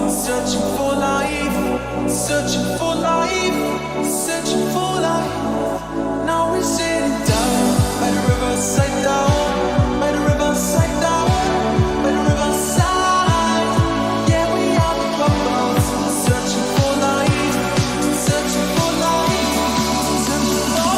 searching for life, searching for life, searching for life. Now we're sitting down by the riverside down, by the riverside down, by the riverside. Yeah, we are the Buckeyes, searching for life, searching for life, searching for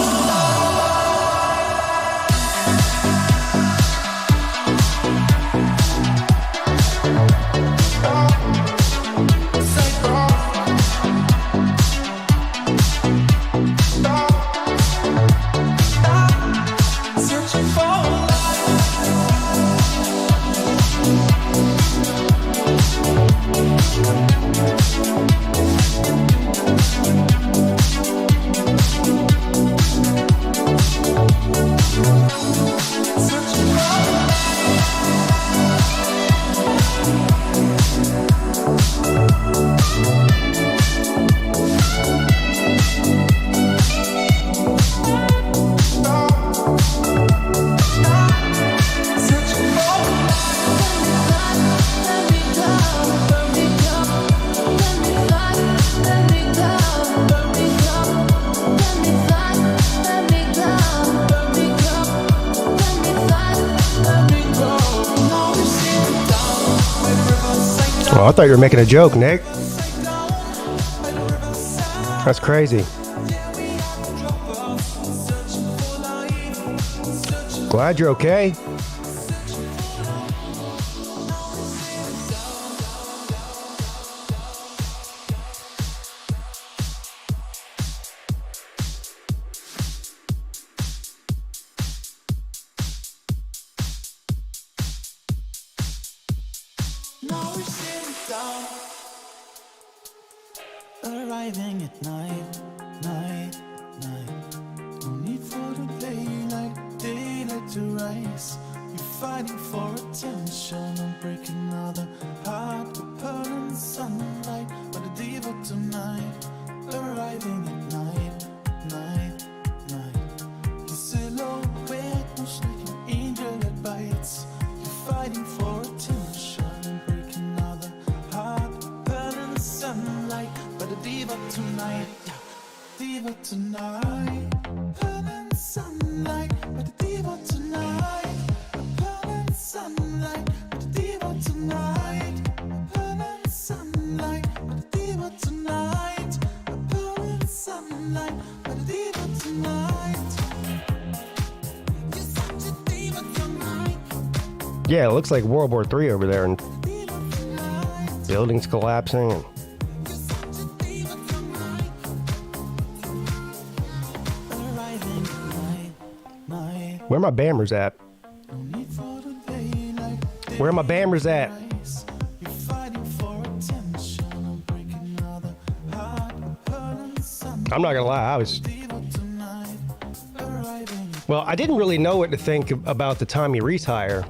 Oh, I thought you were making a joke, Nick. That's crazy. Glad you're okay. arriving at night, night, night. No need for the daylight, daylight to rise. You're fighting for attention and breaking another heart. We're burning sunlight, but the diva tonight. Arriving at night, night, night. Your silhouette moves like an angel that bites. You're fighting for attention and breaking another heart. We're burning sunlight, but the diva tonight. Yeah. Diva tonight. Burning sunlight, but the diva tonight. Burning sunlight, but the diva tonight. Burning sunlight, but the diva tonight. Burning sunlight, but the diva tonight. You're such a diva tonight. Yeah, it looks like World War III over there, and buildings collapsing. And where are my bammers at? Where are my bammers at? I'm not gonna lie, I didn't really know what to think about the Tommy Rees hire.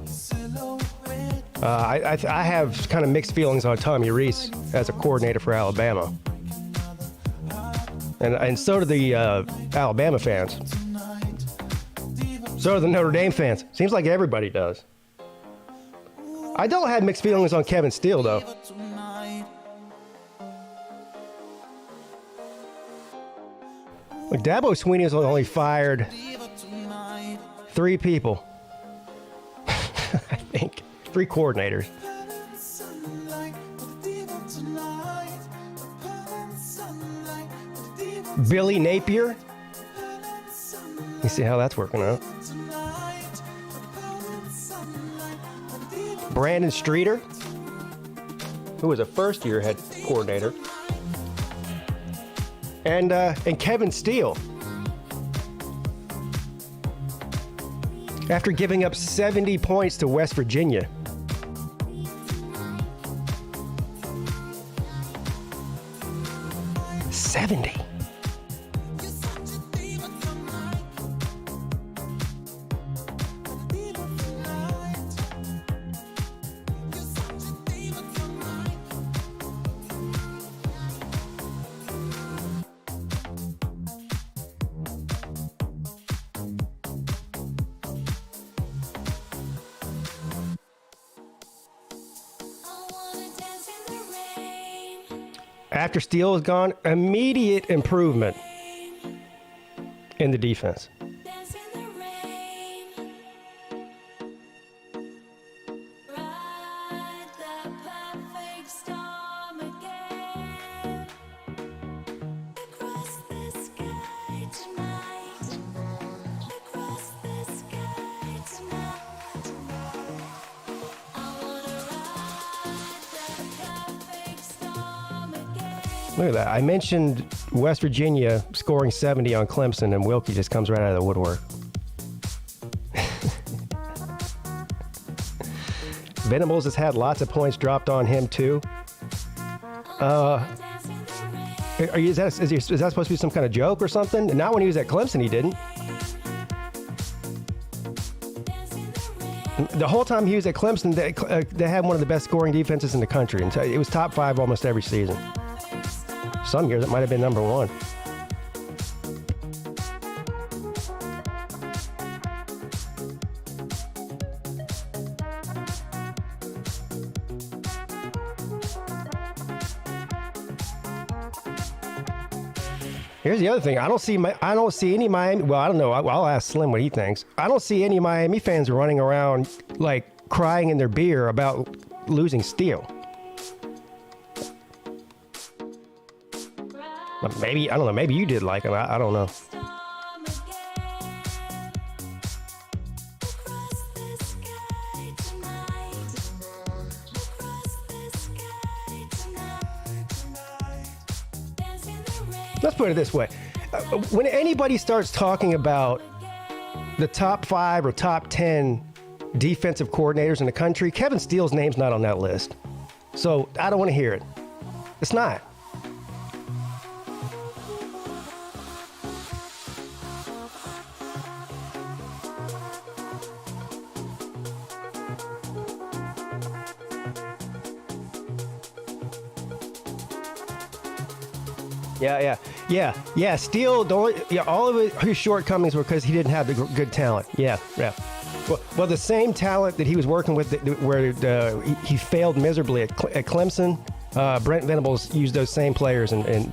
I have kind of mixed feelings on Tommy Rees as a coordinator for Alabama. And so do the Alabama fans. So do the Notre Dame fans. Seems like everybody does. I don't have mixed feelings on Kevin Steele, though. Like, Dabo Sweeney has only fired 3 people. I think. 3 coordinators. Billy Napier. You see how that's working out. Brandon Streeter, who was a first-year head coordinator, and Kevin Steele. After giving up 70 points to West Virginia. $70. After Steele is gone, immediate improvement in the defense. Look at that. I mentioned West Virginia scoring 70 on Clemson, and Wilkie just comes right out of the woodwork. Venables has had lots of points dropped on him, too. Is that supposed to be some kind of joke or something? Not when he was at Clemson, he didn't. The whole time he was at Clemson, they had one of the best scoring defenses in the country. And it was top 5 almost every season. Some years it might have been number 1. Here's the other thing. I don't see any Miami. Well, I don't know. I'll ask Slim what he thinks. I don't see any Miami fans running around like crying in their beer about losing Steele. Maybe, I don't know, maybe you did like him. I don't know. Let's put it this way. When anybody starts talking about the top 5 or top 10 defensive coordinators in the country, Kevin Steele's name's not on that list. So I don't want to hear it. It's not. Yeah. Steele, all of his shortcomings were because he didn't have the good talent. Yeah. Well, the same talent that he was working with, where he failed miserably at Clemson, Brent Venables used those same players and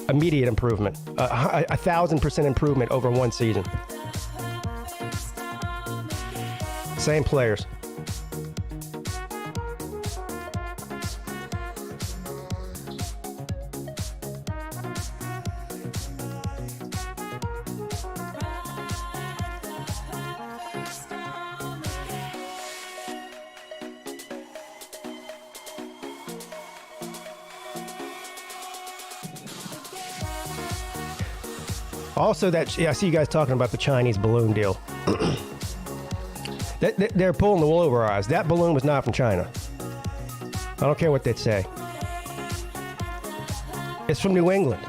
immediate improvement, 1,000% improvement over one season. Same players. Also, I see you guys talking about the Chinese balloon deal. They're pulling the wool over our eyes. That balloon was not from China. I don't care what they say. It's from New England.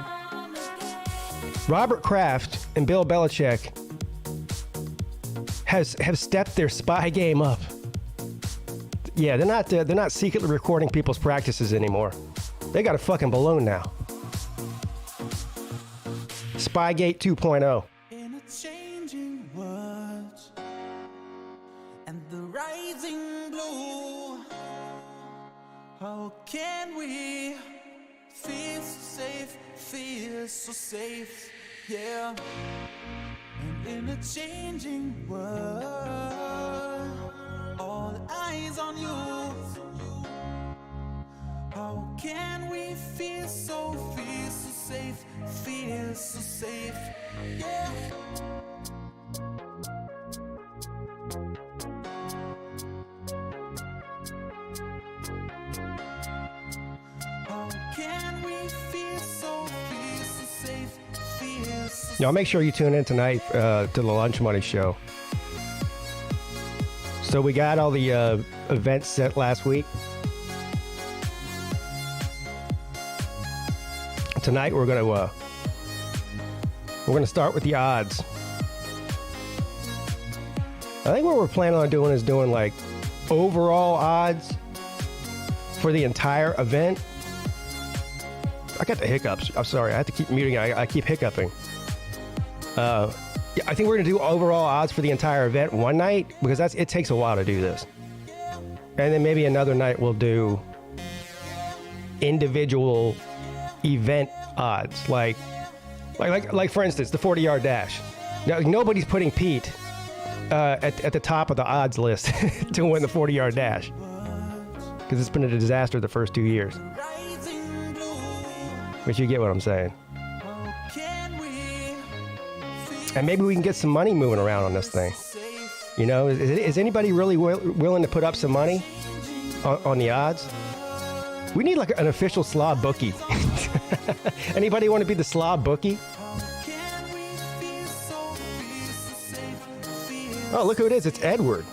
Robert Kraft and Bill Belichick have stepped their spy game up. Yeah, they're not secretly recording people's practices anymore. They got a fucking balloon now. Spygate 2.0. In a changing world and the rising blue, how can we feel so safe, yeah. And in a changing world, all eyes on you, how can we feel so safe, yeah. How can we feel so safe, Y'all make sure you tune in tonight to the Lunch Money Show. So we got all the events set last week. Tonight we're gonna start with the odds. I think what we're planning on doing is doing like overall odds for the entire event. I got the hiccups. I'm sorry. I have to keep muting. I keep hiccuping. Yeah, I think we're gonna do overall odds for the entire event one night because it takes a while to do this, and then maybe another night we'll do individual event odds, like for instance, the 40-yard dash. Now, nobody's putting Peete at the top of the odds list to win the 40-yard dash because it's been a disaster the first 2 years. But you get what I'm saying. And maybe we can get some money moving around on this thing. You know, is anybody really willing to put up some money on the odds? We need like an official Slob bookie. Anybody want to be the Slob bookie? Oh, look who it is. It's Edward.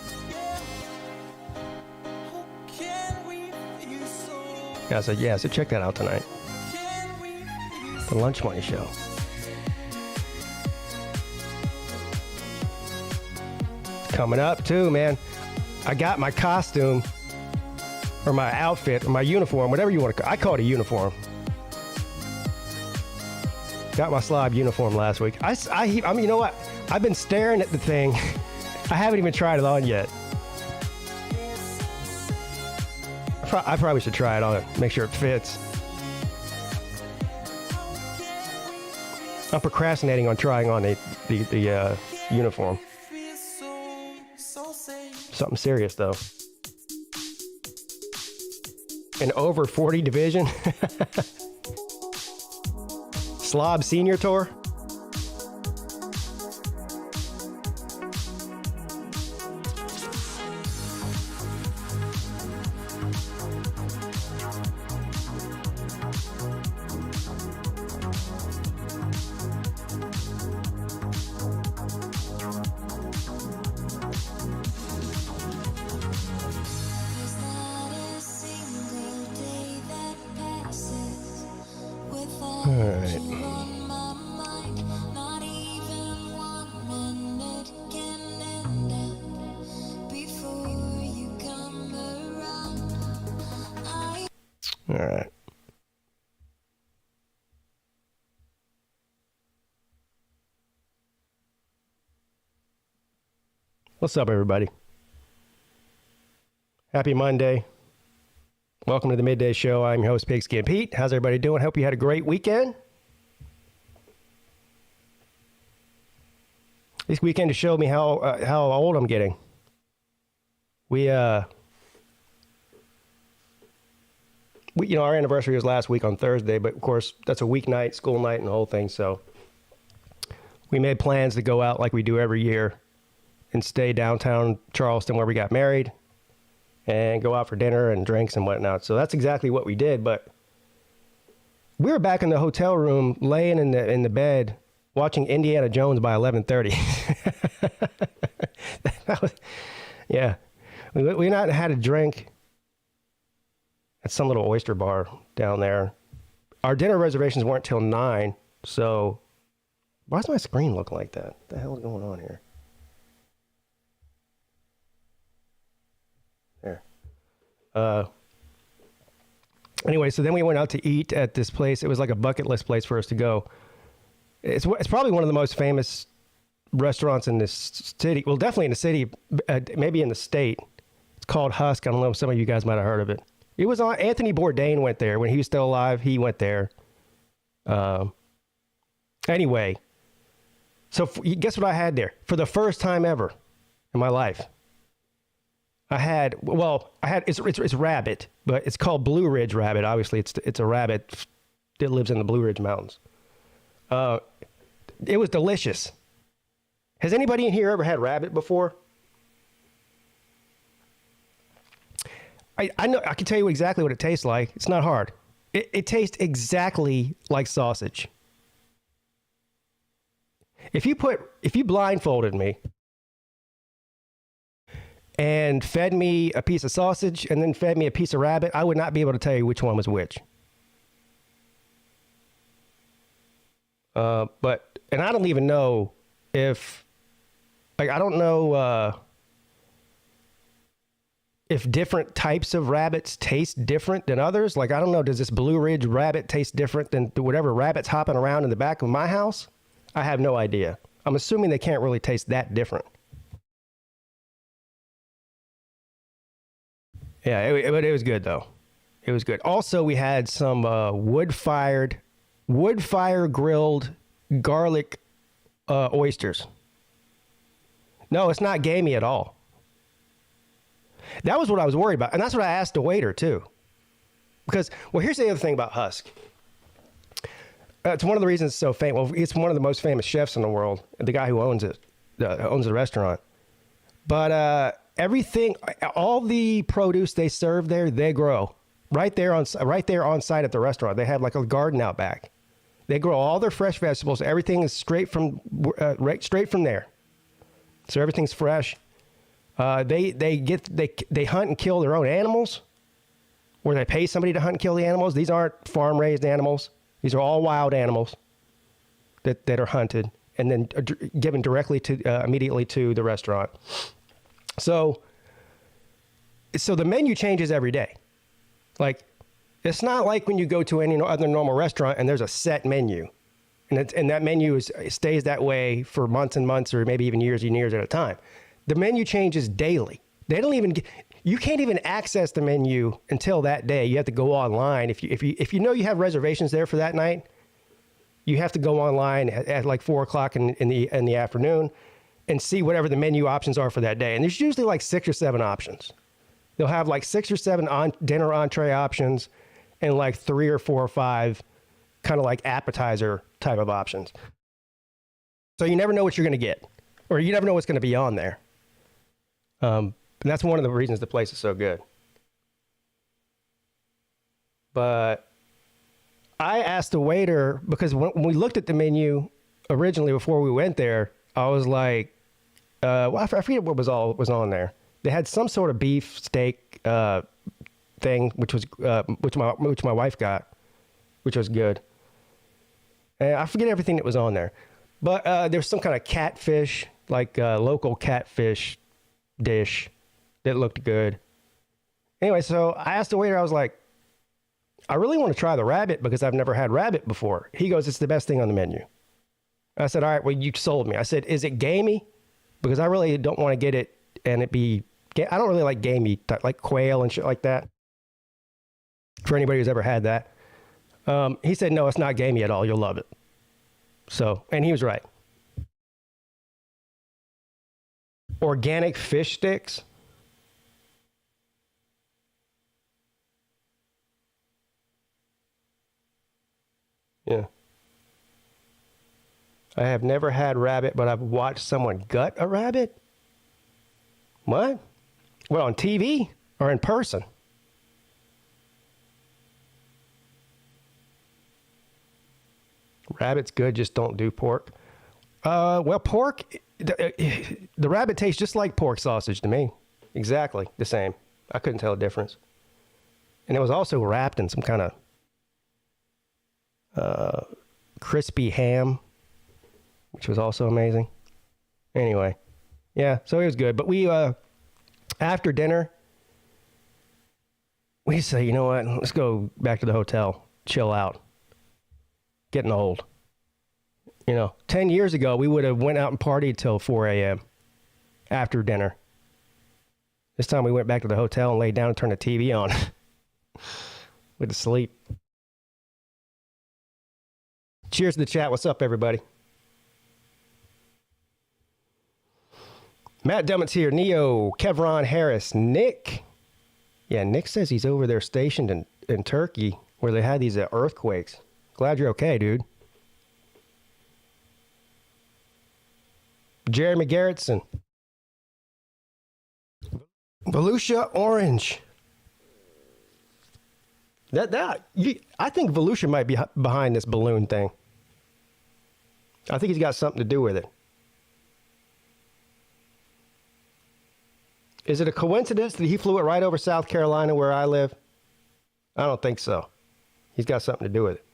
Yeah, so check that out tonight. The Lunch Money Show. Coming up too, man. I got my costume or my outfit or my uniform, whatever you want to call it. I call it a uniform. Got my Slob uniform last week. I mean, you know what? I've been staring at the thing. I haven't even tried it on yet. I probably should try it on, make sure it fits. I'm procrastinating on trying on the uniform. Something serious, though. An over 40 division. Slob Senior Tour. All right. What's up, everybody? Happy Monday. Welcome to the Midday Show. I'm your host, PigskinPeete. How's everybody doing? Hope you had a great weekend. This weekend has showed me how old I'm getting. We you know, our anniversary was last week on Thursday, but of course that's a weeknight, school night, and the whole thing. So we made plans to go out like we do every year and stay downtown Charleston where we got married and go out for dinner and drinks and whatnot. So that's exactly what we did. But we were back in the hotel room, laying in the bed, watching Indiana Jones by 11:30. That was, yeah. We not had a drink at some little oyster bar down there. Our dinner reservations weren't till 9, so why does my screen look like that? What the hell is going on here? There. Anyway, so then we went out to eat at this place. It was like a bucket list place for us to go. It's probably one of the most famous restaurants in this city. Well, definitely in the city, maybe in the state. It's called Husk. I don't know if some of you guys might have heard of it. It was on, Anthony Bourdain went there. When he was still alive, he went there. Anyway, so guess what I had there? For the first time ever in my life. It's rabbit, but it's called Blue Ridge rabbit. Obviously, it's a rabbit that lives in the Blue Ridge Mountains. It was delicious. Has anybody in here ever had rabbit before? I know I can tell you exactly what it tastes like. It's not hard. It tastes exactly like sausage. If you blindfolded me and fed me a piece of sausage and then fed me a piece of rabbit, I would not be able to tell you which one was which. And I don't even know if different types of rabbits taste different than others. Like, I don't know, does this Blue Ridge rabbit taste different than whatever rabbit's hopping around in the back of my house? I have no idea. I'm assuming they can't really taste that different. Yeah, it was good though. It was good. Also, we had some wood fire grilled garlic oysters. No, it's not gamey at all. That was what I was worried about. And that's what I asked the waiter, too. Because, well, here's the other thing about Husk. It's one of the reasons it's so famous. Well, it's one of the most famous chefs in the world. The guy who owns it, owns the restaurant. But everything, all the produce they serve there, they grow right there on site at the restaurant. They have like a garden out back. They grow all their fresh vegetables. Everything is straight from there. So everything's fresh. They hunt and kill their own animals, or they pay somebody to hunt and kill the animals. These aren't farm raised animals. These are all wild animals that are hunted and then given directly to immediately to the restaurant. So the menu changes every day. Like, it's not like when you go to any other normal restaurant and there's a set menu, and that menu stays that way for months and months, or maybe even years and years at a time. The menu changes daily. You can't even access the menu until that day. You have to go online. If you know you have reservations there for that night, you have to go online at like 4:00 in the afternoon and see whatever the menu options are for that day. And there's usually like 6 or 7 options. They'll have like 6 or 7 dinner entree options and like 3 or 4 or 5 kind of like appetizer type of options. So you never know what you're going to get, or you never know what's going to be on there. And that's one of the reasons the place is so good. But I asked the waiter, because when we looked at the menu originally before we went there, I was like, I forget what was on there. They had some sort of beef steak thing, which my wife got, which was good. And I forget everything that was on there, but there was some kind of catfish, like local catfish dish that looked good. Anyway, so I asked the waiter, I was like, I really want to try the rabbit because I've never had rabbit before. He goes, it's the best thing on the menu. I said, all right, well, you sold me. I said, is it gamey? Because I really don't want to get it and it be, I don't really like gamey, like quail and shit like that. For anybody who's ever had that. He said, no, it's not gamey at all. You'll love it. So, and he was right. Organic fish sticks. Yeah. I have never had rabbit, but I've watched someone gut a rabbit. What? Well, on TV or in person? Rabbit's good, just don't do pork. Well, pork, the rabbit tastes just like pork sausage to me. Exactly the same. I couldn't tell the difference. And it was also wrapped in some kind of crispy ham, which was also amazing. Anyway, yeah, so it was good. But we, after dinner, we say, you know what, let's go back to the hotel, chill out. Getting old. 10 years ago, we would have went out and partied till 4 a.m. after dinner. This time we went back to the hotel and laid down and turned the TV on. Went to sleep. Cheers to the chat. What's up, everybody? Matt Dummett's here. Neo, Kevron Harris, Nick. Yeah, Nick says he's over there stationed in Turkey where they had these earthquakes. Glad you're okay, dude. Jeremy Garrettson. Volusia Orange. I think Volusia might be behind this balloon thing. I think he's got something to do with it. Is it a coincidence that he flew it right over South Carolina where I live? I don't think so. He's got something to do with it.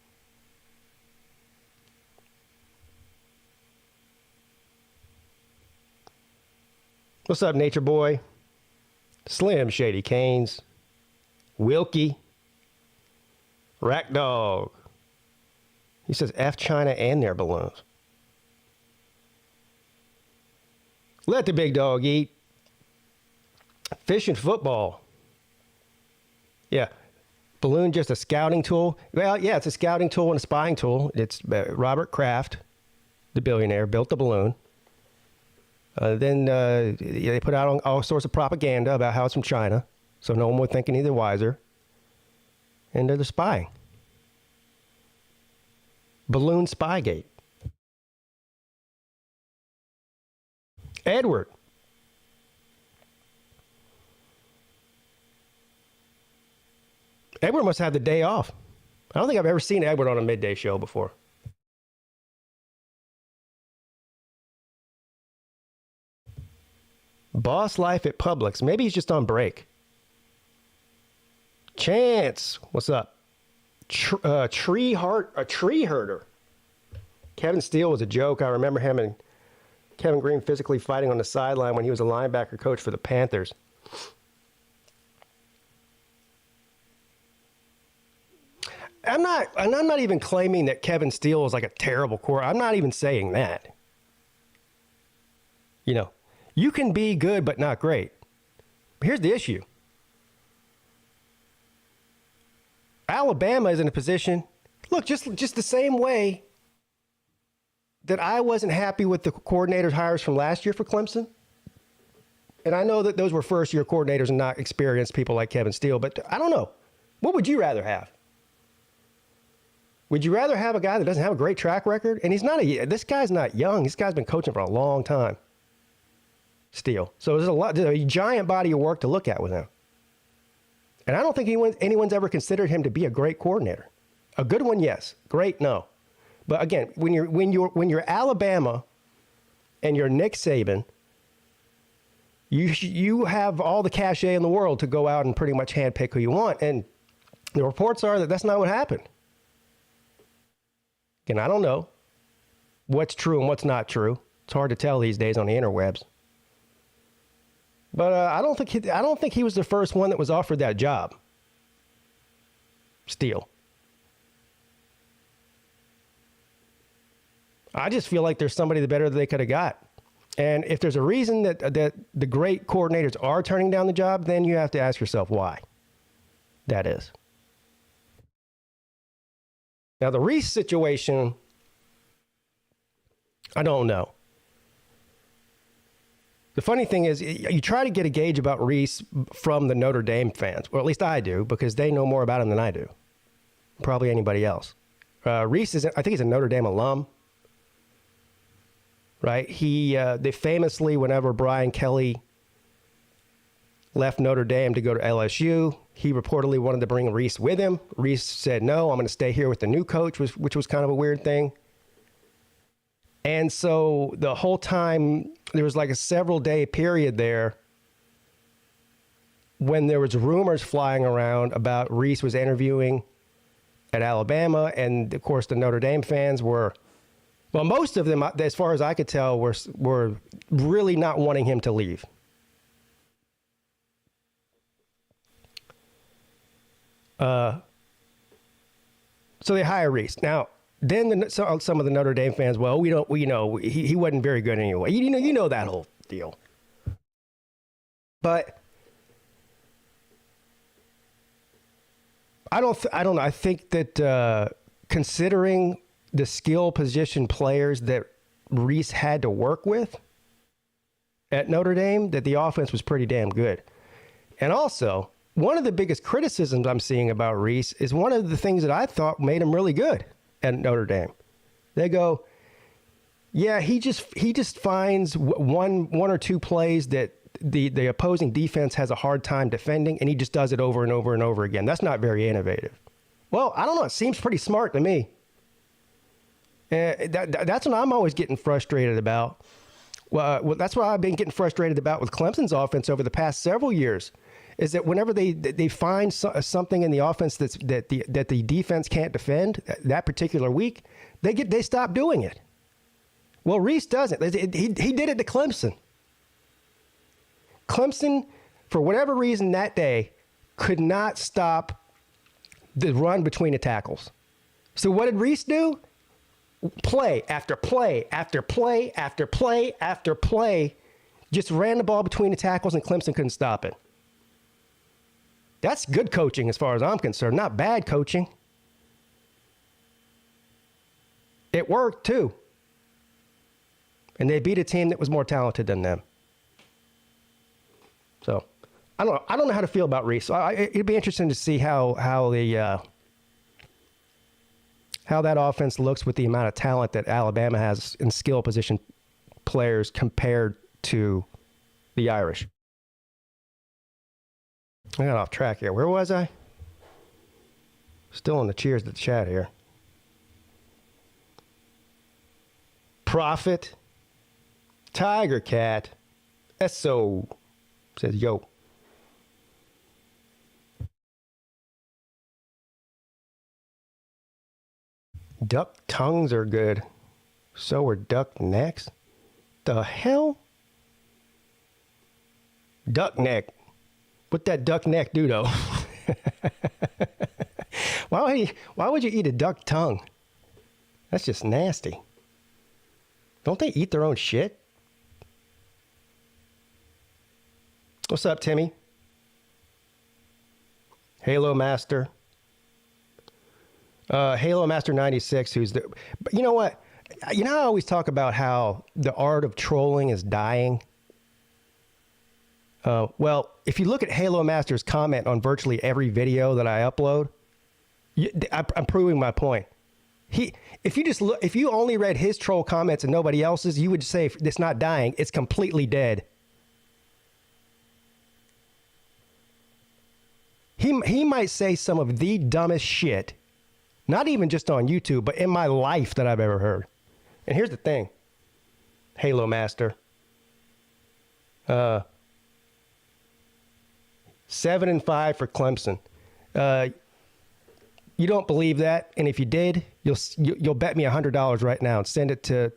What's up, Nature Boy? Slim Shady Canes. Wilkie. Rack Dog. He says F China and their balloons. Let the big dog eat. Fish and football. Yeah. balloon just a scouting tool? Well, yeah, it's a scouting tool and a spying tool. It's Robert Kraft, the billionaire, built the balloon. Then they put out all sorts of propaganda about how it's from China, so no one would think any the wiser. And they're spying. Balloon Spygate. Edward. Edward must have the day off. I don't think I've ever seen Edward on a midday show before. Boss life at Publix. Maybe he's just on break. Chance. What's up? Tree herder. Kevin Steele was a joke. I remember him and Kevin Green physically fighting on the sideline when he was a linebacker coach for the Panthers. I'm not even claiming that Kevin Steele is like a terrible core. I'm not even saying that. You know, you can be good but not great. But here's the issue. Alabama is in a position, look, just the same way that I wasn't happy with the coordinators hires from last year for Clemson. And I know that those were first-year coordinators and not experienced people like Kevin Steele, but I don't know. What would you rather have? Would you rather have a guy that doesn't have a great track record? And this guy's not young. This guy's been coaching for a long time. Steele. So there's a giant body of work to look at with him. And I don't think anyone's ever considered him to be a great coordinator. A good one, yes. Great, no. But again, when you're Alabama and you're Nick Saban, you have all the cachet in the world to go out and pretty much handpick who you want. And the reports are that that's not what happened. Again, I don't know what's true and what's not true. It's hard to tell these days on the interwebs. But I don't think he was the first one that was offered that job. Steele. I just feel like there's somebody better that they could have got. And if there's a reason that the great coordinators are turning down the job, then you have to ask yourself why that is. Now, the Rees situation, I don't know. The funny thing is, you try to get a gauge about Rees from the Notre Dame fans, or at least I do, because they know more about him than I do. Probably anybody else. Rees I think he's a Notre Dame alum. Right? They famously, whenever Brian Kelly left Notre Dame to go to LSU, he reportedly wanted to bring Rees with him. Rees said, no, I'm going to stay here with the new coach, which was kind of a weird thing. And so the whole time, there was like a several-day period there when there was rumors flying around about Rees was interviewing at Alabama, and of course the Notre Dame fans were, well, most of them, as far as I could tell, were really not wanting him to leave. So they hire Rees. Now, then some of the Notre Dame fans, well, he wasn't very good anyway. You know that whole deal. But I don't know. I think that considering the skill position players that Rees had to work with at Notre Dame, that the offense was pretty damn good. And also, one of the biggest criticisms I'm seeing about Rees is one of the things that I thought made him really good at Notre Dame. They go, yeah, he just finds one or two plays that the opposing defense has a hard time defending, and he just does it over and over and over again. That's not very innovative. Well, I don't know. It seems pretty smart to me. That's what I'm always getting frustrated about. Well, that's what I've been getting frustrated about with Clemson's offense over the past several years, is that whenever they find something in the offense that the defense can't defend that particular week, they stop doing it. Well, Rees doesn't. He did it to Clemson. Clemson, for whatever reason that day, could not stop the run between the tackles. So what did Rees do? Play after play after play after play after play, just ran the ball between the tackles, and Clemson couldn't stop it. That's good coaching as far as I'm concerned, not bad coaching. It worked too. And they beat a team that was more talented than them. So, I don't know how to feel about Rees. It'd be interesting to see how that offense looks with the amount of talent that Alabama has in skill position players compared to the Irish. I got off track here. Where was I? Still on the cheers to the chat here. Prophet. Tiger Cat. SO. Says, yo. Duck tongues are good. So are duck necks. The hell? Duck neck. What that duck neck do, though? Why would you eat a duck tongue? That's just nasty. Don't they eat their own shit? What's up, Timmy? Halo Master. Halo Master 96, who's the... But you know what? You know, I always talk about how the art of trolling is dying. Well, if you look at Halo Master's comment on virtually every video that I upload, I'm proving my point. If you only read his troll comments and nobody else's, you would say it's not dying; it's completely dead. He might say some of the dumbest shit, not even just on YouTube, but in my life that I've ever heard. And here's the thing, Halo Master. 7-5 for Clemson. You don't believe that, and if you did, you'll bet me $100 right now and send it to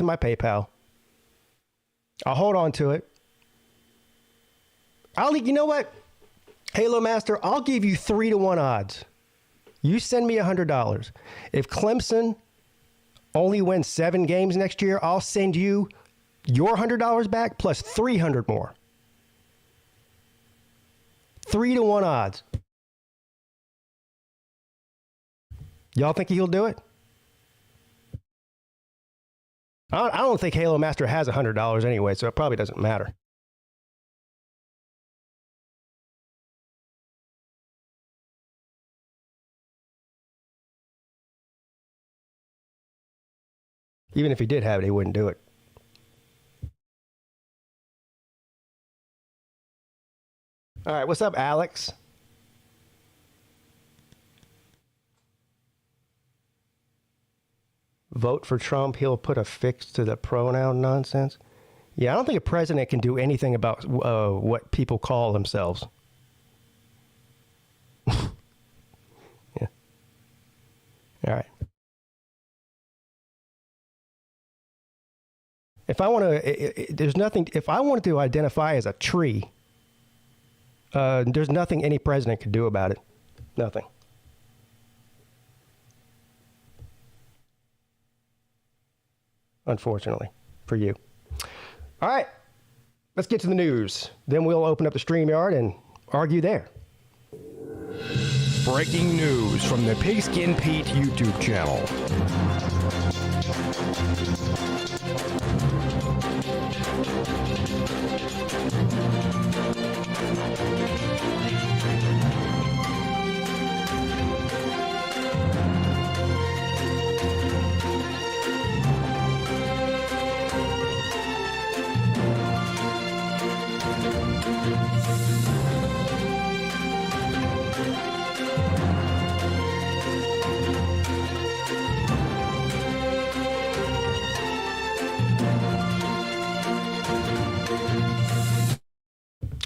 my PayPal. I'll hold on to it. You know what, Halo Master, I'll give you 3-1 odds. You send me $100. If Clemson only wins 7 games next year, I'll send you your $100 back plus 300 more. 3-1 odds. Y'all think he'll do it? I don't think Halo Master has $100 anyway, so it probably doesn't matter. Even if he did have it, he wouldn't do it. All right, what's up, Alex? Vote for Trump, he'll put a fix to the pronoun nonsense. Yeah, I don't think a president can do anything about what people call themselves. Yeah. All right. If I want to, there's nothing, if I wanted to identify as a tree, there's nothing any president could do about it. Nothing. Unfortunately, for you. All right, let's get to the news. Then we'll open up the StreamYard and argue there. Breaking news from the PigskinPeete YouTube channel.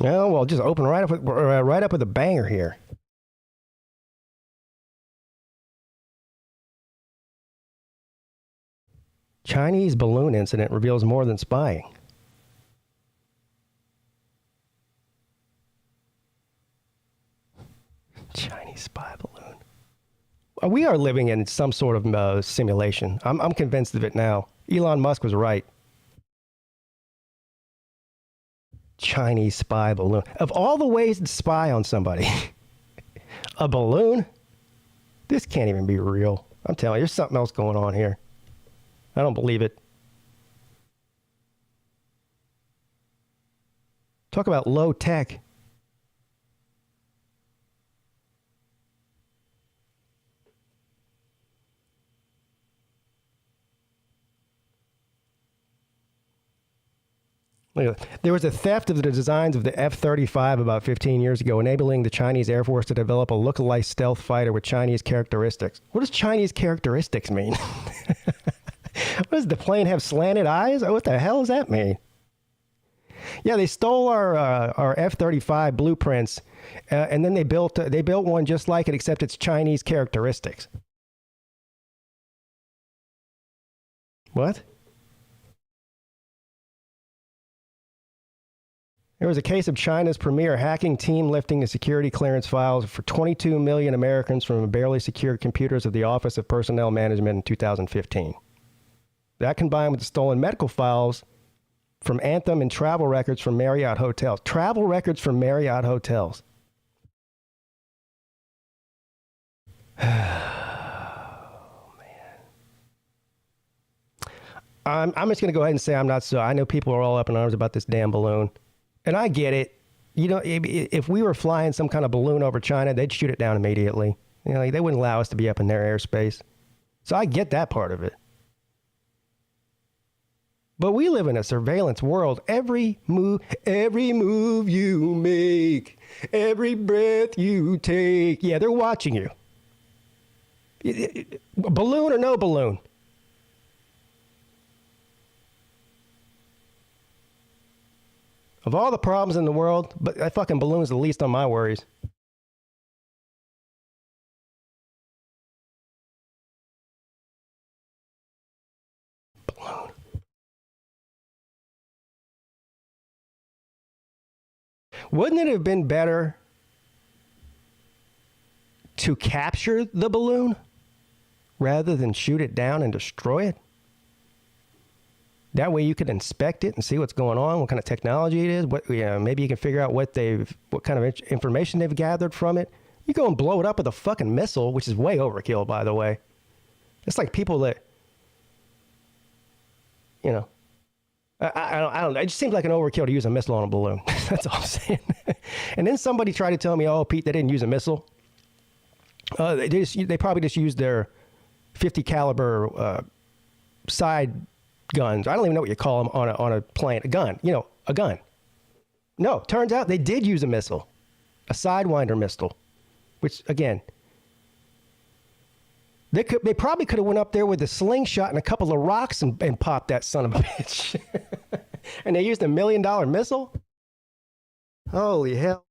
Oh, well, just open right up with a banger here. Chinese balloon incident reveals more than spying. Chinese spy balloon. We are living in some sort of simulation. I'm convinced of it now. Elon Musk was right. Chinese spy balloon. Of all the ways to spy on somebody, A balloon? This can't even be real. I'm telling you, there's something else going on here. I don't believe it. Talk about low tech. There was a theft of the designs of the F-35 about 15 years ago, enabling the Chinese Air Force to develop a look-alike stealth fighter with Chinese characteristics. What does Chinese characteristics mean? What does the plane have slanted eyes? What the hell does that mean? Yeah, they stole our F-35 blueprints, and then they built one just like it, except it's Chinese characteristics. What? There was a case of China's premier hacking team lifting the security clearance files for 22 million Americans from barely secured computers of the Office of Personnel Management in 2015. That combined with the stolen medical files from Anthem and travel records from Marriott hotels. Travel records from Marriott hotels. Oh, man. I'm just going to go ahead and say I'm not so. I know people are all up in arms about this damn balloon. And I get it. You know, if we were flying some kind of balloon over China, they'd shoot it down immediately. You know, like they wouldn't allow us to be up in their airspace. So I get that part of it. But we live in a surveillance world. Every move you make, every breath you take. Yeah, they're watching you. Balloon or no balloon? Of all the problems in the world, but that fucking balloon's the least on my worries. Balloon. Wouldn't it have been better to capture the balloon rather than shoot it down and destroy it? That way you could inspect it and see what's going on, what kind of technology it is. Maybe you can figure out what kind of information they've gathered from it. You go and blow it up with a fucking missile, which is way overkill, by the way. It's like people that, you know, I don't know. It just seems like an overkill to use a missile on a balloon. That's all I'm saying. And then somebody tried to tell me, oh, Pete, they didn't use a missile. They probably just used their 50 caliber side guns. I don't even know what you call them on a plane. A gun. You know, a gun. No, turns out they did use a missile. A Sidewinder missile. Which, again, they probably could have went up there with a slingshot and a couple of rocks and popped that son of a bitch. And they used $1 million missile? Holy hell.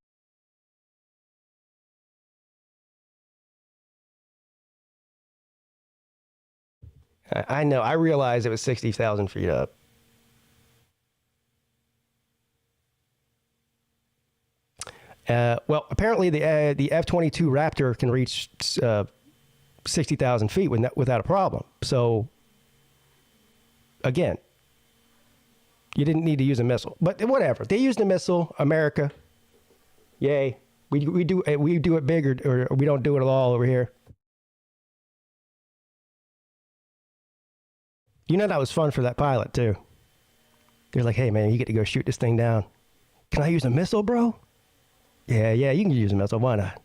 I know. I realized it was 60,000 feet up. Well, apparently the F-22 Raptor can reach 60,000 feet without a problem. So, again, you didn't need to use a missile. But whatever. They used a missile. America. Yay. We do it big or we don't do it at all over here. You know that was fun for that pilot, too. They're like, hey, man, you get to go shoot this thing down. Can I use a missile, bro? Yeah, you can use a missile. Why not?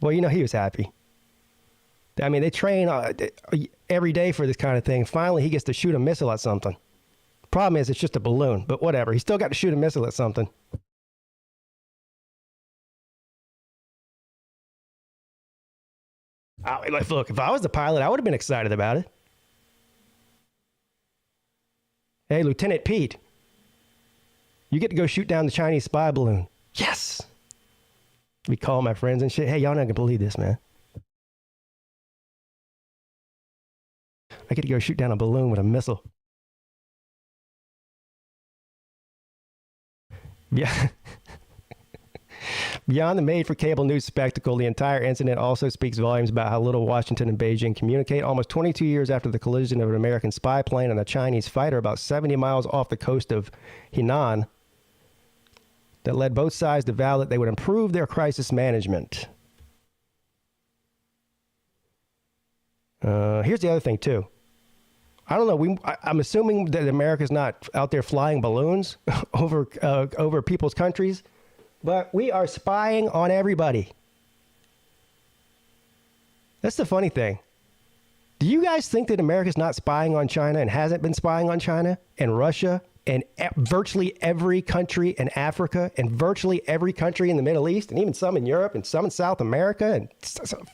Well, you know, he was happy. I mean, they train every day for this kind of thing. Finally, he gets to shoot a missile at something. Problem is, it's just a balloon, but whatever. He still got to shoot a missile at something. Look, if I was the pilot, I would have been excited about it. Hey, Lieutenant Peete, you get to go shoot down the Chinese spy balloon. Yes! We call my friends and shit. Hey, y'all not gonna believe this, man. I get to go shoot down a balloon with a missile. Yeah. Beyond the made-for-cable news spectacle, the entire incident also speaks volumes about how little Washington and Beijing communicate. Almost 22 years after the collision of an American spy plane and a Chinese fighter about 70 miles off the coast of Henan, that led both sides to vow that they would improve their crisis management. Here's the other thing, too. I don't know. I'm assuming that America's not out there flying balloons over people's countries, but we are spying on everybody. That's the funny thing. Do you guys think that America's not spying on China and hasn't been spying on China and Russia and virtually every country in Africa and virtually every country in the Middle East and even some in Europe and some in South America and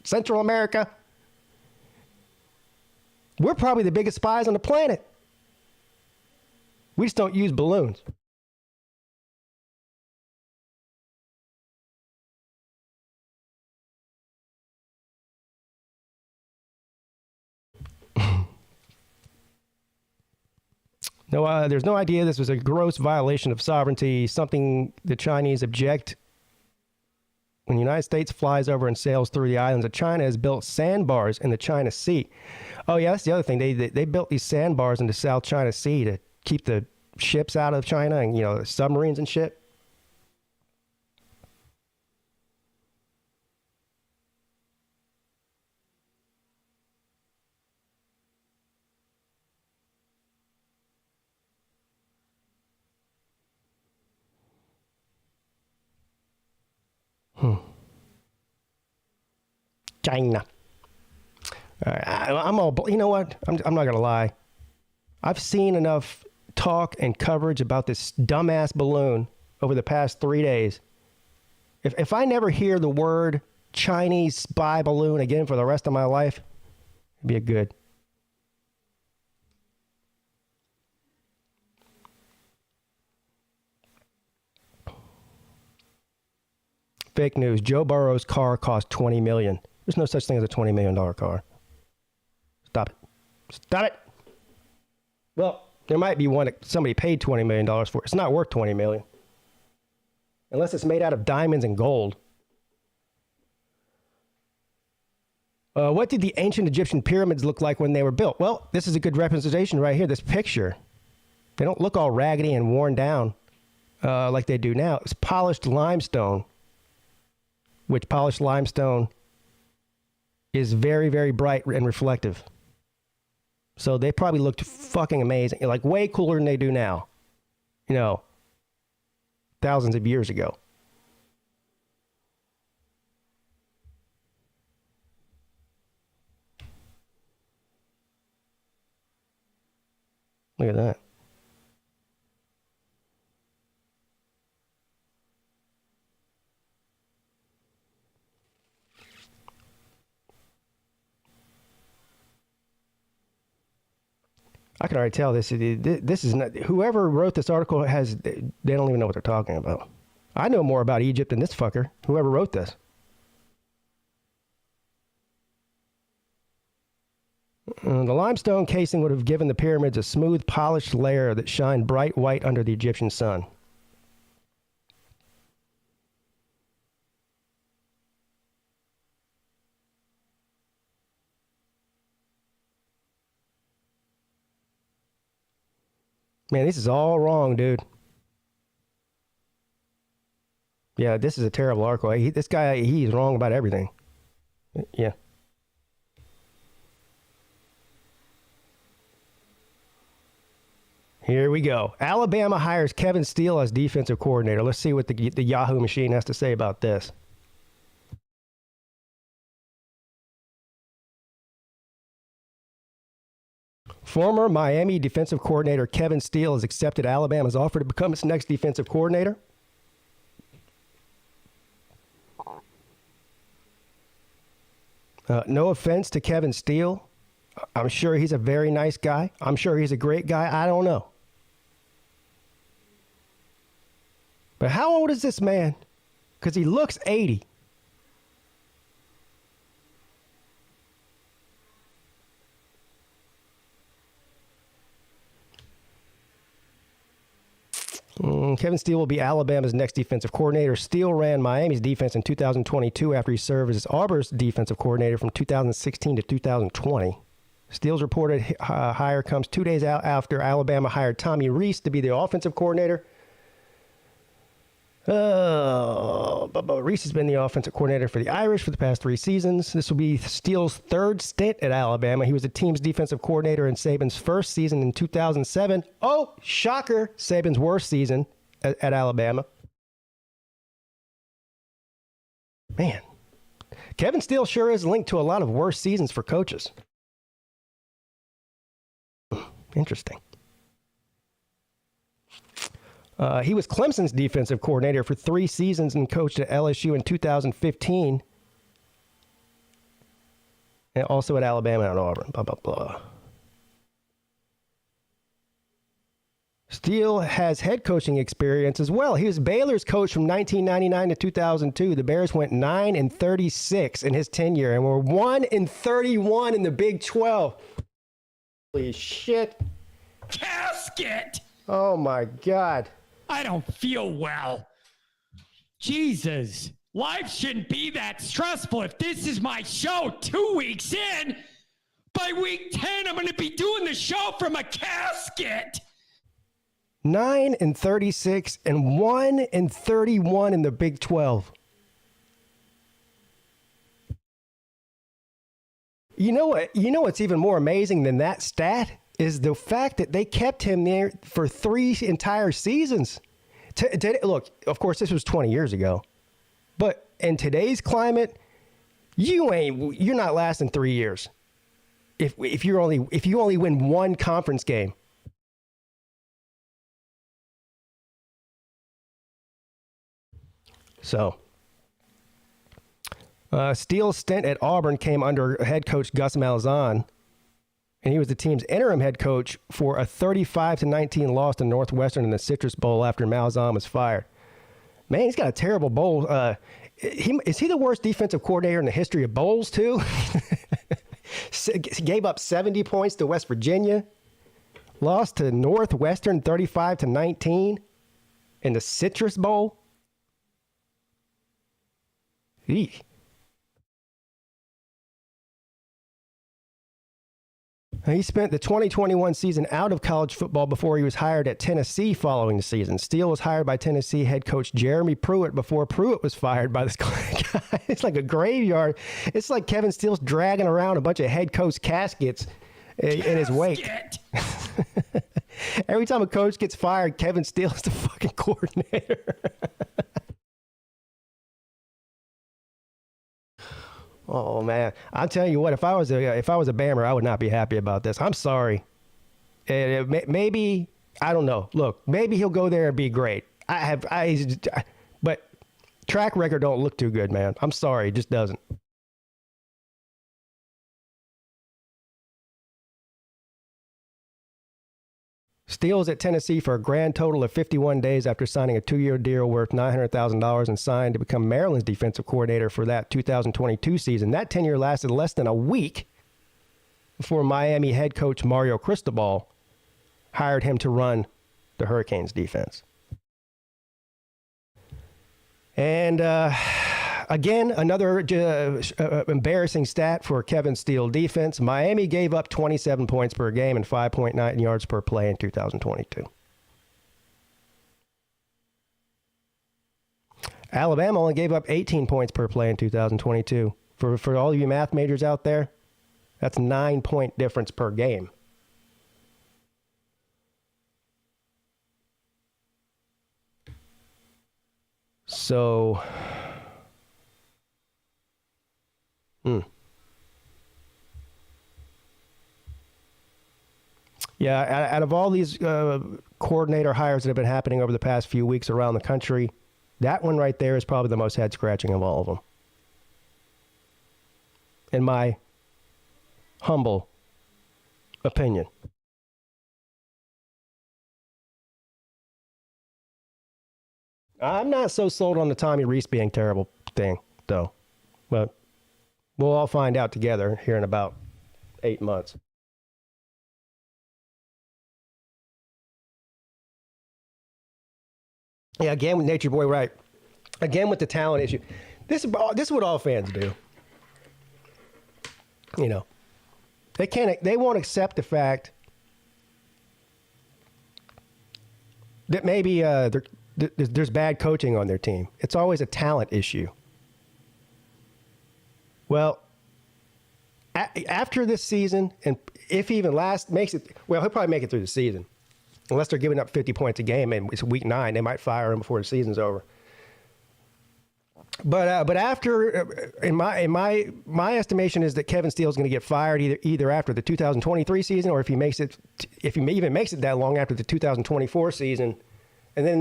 Central America? We're probably the biggest spies on the planet. We just don't use balloons. No, there's no idea this was a gross violation of sovereignty, something the Chinese object. When the United States flies over and sails through the islands of China, has built sandbars in the China Sea. Oh, yeah, that's the other thing. They built these sandbars in the South China Sea to keep the ships out of China and, the submarines and shit. China. I'm all, you know what? I'm not going to lie. I've seen enough talk and coverage about this dumbass balloon over the past 3 days. If I never hear the word Chinese spy balloon again for the rest of my life, it'd be a good. Fake news. Joe Burrow's car cost $20 million. There's no such thing as a $20 million car. Stop it. Stop it. Well, there might be one that somebody paid $20 million for. It's not worth $20 million. Unless it's made out of diamonds and gold. What did the ancient Egyptian pyramids look like when they were built? Well, this is a good representation right here, this picture. They don't look all raggedy and worn down like they do now. It's polished limestone, which polished limestone is very, very bright and reflective. So they probably looked fucking amazing, like way cooler than they do now. Thousands of years ago. Look at that. I can already tell this is not, whoever wrote this article they don't even know what they're talking about. I know more about Egypt than this fucker, whoever wrote this. The limestone casing would have given the pyramids a smooth, polished layer that shined bright white under the Egyptian sun. Man, this is all wrong, dude. Yeah, this is a terrible article. This guy, he's wrong about everything. Yeah. Here we go. Alabama hires Kevin Steele as defensive coordinator. Let's see what the Yahoo machine has to say about this. Former Miami defensive coordinator Kevin Steele has accepted Alabama's offer to become its next defensive coordinator. No offense to Kevin Steele. I'm sure he's a very nice guy. I'm sure he's a great guy. I don't know. But how old is this man? Because he looks 80. Kevin Steele will be Alabama's next defensive coordinator. Steele ran Miami's defense in 2022 after he served as Auburn's defensive coordinator from 2016 to 2020. Steele's reported hire comes 2 days out after Alabama hired Tommy Rees to be the offensive coordinator. Oh, Rees has been the offensive coordinator for the Irish for the past 3 seasons. This will be Steele's 3rd stint at Alabama. He was the team's defensive coordinator in Saban's first season in 2007. Oh, shocker, Saban's worst season at Alabama. Man, Kevin Steele sure is linked to a lot of worse seasons for coaches. Interesting. He was Clemson's defensive coordinator for 3 seasons and coached at LSU in 2015. And also at Alabama and Auburn. Blah, blah, blah. Steele has head coaching experience as well. He was Baylor's coach from 1999 to 2002. The Bears went 9-36 in his tenure and were 1-31 in the Big 12. Holy shit. Casket! Oh my God. I don't feel well. Jesus. Life shouldn't be that stressful. If this is my show 2 weeks in, by week 10, I'm going to be doing the show from a casket. 9-36 and 1-31 in the Big 12. You know what? You know what's even more amazing than that stat is the fact that they kept him there for 3 entire seasons. Look, of course, this was 20 years ago, but in today's climate, you're not lasting 3 years. If you only win 1 conference game. So, Steele's stint at Auburn came under head coach Gus Malzahn, and he was the team's interim head coach for a 35-19 loss to Northwestern in the Citrus Bowl after Malzahn was fired. Man, he's got a terrible bowl. Is he the worst defensive coordinator in the history of bowls, too? Gave up 70 points to West Virginia, lost to Northwestern 35-19 in the Citrus Bowl. Eek. He spent the 2021 season out of college football before he was hired at Tennessee following the season. Steele was hired by Tennessee head coach Jeremy Pruitt before Pruitt was fired by this guy. It's like a graveyard. It's like Kevin Steele's dragging around a bunch of head coach caskets in his wake. Every time a coach gets fired, Kevin Steele is the fucking coordinator. Oh man, I'll tell you what. If I was a Bammer, I would not be happy about this. I'm sorry. Maybe I don't know. Look, maybe he'll go there and be great. But track record don't look too good, man. I'm sorry, it just doesn't. Steele was at Tennessee for a grand total of 51 days after signing a 2-year deal worth $900,000 and signed to become Maryland's defensive coordinator for that 2022 season. That tenure lasted less than a week before Miami head coach Mario Cristobal hired him to run the Hurricanes defense. And again, another embarrassing stat for Kevin Steele defense. Miami gave up 27 points per game and 5.9 yards per play in 2022. Alabama only gave up 18 points per play in 2022. For all of you math majors out there, that's 9-point difference per game. So, yeah, out of all these coordinator hires that have been happening over the past few weeks around the country, that one right there is probably the most head-scratching of all of them. In my humble opinion. I'm not so sold on the Tommy Rees being terrible thing, though. But we'll all find out together here in about 8 months. Yeah, again with Nature Boy, right. Again with the talent issue. This is what all fans do. You know, they won't accept the fact that maybe there's bad coaching on their team. It's always a talent issue. Well, after this season, and if he even makes it, well, he'll probably make it through the season. Unless they're giving up 50 points a game and it's week 9, they might fire him before the season's over. But after, in my estimation is that Kevin Steele is going to get fired either after the 2023 season, or if he even makes it that long after the 2024 season, and then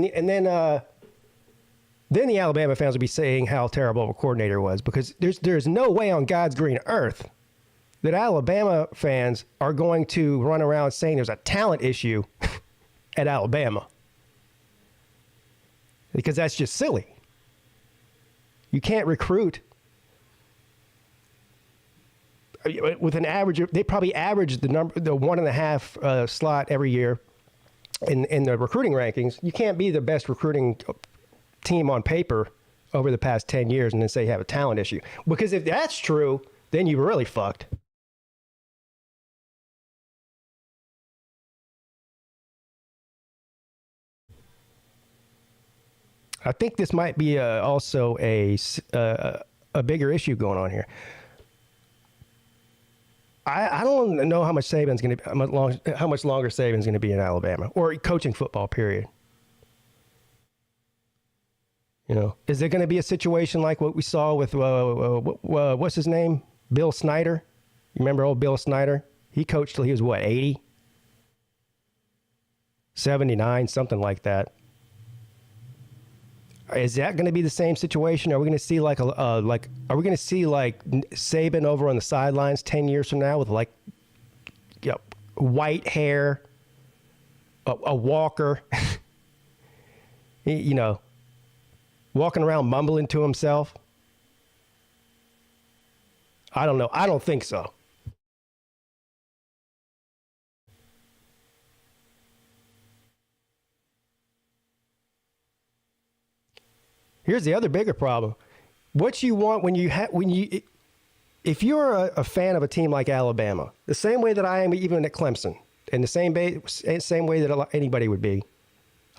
the Alabama fans will be saying how terrible of a coordinator was, because there's no way on God's green earth that Alabama fans are going to run around saying there's a talent issue at Alabama, because that's just silly. You can't recruit with an average. They probably average the 1.5 slot every year in the recruiting rankings. You can't be the best recruiting team on paper over the past 10 years and then say you have a talent issue. Because if that's true, then you're really fucked. I think this might be also a bigger issue going on here. I don't know how much Saban's going to, how much longer Saban's going to be in Alabama, or coaching football, period. You know, is there going to be a situation like what we saw with what's his name, Bill Snyder? You remember old Bill Snyder? He coached till he was what, 80, 79, something like that. Is that going to be the same situation? Are we going to see like are we going to see like Saban over on the sidelines 10 years from now with like, you know, white hair, a walker, you know, walking around mumbling to himself? I don't know. I don't think so. Here's the other bigger problem. What you want if you're a fan of a team like Alabama, the same way that I am even at Clemson, and the same way that anybody would be,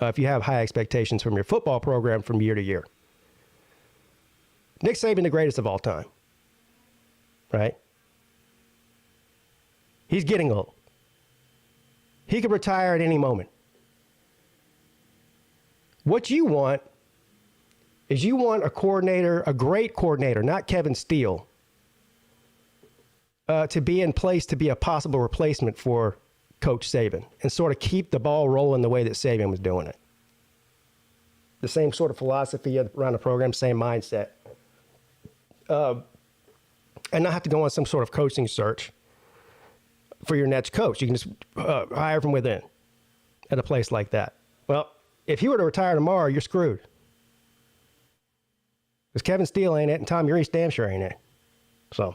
if you have high expectations from your football program from year to year. Nick Saban, the greatest of all time, right? He's getting old. He could retire at any moment. What you want is you want a coordinator, a great coordinator, not Kevin Steele, to be in place to be a possible replacement for Coach Saban and sort of keep the ball rolling the way that Saban was doing it. The same sort of philosophy around the program, same mindset. And not have to go on some sort of coaching search for your next coach. You can just hire from within at a place like that. Well, if he were to retire tomorrow, you're screwed. Because Kevin Steele ain't it, and Tom Rees damn sure ain't it. So.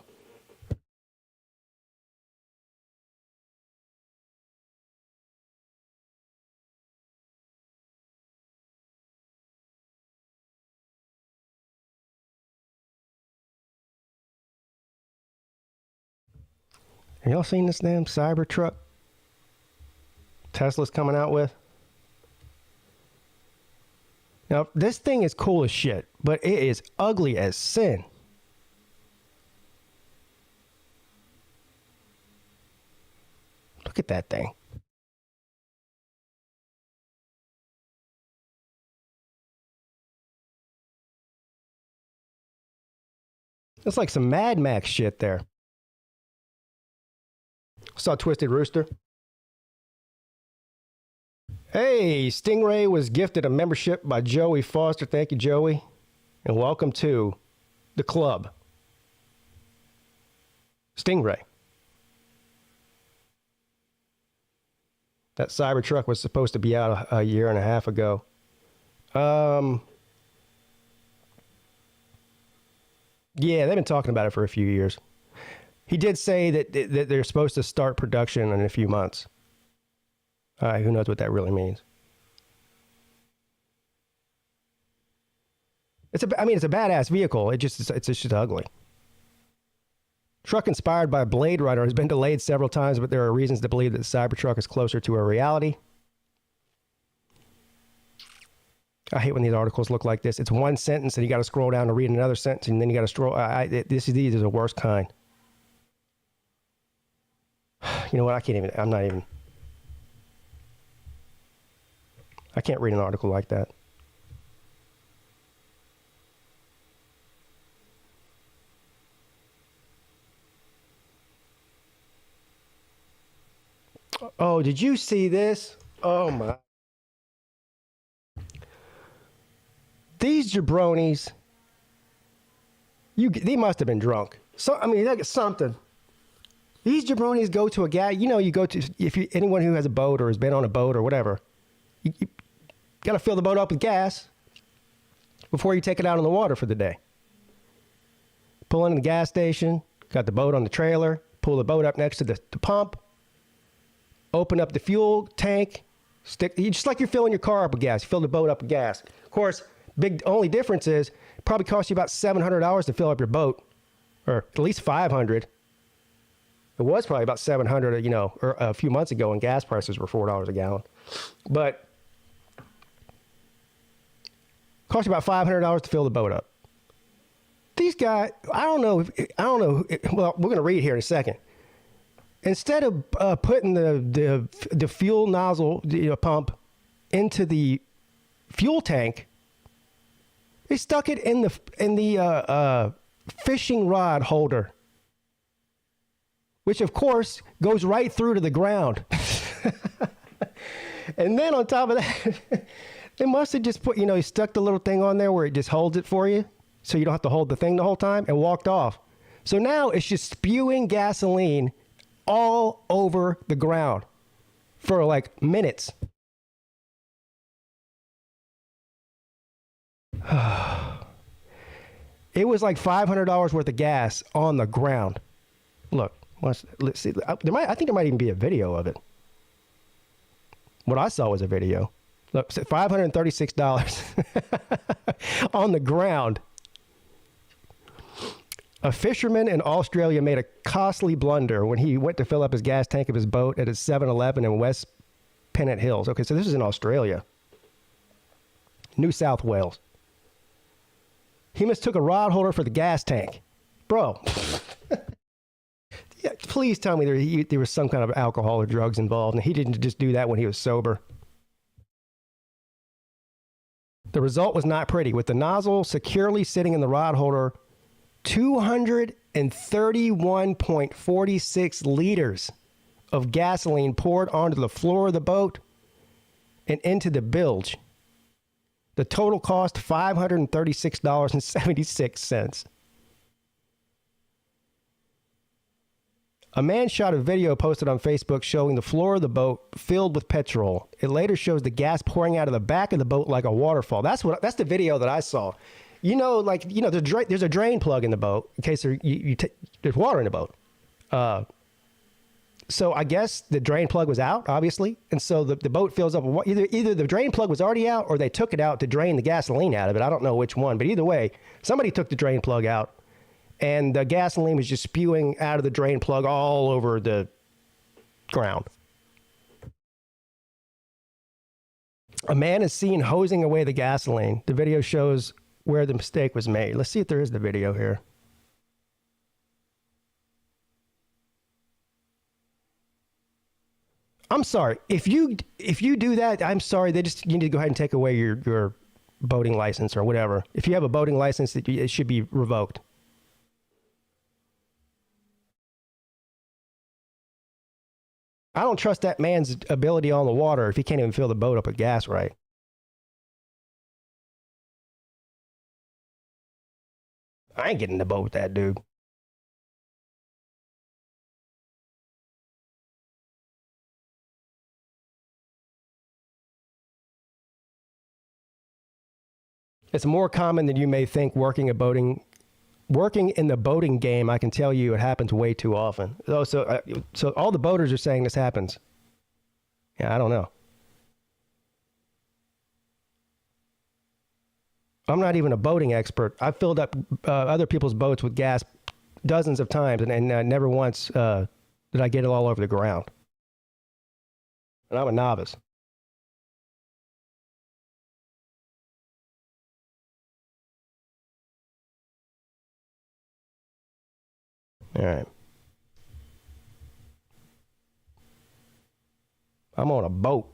Have y'all seen this damn Cybertruck Tesla's coming out with? Now, this thing is cool as shit, but it is ugly as sin. Look at that thing. It's like some Mad Max shit there. Saw Twisted Rooster. Hey, Stingray was gifted a membership by Joey Foster. Thank you, Joey. And welcome to the club. Stingray. That Cybertruck was supposed to be out a year and a half ago. Yeah, they've been talking about it for a few years. He did say that they're supposed to start production in a few months. Who knows what that really means? It's a badass vehicle. It's just ugly. Truck inspired by Blade Runner has been delayed several times, but there are reasons to believe that the Cybertruck is closer to a reality. I hate when these articles look like this. It's one sentence and you got to scroll down to read another sentence and then you got to scroll. These are the worst kind. You know what? I can't read an article like that. Oh, did you see this? Oh my. These jabronis, they must have been drunk. So, I mean, that's something. These jabronis go to a guy, you go to, anyone who has a boat or has been on a boat or whatever, you got to fill the boat up with gas before you take it out on the water for the day. Pull into the gas station, got the boat on the trailer, pull the boat up next to the pump, open up the fuel tank, just like you're filling your car up with gas. You fill the boat up with gas. Of course, only difference is it probably costs you about $700 to fill up your boat, or at least $500. It was probably about $700, or a few months ago when gas prices were $4 a gallon. But it costs you about $500 to fill the boat up. These guys, I don't know. Well, we're going to read here in a second. Instead of putting the fuel nozzle pump into the fuel tank, they stuck it in the fishing rod holder, which of course goes right through to the ground. And then on top of that, they must have just put, stuck the little thing on there where it just holds it for you, so you don't have to hold the thing the whole time, and walked off. So now it's just spewing gasoline all over the ground for like minutes. It was like $500 worth of gas on the ground. Look, let's see. I think there might even be a video of it. What I saw was a video. Look, $536 on the ground. A fisherman in Australia made a costly blunder when he went to fill up his gas tank of his boat at a 7-Eleven in West Pennant Hills. Okay, so this is in Australia. New South Wales. He mistook a rod holder for the gas tank. Bro. Yeah, please tell me there was some kind of alcohol or drugs involved, and he didn't just do that when he was sober. The result was not pretty. With the nozzle securely sitting in the rod holder, 231.46 liters of gasoline poured onto the floor of the boat and into the bilge. The total cost, $536.76. A man shot a video posted on Facebook showing the floor of the boat filled with petrol. It later shows the gas pouring out of the back of the boat like a waterfall. That's the video that I saw. There's a drain plug in the boat in case there's water in the boat. So I guess the drain plug was out, obviously, and so the boat fills up. Either the drain plug was already out, or they took it out to drain the gasoline out of it. I don't know which one, but either way, somebody took the drain plug out, and the gasoline was just spewing out of the drain plug all over the ground. A man is seen hosing away the gasoline. The video shows where the mistake was made. Let's see if there is the video here. I'm sorry. If you do that, I'm sorry. You need to go ahead and take away your boating license or whatever. If you have a boating license, it should be revoked. I don't trust that man's ability on the water if he can't even fill the boat up with gas right. I ain't getting in the boat with that dude. It's more common than you may think working in the boating game. I can tell you it happens way too often. So all the boaters are saying this happens. Yeah, I don't know. I'm not even a boating expert. I've filled up other people's boats with gas dozens of times, and never once did I get it all over the ground. And I'm a novice. All right. I'm on a boat.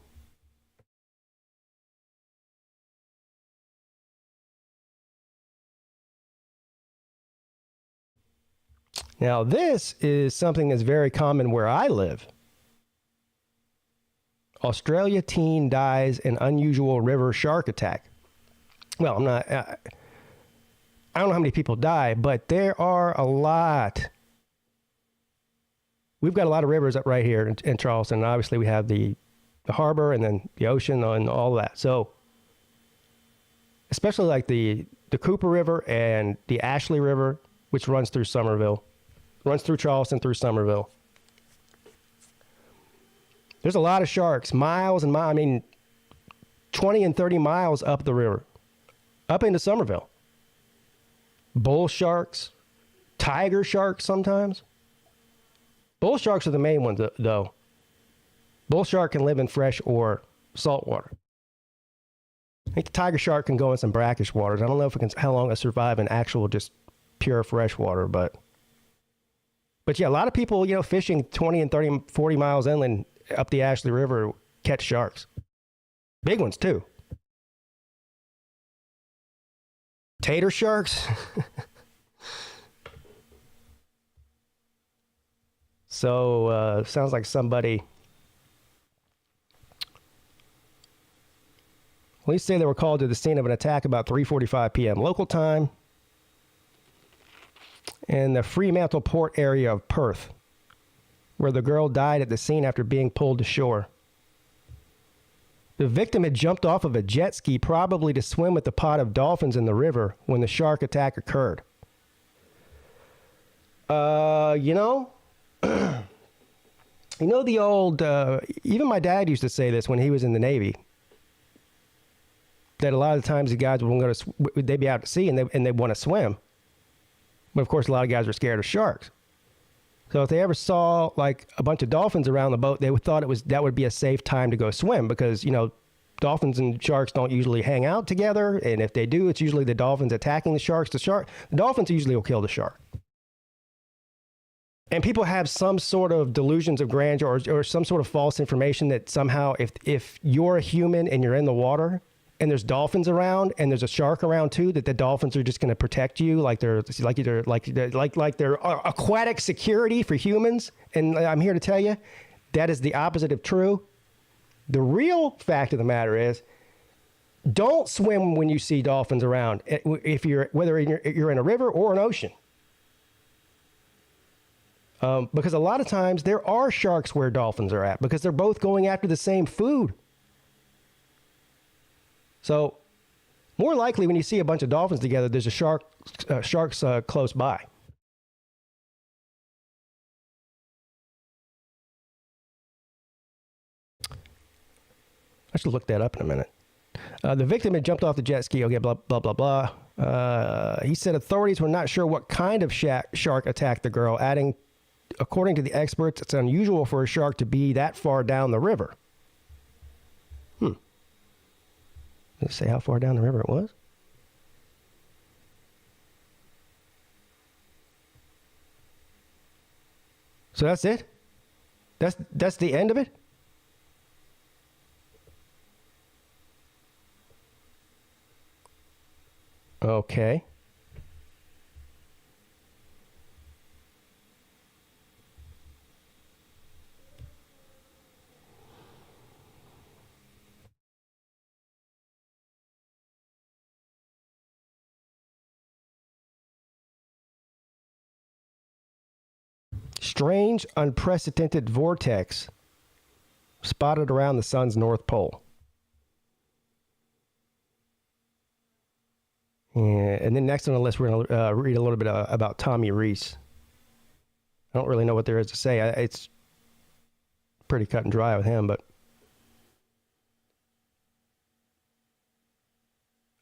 Now, this is something that's very common where I live. Australia teen dies in unusual river shark attack. Well, I don't know how many people die, but there are a lot. We've got a lot of rivers up right here in Charleston. And obviously, we have the harbor and then the ocean and all that. So, especially like the Cooper River and the Ashley River, which runs through Somerville. Runs through Charleston, through Somerville. There's a lot of sharks, miles and miles. I mean, 20 and 30 miles up the river, up into Somerville. Bull sharks, tiger sharks sometimes. Bull sharks are the main ones, though. Bull shark can live in fresh or salt water. I think the tiger shark can go in some brackish waters. I don't know if it can, how long it'll survive in actual just pure fresh water, but yeah, a lot of people, fishing 20 and 30, 40 miles inland up the Ashley River catch sharks. Big ones, too. Tater sharks. So, sounds like somebody... Police say they were called to the scene of an attack about 3:45 p.m. local time in the Fremantle Port area of Perth, where the girl died at the scene after being pulled to shore. The victim had jumped off of a jet ski, probably to swim with a pod of dolphins in the river, when the shark attack occurred. The old, even my dad used to say this when he was in the Navy, that a lot of the times the guys they'd be out to sea and they want to swim. But of course, a lot of guys are scared of sharks. So if they ever saw like a bunch of dolphins around the boat, they thought that would be a safe time to go swim because, dolphins and sharks don't usually hang out together. And if they do, it's usually the dolphins attacking the sharks. The dolphins usually will kill the shark. And people have some sort of delusions of grandeur or some sort of false information that somehow if you're a human and you're in the water and there's dolphins around and there's a shark around too, that the dolphins are just going to protect you like they're aquatic security for humans. And I'm here to tell you that is the opposite of true. The real fact of the matter is, don't swim when you see dolphins around. Whether you're in a river or an ocean. Because a lot of times there are sharks where dolphins are at because they're both going after the same food. So, more likely when you see a bunch of dolphins together, there's a sharks close by. I should look that up in a minute. The victim had jumped off the jet ski. Okay, blah, blah, blah, blah. He said authorities were not sure what kind of shark attacked the girl, adding, according to the experts, it's unusual for a shark to be that far down the river. Did it say how far down the river it was? So that's it? That's the end of it? Okay. Strange, unprecedented vortex spotted around the sun's north pole. And then next on the list, we're going to read a little bit about Tommy Rees. I don't really know what there is to say. It's pretty cut and dry with him, but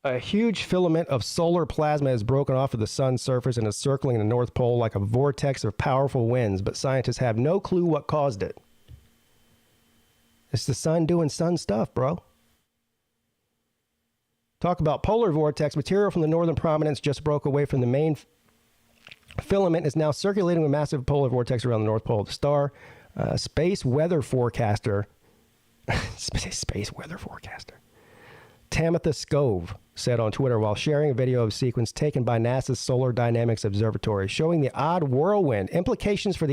a huge filament of solar plasma has broken off of the sun's surface and is circling the North Pole like a vortex of powerful winds, but scientists have no clue what caused it. It's the sun doing sun stuff, bro. Talk about polar vortex. Material from the northern prominence just broke away from the main filament is now circulating with massive polar vortex around the North Pole of the star. Space weather forecaster Tamitha Scove said on Twitter while sharing a video of a sequence taken by NASA's Solar Dynamics Observatory showing the odd whirlwind implications for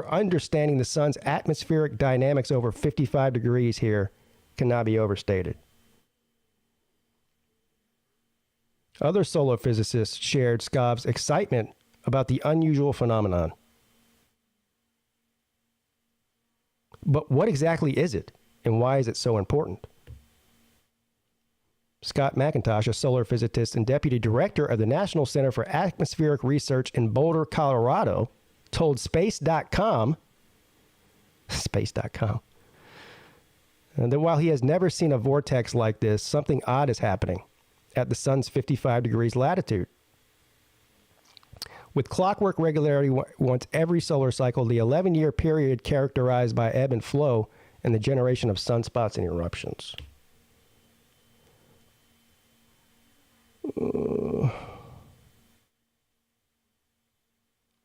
understanding the sun's atmospheric dynamics over 55 degrees here cannot be overstated. Other solar physicists shared Scove's excitement about the unusual phenomenon. But what exactly is it, and why is it so important? Scott McIntosh, a solar physicist and deputy director of the National Center for Atmospheric Research in Boulder, Colorado, told Space.com that while he has never seen a vortex like this, something odd is happening at the sun's 55 degrees latitude. With clockwork regularity once every solar cycle, the 11-year period characterized by ebb and flow and the generation of sunspots and eruptions.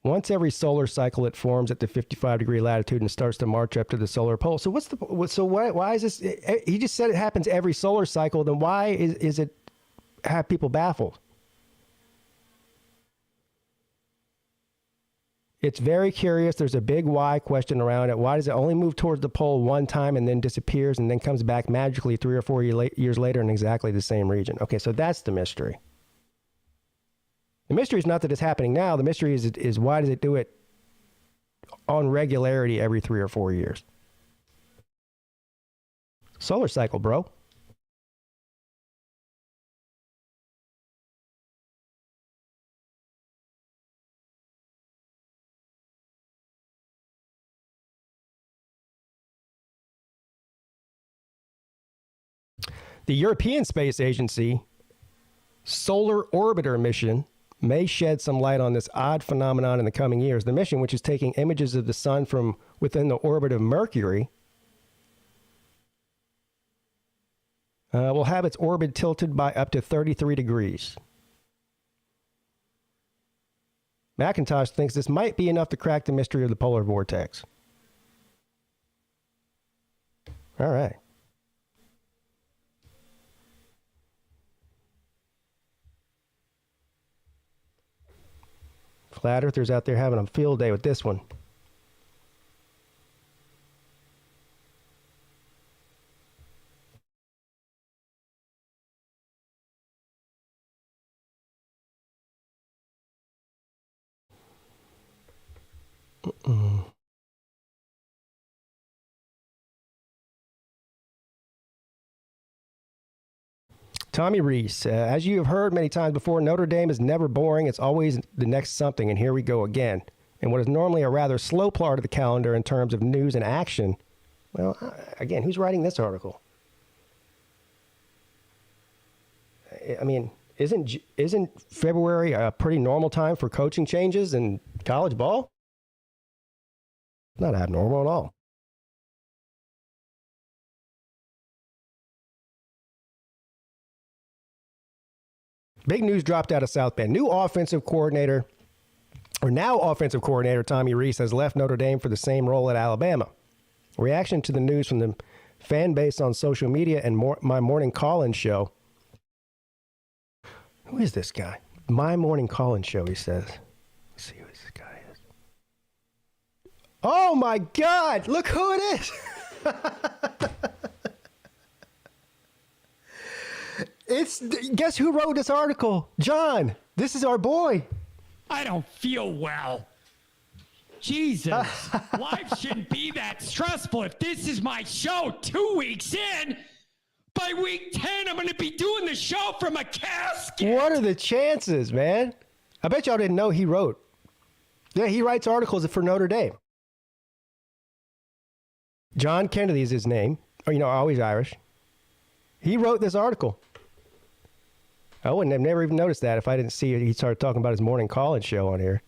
Once every solar cycle, it forms at the 55-degree latitude and starts to march up to the solar pole. So why is this? He just said it happens every solar cycle. Then why is it have people baffled? It's very curious. There's a big why question around it. Why does it only move towards the pole one time and then disappears and then comes back magically 3 or 4 years later in exactly the same region? Okay, so that's the mystery. The mystery is not that it's happening now. The mystery is why does it do it on regularity every 3 or 4 years? Solar cycle, bro. The European Space Agency Solar Orbiter mission may shed some light on this odd phenomenon in the coming years. The mission, which is taking images of the sun from within the orbit of Mercury, will have its orbit tilted by up to 33 degrees. McIntosh thinks this might be enough to crack the mystery of the polar vortex. All right. Flat earthers out there having a field day with this one. Tommy Rees, as you have heard many times before, Notre Dame is never boring. It's always the next something, and here we go again. And what is normally a rather slow part of the calendar in terms of news and action, well, again, who's writing this article? I mean, isn't February a pretty normal time for coaching changes in college ball? Not abnormal at all. Big news dropped out of South Bend. Now offensive coordinator Tommy Rees has left Notre Dame for the same role at Alabama. Reaction to the news from the fan base on social media and my morning call-in show. Who is this guy? My morning call-in show, he says. Let's see who this guy is. Oh my God! Look who it is! Guess who wrote this article? John. This is our boy. I don't feel well. Jesus. Life shouldn't be that stressful. If this is my show 2 weeks in, by week 10, I'm going to be doing the show from a casket. What are the chances, man? I bet y'all didn't know he wrote. Yeah, he writes articles for Notre Dame. John Kennedy is his name. Or, always Irish. He wrote this article. I wouldn't have never even noticed that if I didn't see it. He started talking about his morning call-in show on here.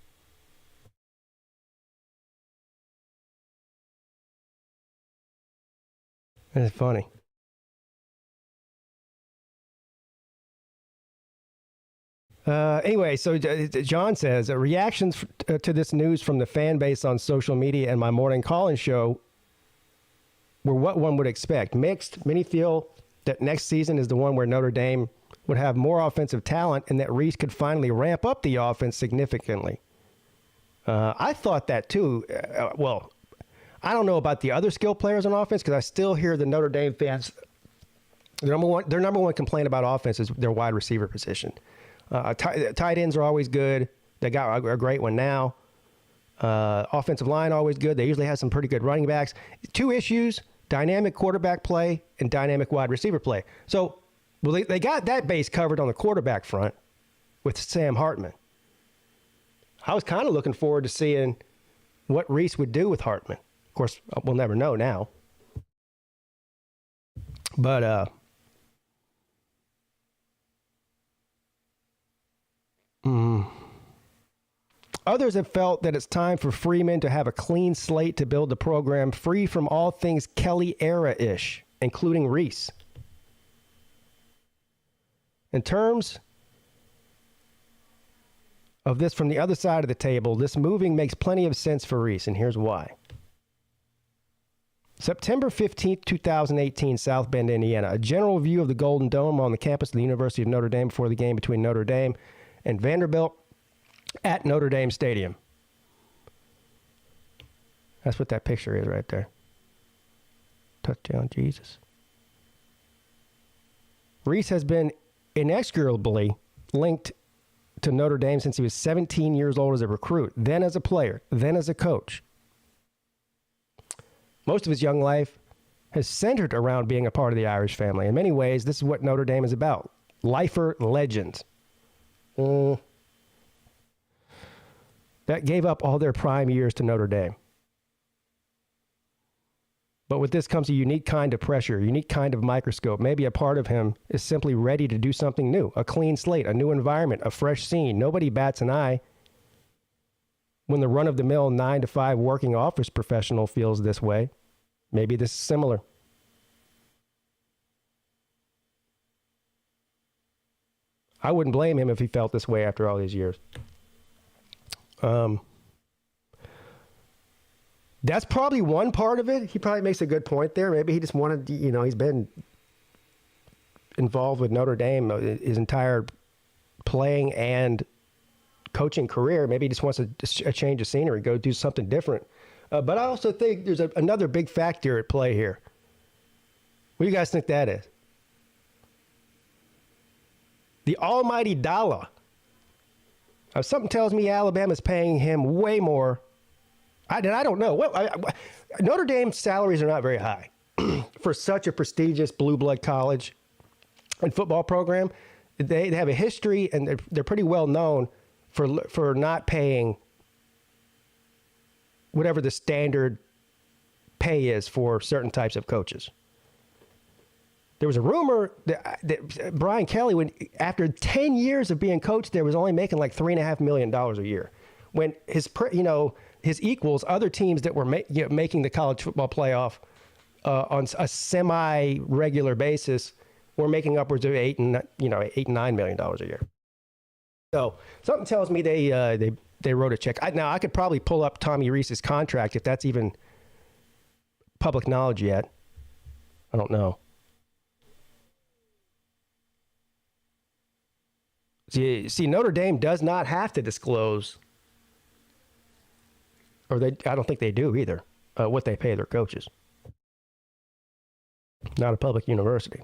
That's funny. Anyway, so John says reactions to this news from the fan base on social media and my morning call-in show were what one would expect. Mixed. Many feel that next season is the one where Notre Dame would have more offensive talent and that Rees could finally ramp up the offense significantly. I thought that too. Well, I don't know about the other skill players on offense because I still hear the Notre Dame fans. Their number one complaint about offense is their wide receiver position. Tight ends are always good. They got a great one now. Offensive line always good. They usually have some pretty good running backs. Two issues: dynamic quarterback play and dynamic wide receiver play. So, well, they got that base covered on the quarterback front with Sam Hartman. I was kind of looking forward to seeing what Rees would do with Hartman. Of course, we'll never know now. But others have felt that it's time for Freeman to have a clean slate to build the program free from all things Kelly era-ish, including Rees. In terms of this from the other side of the table, this moving makes plenty of sense for Rees, and here's why. September 15th, 2018, South Bend, Indiana. A general view of the Golden Dome on the campus of the University of Notre Dame before the game between Notre Dame and Vanderbilt at Notre Dame Stadium. That's what that picture is right there. Touchdown, Jesus. Rees has been inexorably linked to Notre Dame since he was 17 years old as a recruit, then as a player, then as a coach. Most of his young life has centered around being a part of the Irish family. In many ways, this is what Notre Dame is about. Lifer legends. That gave up all their prime years to Notre Dame. But with this comes a unique kind of pressure, a unique kind of microscope. Maybe a part of him is simply ready to do something new, a clean slate, a new environment, a fresh scene. Nobody bats an eye when the run-of-the-mill 9-to-5 working office professional feels this way. Maybe this is similar. I wouldn't blame him if he felt this way after all these years. That's probably one part of it. He probably makes a good point there. Maybe he just wanted, he's been involved with Notre Dame his entire playing and coaching career. Maybe he just wants a change of scenery, go do something different. But I also think there's another big factor at play here. What do you guys think that is? The almighty dollar. Something tells me Alabama's paying him way more. I don't know. Notre Dame's salaries are not very high for such a prestigious blue blood college and football program. They have a history, and they're pretty well known for not paying whatever the standard pay is for certain types of coaches. There was a rumor that Brian Kelly, when after 10 years of being coach, there was only making like $3.5 million a year. When his equals, other teams that were making the college football playoff on a semi-regular basis, were making upwards of $8 and $9 million a year. So something tells me they wrote a check. Now I could probably pull up Tommy Rees's contract if that's even public knowledge yet. I don't know. See, Notre Dame does not have to disclose, or I don't think they do either, what they pay their coaches. Not a public university.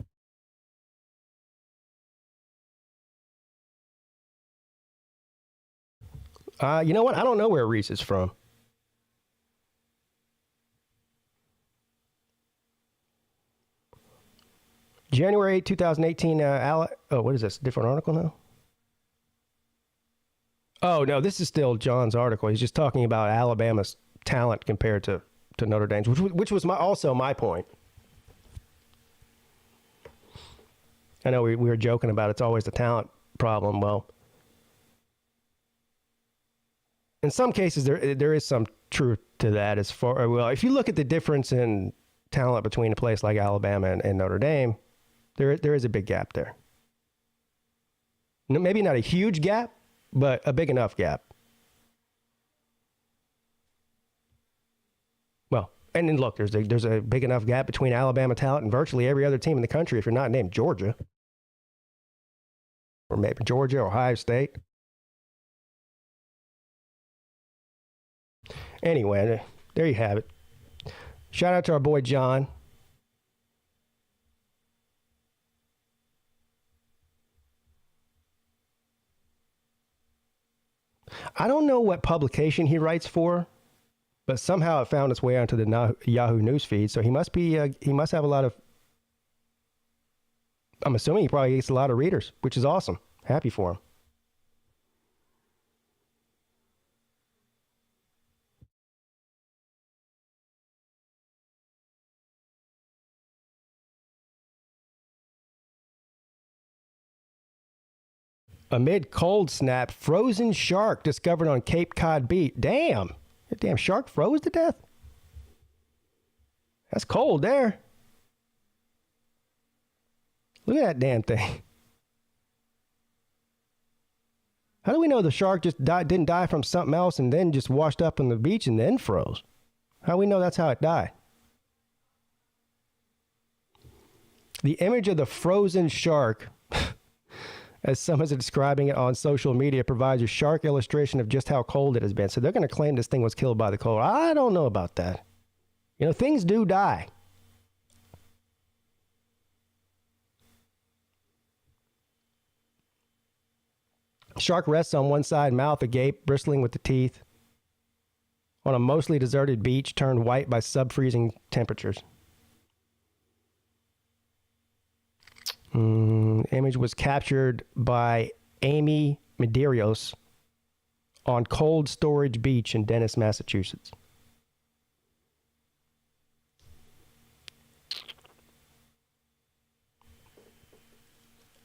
You know what? I don't know where Rees is from. January 8, 2018. What is this? Different article now? Oh, no, this is still John's article. He's just talking about Alabama's talent compared to Notre Dame's, which was also my point. I know we were joking about it's always the talent problem. Well, in some cases, there is some truth to that. If you look at the difference in talent between a place like Alabama and Notre Dame, there is a big gap there. Maybe not a huge gap, but a big enough gap. Well, and then look, there's a big enough gap between Alabama talent and virtually every other team in the country if you're not named Georgia. Or maybe Georgia, Ohio State. Anyway, there you have it. Shout out to our boy John. I don't know what publication he writes for, but somehow it found its way onto the Yahoo News feed. So he must have a lot of, I'm assuming he probably gets a lot of readers, which is awesome. Happy for him. Amid cold snap, frozen shark discovered on Cape Cod beach. Damn. That damn shark froze to death. That's cold there. Look at that damn thing. How do we know the shark just didn't die from something else and then just washed up on the beach and then froze? How do we know that's how it died? The image of the frozen shark, as some is describing it on social media, provides a sharp illustration of just how cold it has been. So they're going to claim this thing was killed by the cold. I don't know about that. You know, things do die. Shark rests on one side, mouth agape, bristling with the teeth, on a mostly deserted beach turned white by sub-freezing temperatures. Image was captured by Amy Medeiros on Cold Storage Beach in Dennis, Massachusetts.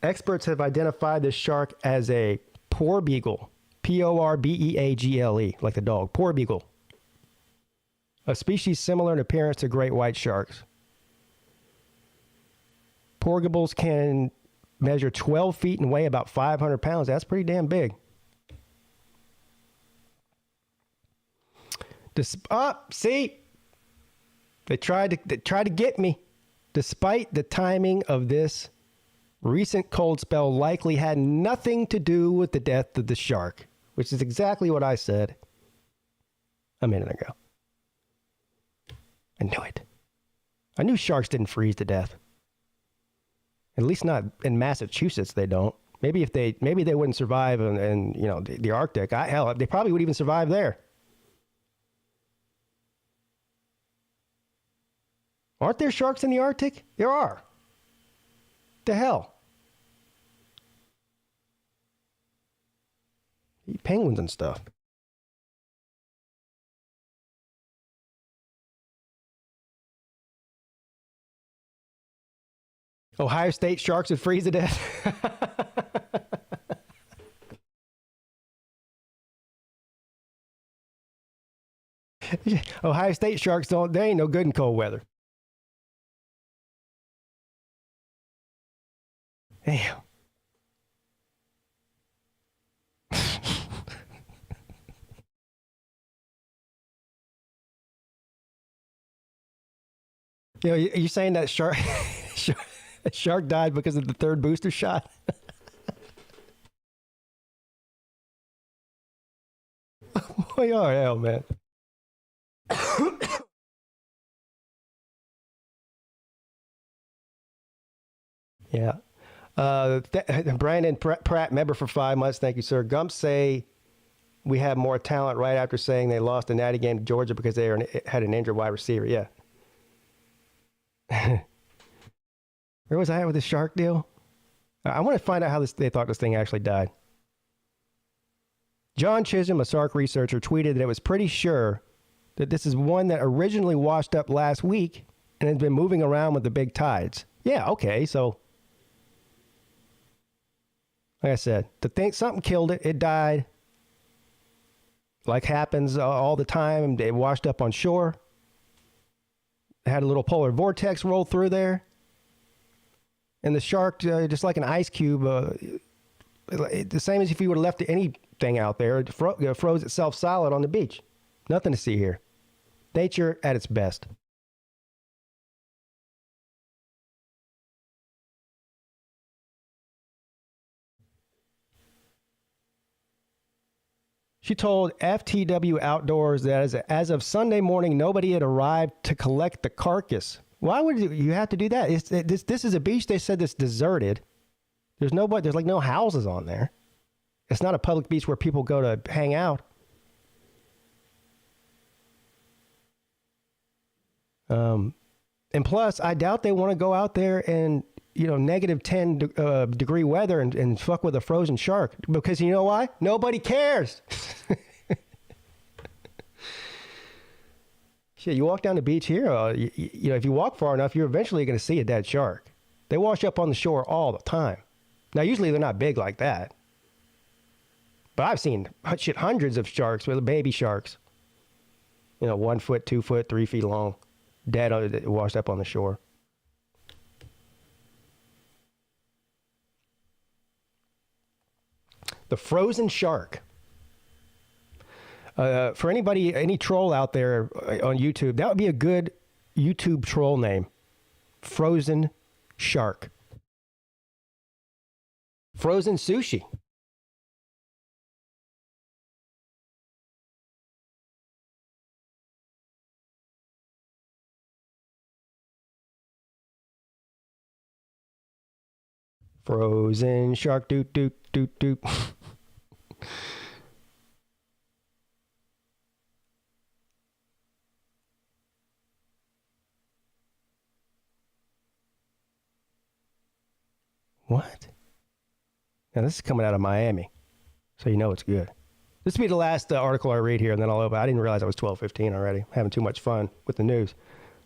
Experts have identified this shark as a porbeagle, Porbeagle, like the dog, porbeagle, a species similar in appearance to great white sharks. Porbeagles can measure 12 feet and weigh about 500 pounds. That's pretty damn big. See? They tried to get me. Despite the timing of this recent cold spell likely had nothing to do with the death of the shark, which is exactly what I said a minute ago. I knew it. I knew sharks didn't freeze to death. At least not in Massachusetts, they don't. Maybe they wouldn't survive in you know, the Arctic. Hell, they probably would even survive there. Aren't there sharks in the Arctic? There are. The hell? Eat penguins and stuff. Ohio State sharks would freeze to death. Ohio State sharks they ain't no good in cold weather. Damn. You know, you're saying that shark died because of the third booster shot? Boy, oh hell, man. Yeah. Brandon Pratt, member for 5 months. Thank you, sir. Gumps say we have more talent right after saying they lost the natty game to Georgia because they had an injured wide receiver. Yeah. Where was I at with the shark deal? I want to find out how they thought this thing actually died. John Chisholm, a shark researcher, tweeted that it was pretty sure that this is one that originally washed up last week and has been moving around with the big tides. Yeah, okay, so like I said, something killed it. It died. Like happens all the time. It washed up on shore. It had a little polar vortex roll through there. And the shark, just like an ice cube, the same as if you would have left anything out there. It froze itself solid on the beach. Nothing to see here. Nature at its best. She told FTW Outdoors that as of Sunday morning, nobody had arrived to collect the carcass. Why would you have to do that? This is a beach they said that's deserted. There's nobody. There's like no houses on there. It's not a public beach where people go to hang out. And plus, I doubt they want to go out there and, negative 10 degree weather and fuck with a frozen shark. Because you know why? Nobody cares. Shit, you walk down the beach here, if you walk far enough, you're eventually going to see a dead shark. They wash up on the shore all the time. Now, usually they're not big like that. But I've seen hundreds of sharks, with baby sharks. 1 foot, 2 foot, 3 feet long. Dead, washed up on the shore. The frozen shark. For anybody, any troll out there on YouTube, that would be a good YouTube troll name. Frozen shark. Frozen sushi. Frozen shark, doot, doot, doot, doot. What? Now, this is coming out of Miami, so you know it's good. This will be the last article I read here, and then I'll open. I didn't realize I was 12:15 already. Having too much fun with the news.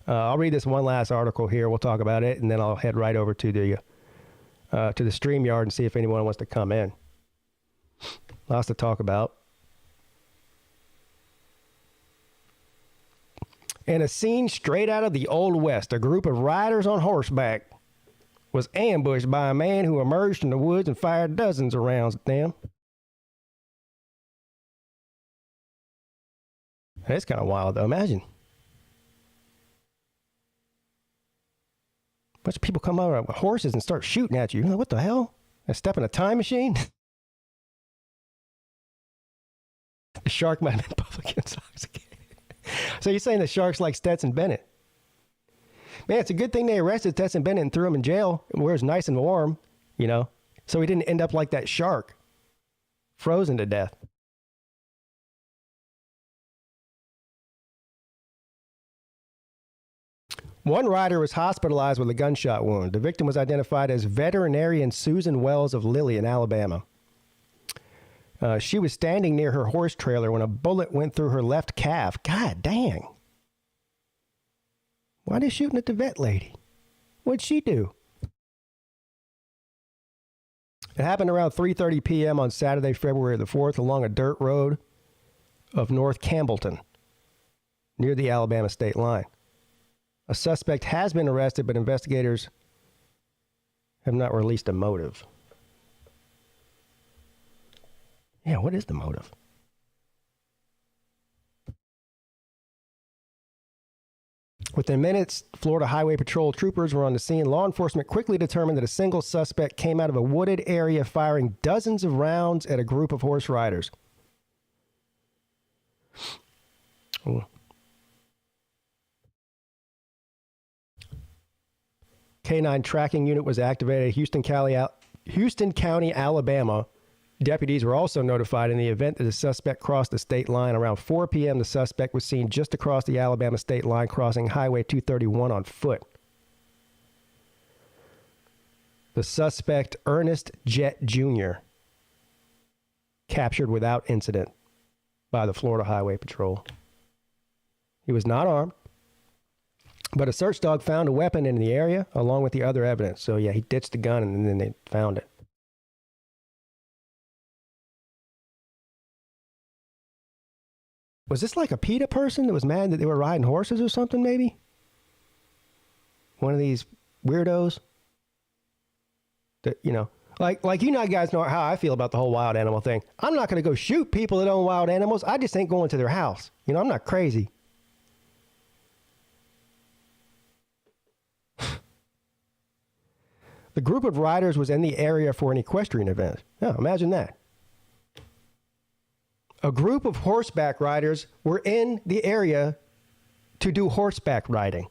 I'll read this one last article here. We'll talk about it, and then I'll head right over to the StreamYard and see if anyone wants to come in. Lots to talk about. In a scene straight out of the Old West, a group of riders on horseback was ambushed by a man who emerged from the woods and fired dozens of rounds at them. That's kind of wild, though. Imagine. A bunch of people come over with horses and start shooting at you. You're like, what the hell? A step in a time machine? The shark might have been publicly intoxicated. So you're saying the shark's like Stetson Bennett? Man, it's a good thing they arrested Stetson Bennett and threw him in jail where it's nice and warm, so he didn't end up like that shark, frozen to death. One rider was hospitalized with a gunshot wound. The victim was identified as veterinarian Susan Wells of Lilly in Alabama. She was standing near her horse trailer when a bullet went through her left calf. God dang. Why are they shooting at the vet lady? What'd she do? It happened around 3:30 p.m. on Saturday, February the 4th, along a dirt road of North Campbellton, near the Alabama state line. A suspect has been arrested, but investigators have not released a motive. Yeah, what is the motive? Within minutes, Florida Highway Patrol troopers were on the scene. Law enforcement quickly determined that a single suspect came out of a wooded area firing dozens of rounds at a group of horse riders. Ooh. K-9 tracking unit was activated at Houston County, Alabama. Deputies were also notified in the event that the suspect crossed the state line. Around 4 p.m., the suspect was seen just across the Alabama state line, crossing Highway 231 on foot. The suspect, Ernest Jett Jr., captured without incident by the Florida Highway Patrol. He was not armed, but a search dog found a weapon in the area along with the other evidence. So, yeah, he ditched the gun and then they found it. Was this like a PETA person that was mad that they were riding horses or something, maybe? One of these weirdos that, Like you know, guys know how I feel about the whole wild animal thing. I'm not going to go shoot people that own wild animals. I just ain't going to their house. You know, I'm not crazy. The group of riders was in the area for an equestrian event. Yeah, imagine that. A group of horseback riders were in the area to do horseback riding.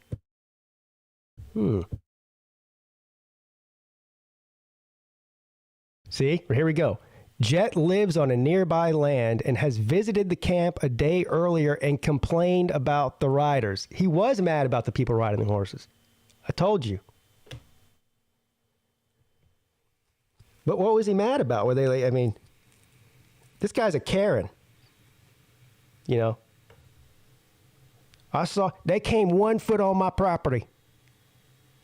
See, here we go. Jet lives on a nearby land and has visited the camp a day earlier and complained about the riders. He was mad about the people riding the horses. I told you. But what was he mad about? Were they like, I mean, this guy's a Karen. You know? I saw, they came 1 foot on my property.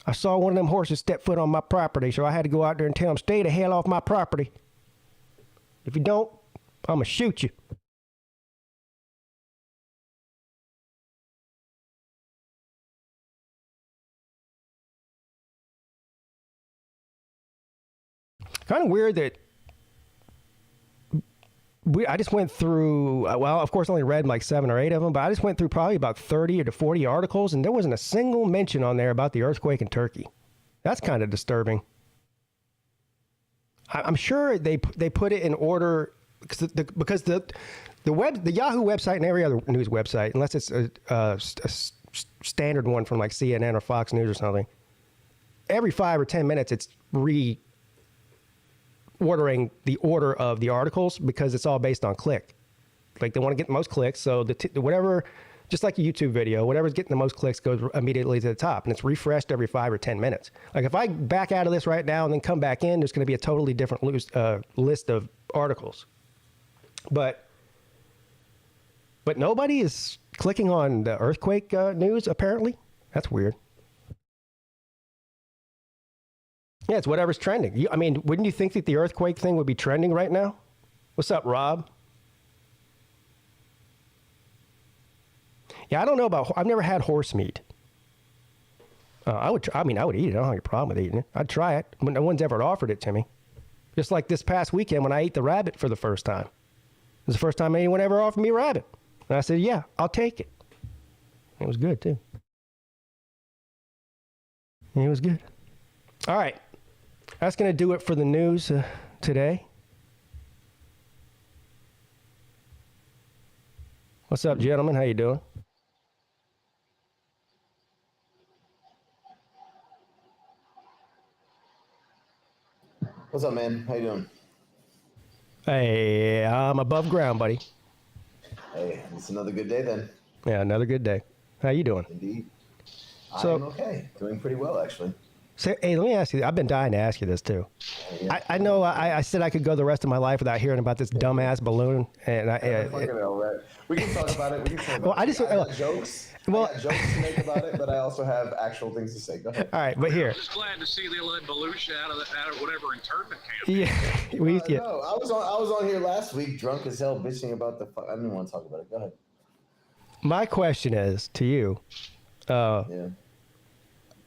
I saw one of them horses step foot on my property, so I had to go out there and tell him, stay the hell off my property. If you don't, I'm going to shoot you. Kind of weird that I just went through, well, of course, I only read like 7 or 8 of them, but I just went through probably about 30 to 40 articles, and there wasn't a single mention on there about the earthquake in Turkey. That's kind of disturbing. I'm sure they put it in order because the Yahoo website and every other news website, unless it's a standard one from like CNN or Fox News or something, every 5 or 10 minutes it's ordering the order of the articles because it's all based on click. Like they want to get the most clicks, so whatever, just like a YouTube video, whatever's getting the most clicks goes immediately to the top, and it's refreshed every 5 or 10 minutes. Like if I back out of this right now and then come back in, there's going to be a totally different list of articles. But nobody is clicking on the earthquake news, apparently. That's weird. Yeah, it's whatever's trending. I mean, wouldn't you think that the earthquake thing would be trending right now? What's up, Rob? Yeah, I don't know about. I've never had horse meat. I would eat it. I don't have a problem with eating it. I'd try it. No one's ever offered it to me. Just like this past weekend when I ate the rabbit for the first time. It was the first time anyone ever offered me rabbit, and I said, "Yeah, I'll take it." It was good too. It was good. All right. That's going to do it for the news today. What's up, gentlemen? How you doing? What's up, man? How you doing? Hey, I'm above ground, buddy. Hey, it's another good day then. Yeah, another good day. How you doing? Indeed. So, I'm okay. Doing pretty well, actually. So, hey, let me ask you. I've been dying to ask you this too. Yeah. I know I said I could go the rest of my life without hearing about this dumbass balloon, and Fucking hell, right. We can talk about it. Well, I got jokes. Well, I got jokes to make about it, but I also have actual things to say. Go ahead. All right, but here. I'm just glad to see they let Belushi out of whatever internment camp. Yeah, No, I was on here last week, drunk as hell, bitching about the. I didn't want to talk about it. Go ahead. My question is to you. Yeah.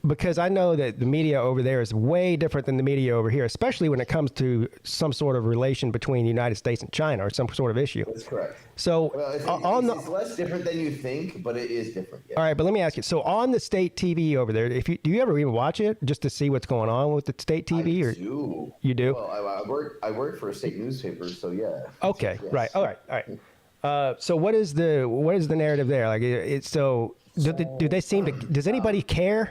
Because I know that the media over there is way different than the media over here, especially when it comes to some sort of relation between the United States and China or some sort of issue. That's correct. So it's less different than you think, but it is different. Yeah. All right, but let me ask you. So on the state TV over there, do you ever even watch it just to see what's going on with the state TV? I do. You do? Well, I work for a state newspaper, so yeah. Okay, Yes. right. All right. So what is the narrative there? Like it's so. Do they seem to? Does anybody care?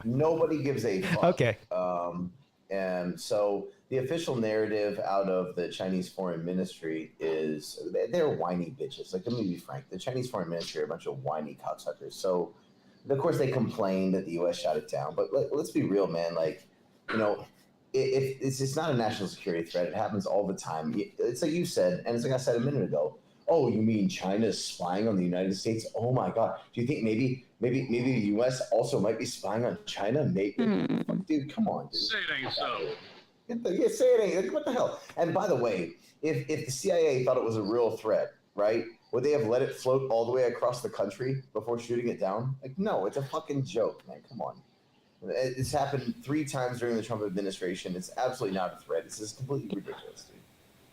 Nobody gives a fuck. Okay. And so the official narrative out of the Chinese Foreign Ministry is they're whiny bitches. Like, let me be frank. The Chinese Foreign Ministry are a bunch of whiny cocksuckers. So, of course, they complained that the U.S. shot it down. But let's be real, man. Like, you know, it's not a national security threat. It happens all the time. It's like you said, and it's like I said a minute ago. Oh, you mean China's spying on the United States? Oh my God! Do you think maybe the U.S. also might be spying on China? Maybe, dude, come on, dude. Say it ain't so. Say it ain't. What the hell? And by the way, if the CIA thought it was a real threat, right? Would they have let it float all the way across the country before shooting it down? Like, no, it's a fucking joke, man. Come on. It's happened 3 times during the Trump administration. It's absolutely not a threat. It's just completely ridiculous, dude.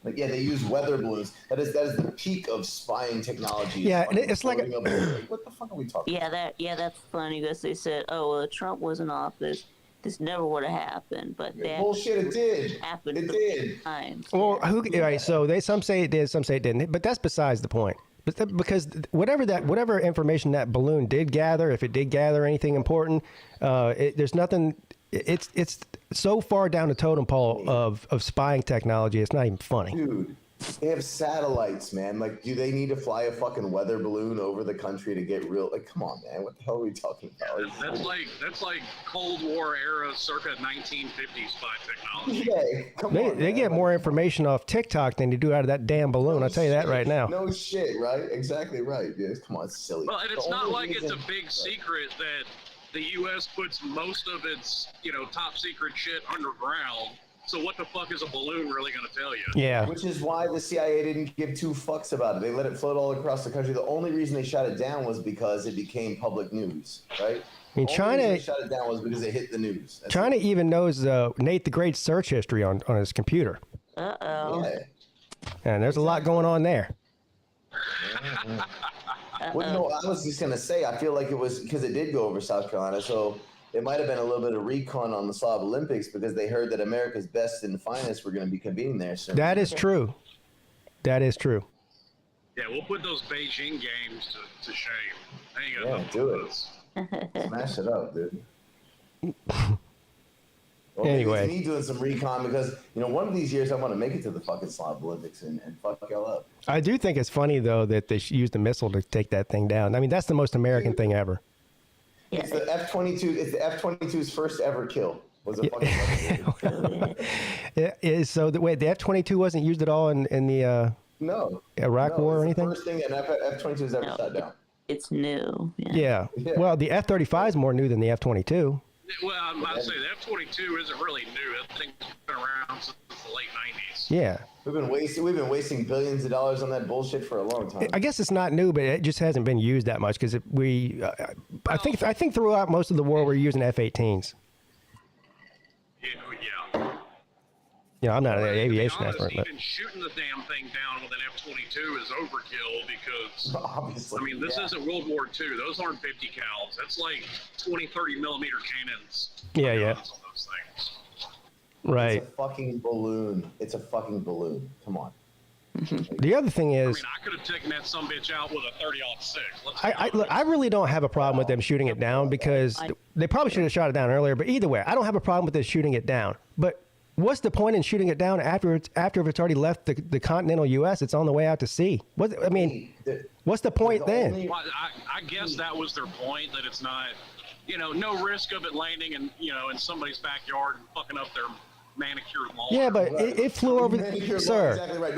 Like, yeah, they use weather balloons. That is the peak of spying technology. Yeah, and it's like what the fuck are we talking about? That's funny because they said, oh, well, Trump was in office. This never would have happened, but that bullshit. It did. Happened. It did. Times. Well, all right. So some say it did, some say it didn't. But that's besides the point. Because whatever information that balloon did gather, if it did gather anything important, there's nothing. It's so far down the totem pole of spying technology. It's not even funny. Dude, they have satellites, man. Like, do they need to fly a fucking weather balloon over the country to get real? Like, come on, man. What the hell are we talking about? That's like Cold War era, circa 1950s spy technology. Yeah, come on. They get more information off TikTok than you do out of that damn balloon. I'll tell you that right now. No shit, right? Exactly right, dude. Come on, it's silly. Well, and it's not like it's a big secret that the U.S. puts most of its, top secret shit underground. So what the fuck is a balloon really going to tell you? Yeah. Which is why the CIA didn't give 2 fucks about it. They let it float all across the country. The only reason they shot it down was because it became public news, right? I mean, China shut it down was because it hit the news. China even knows Nate the Great's search history on his computer. Uh-oh. Yeah. And there's a lot going on there. Well, no, I was just going to say, I feel like it was because it did go over South Carolina. So it might have been a little bit of recon on the Slob Olympics because they heard that America's best and finest were going to be convening there soon. That is true. That is true. Yeah, we'll put those Beijing games to shame. I ain't got Yeah, nothing do for it. this. Smash it up, dude. Well, Anyway. me doing some recon because, one of these years I want to make it to the fucking Slob Olympics and fuck y'all up. I do think it's funny, though, that they used a missile to take that thing down. I mean, that's the most American thing ever. It's the F-22. It's the F-22's first ever kill. Was a fucking So the F-22 wasn't used at all in the no Iraq War or anything? The first thing an F-22 has ever shot down. It's new. Yeah. Well, the F-35 is more new than the F-22. Well, I'm about to say the F-22 isn't really new. That thing's been around since the late 90s. Yeah. We've been wasting billions of dollars on that bullshit for a long time. I guess it's not new, but it just hasn't been used that much because I think throughout most of the war we're using F-18s. Yeah. I'm not an To be aviation honest, expert, but even shooting the damn thing down with an F-22 is overkill because, Obviously, this isn't World War II. Those aren't 50 cals. That's like 20, 30 millimeter cannons. Yeah. On those things. Right. It's a fucking balloon. It's a fucking balloon. Come on. The other thing is, I could have taken that sumbitch out with a 30-06. I really don't have a problem with them shooting it down because they probably should have shot it down earlier. But either way, I don't have a problem with them shooting it down. But what's the point in shooting it down after it's already left the continental U.S.? It's on the way out to sea. What's the point then? Well, I guess that was their point, that it's not, no risk of it landing in somebody's backyard and fucking up their manicured lawn. Yeah, but it flew over, sir. Exactly right.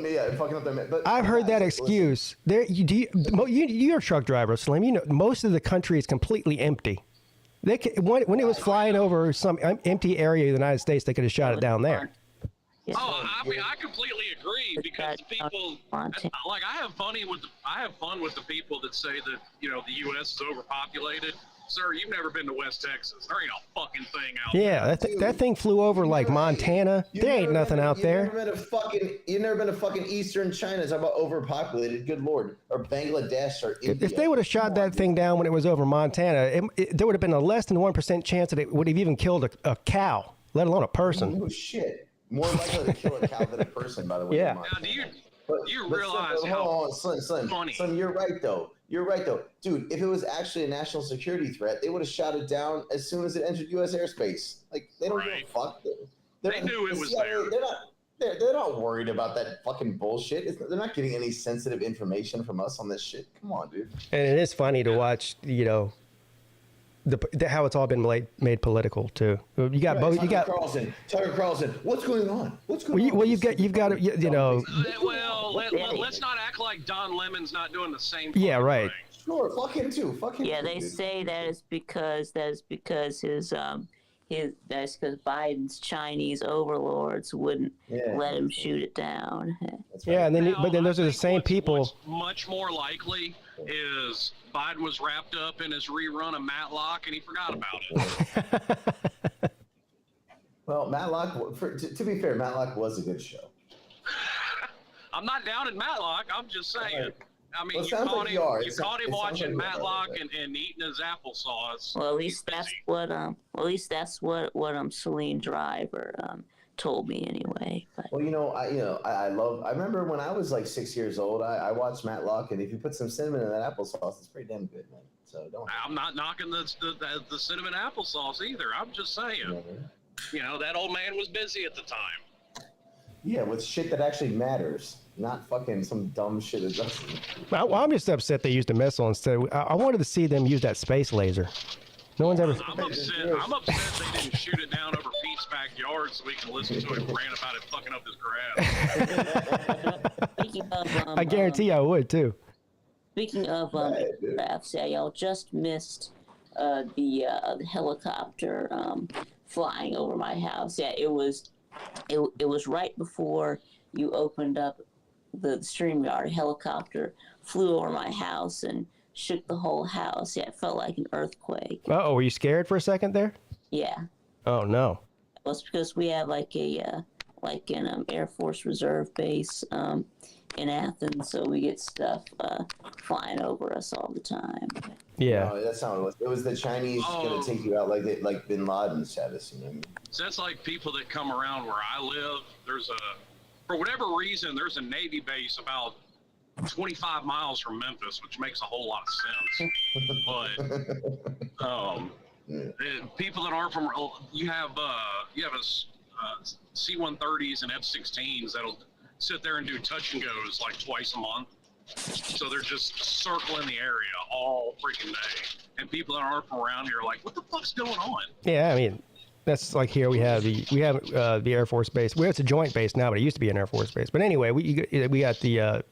Yeah, fucking up there. But I've heard that excuse. You're a truck driver, Slim. Most of the country is completely empty. When it was flying over some empty area of the United States, they could have shot it down there. Oh, I mean, I completely agree because people, like, I have fun with the people that say that the U.S. is overpopulated. Sir, you've never been to West Texas. There ain't a fucking thing out there. Yeah, that thing flew over like Montana. There ain't nothing out there. You've never been to fucking Eastern China. It's about overpopulated. Good Lord. Or Bangladesh or India. If they would have shot that thing down when it was over Montana, there would have been a less than 1% chance that it would have even killed a cow, let alone a person. Oh, shit. More likely to kill a cow than a person, by the way. Yeah. Now, do you realize how funny? Slim, you're right, though. Dude, if it was actually a national security threat, they would have shot it down as soon as it entered U.S. airspace. Like, they don't give a fuck. They knew it was there. They're not worried about that fucking bullshit. They're not getting any sensitive information from us on this shit. Come on, dude. And it is funny to watch, how it's all been made political too. You got both. Tucker Carlson. What's going on? Well, you've got Well, let's not act like Don Lemon's not doing the same. Yeah, right. Thing. Sure, fuck him too. Yeah, they say that is because Biden's Chinese overlords wouldn't let him shoot it down. That's Yeah, right. and then but then those are the same people. Much more likely is Biden was wrapped up in his rerun of Matlock and he forgot about it. Well, Matlock, to be fair, Matlock was a good show. I'm not down in Matlock. I'm just saying. I mean, Well, you caught him watching Matlock and eating his applesauce. Well, at least that's what Celine Driver told me anyway. But. Well, I remember when I was like 6 years old, I watched Matlock, and if you put some cinnamon in that applesauce, it's pretty damn good, man. So don't. I'm not knocking the cinnamon applesauce either. I'm just saying. That old man was busy at the time. Yeah, with shit that actually matters, not fucking some dumb shit that doesn't. Well, I'm just upset they used a missile instead. I wanted to see them use that space laser. No one's ever. I'm upset they didn't shoot it down over Pete's backyard so we can listen to him rant about it fucking up his grass. Speaking of, I guarantee I would too. Speaking of crafts, y'all just missed the helicopter flying over my house. Yeah, it was right before you opened up the StreamYard. A helicopter flew over my house and shook the whole house. Yeah, it felt like an earthquake. Oh, were you scared for a second there? Yeah. Oh no. Well, it's because we have an Air Force Reserve base in Athens, so we get stuff flying over us all the time. Yeah. No, that's not what it was. It was the Chinese gonna take you out like Bin Laden status. So that's like people that come around where I live. For whatever reason, there's a Navy base about 25 miles from Memphis, which makes a whole lot of sense. But people that aren't from, you have C-130s and F-16s that'll sit there and do touch and goes like twice a month. So they're just circling the area all freaking day. And people that aren't from around here are like, what the fuck's going on? Yeah, I mean, that's like here we have the Air Force base. Well, it's a joint base now, but it used to be an Air Force base. But anyway, we got the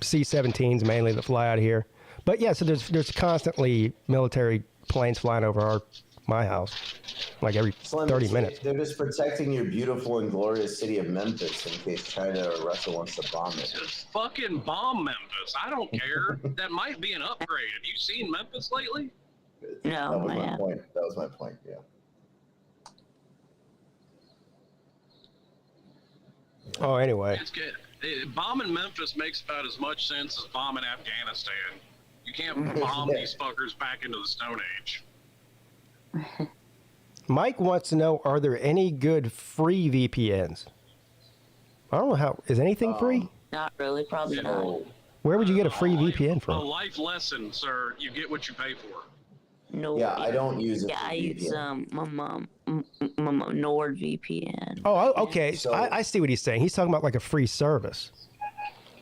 C-17s mainly that fly out of here. But yeah, so there's constantly military planes flying over my house, like every 30 minutes. They're just protecting your beautiful and glorious city of Memphis in case China or Russia wants to bomb it. Just fucking bomb Memphis. I don't care. That might be an upgrade. Have you seen Memphis lately? No, that was my point. That was my point. Yeah. Oh, anyway. It's good. Bombing Memphis makes about as much sense as bombing Afghanistan. You can't bomb these fuckers back into the Stone Age. Mike wants to know, are there any good free VPNs? I don't know how. Is anything free? Not really, probably not. Where would you get a free VPN A from? life lesson, sir. You get what you pay for. No. Yeah, I don't use it. Yeah, I use my NordVPN. Oh, okay. So- I see what he's saying. He's talking about like a free service.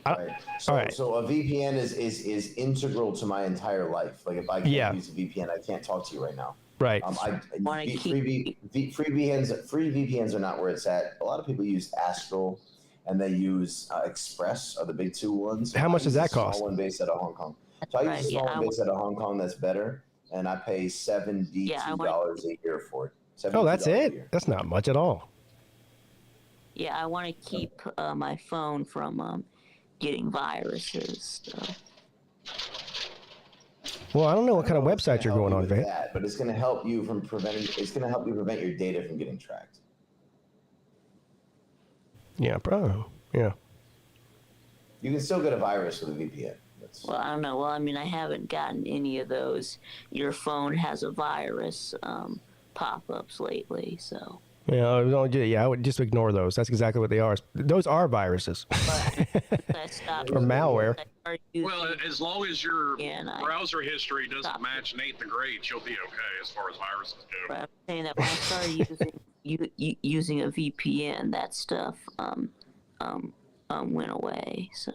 Right. So, all right. So a VPN is integral to my entire life. Like if I can't use a VPN, I can't talk to you right now. Right. Free VPNs are not where it's at. A lot of people use Astral, and they use Express are the big two ones. How much does that cost? Small one based out of Hong Kong. So I use a small one based out of Hong Kong that's better, and I pay $72 a year for it. Oh, that's $72 a it? year. That's not much at all. Yeah, I want to keep my phone from getting viruses. So. Well, I don't know what kind of website you're going on, Vane. But it's going to help you from preventing. It's going to help you prevent your data from getting tracked. Yeah, probably. Yeah. You can still get a virus with a VPN. Well, I don't know. Well, I mean, I haven't gotten any of those. Your phone has a virus pop-ups lately, so. Yeah, I would just ignore those. That's exactly what they are. Those are viruses. Or malware. Well, as long as your browser history doesn't match Nate the Great, you'll be okay as far as viruses go. But I'm saying that when I started using a VPN, that stuff went away. So.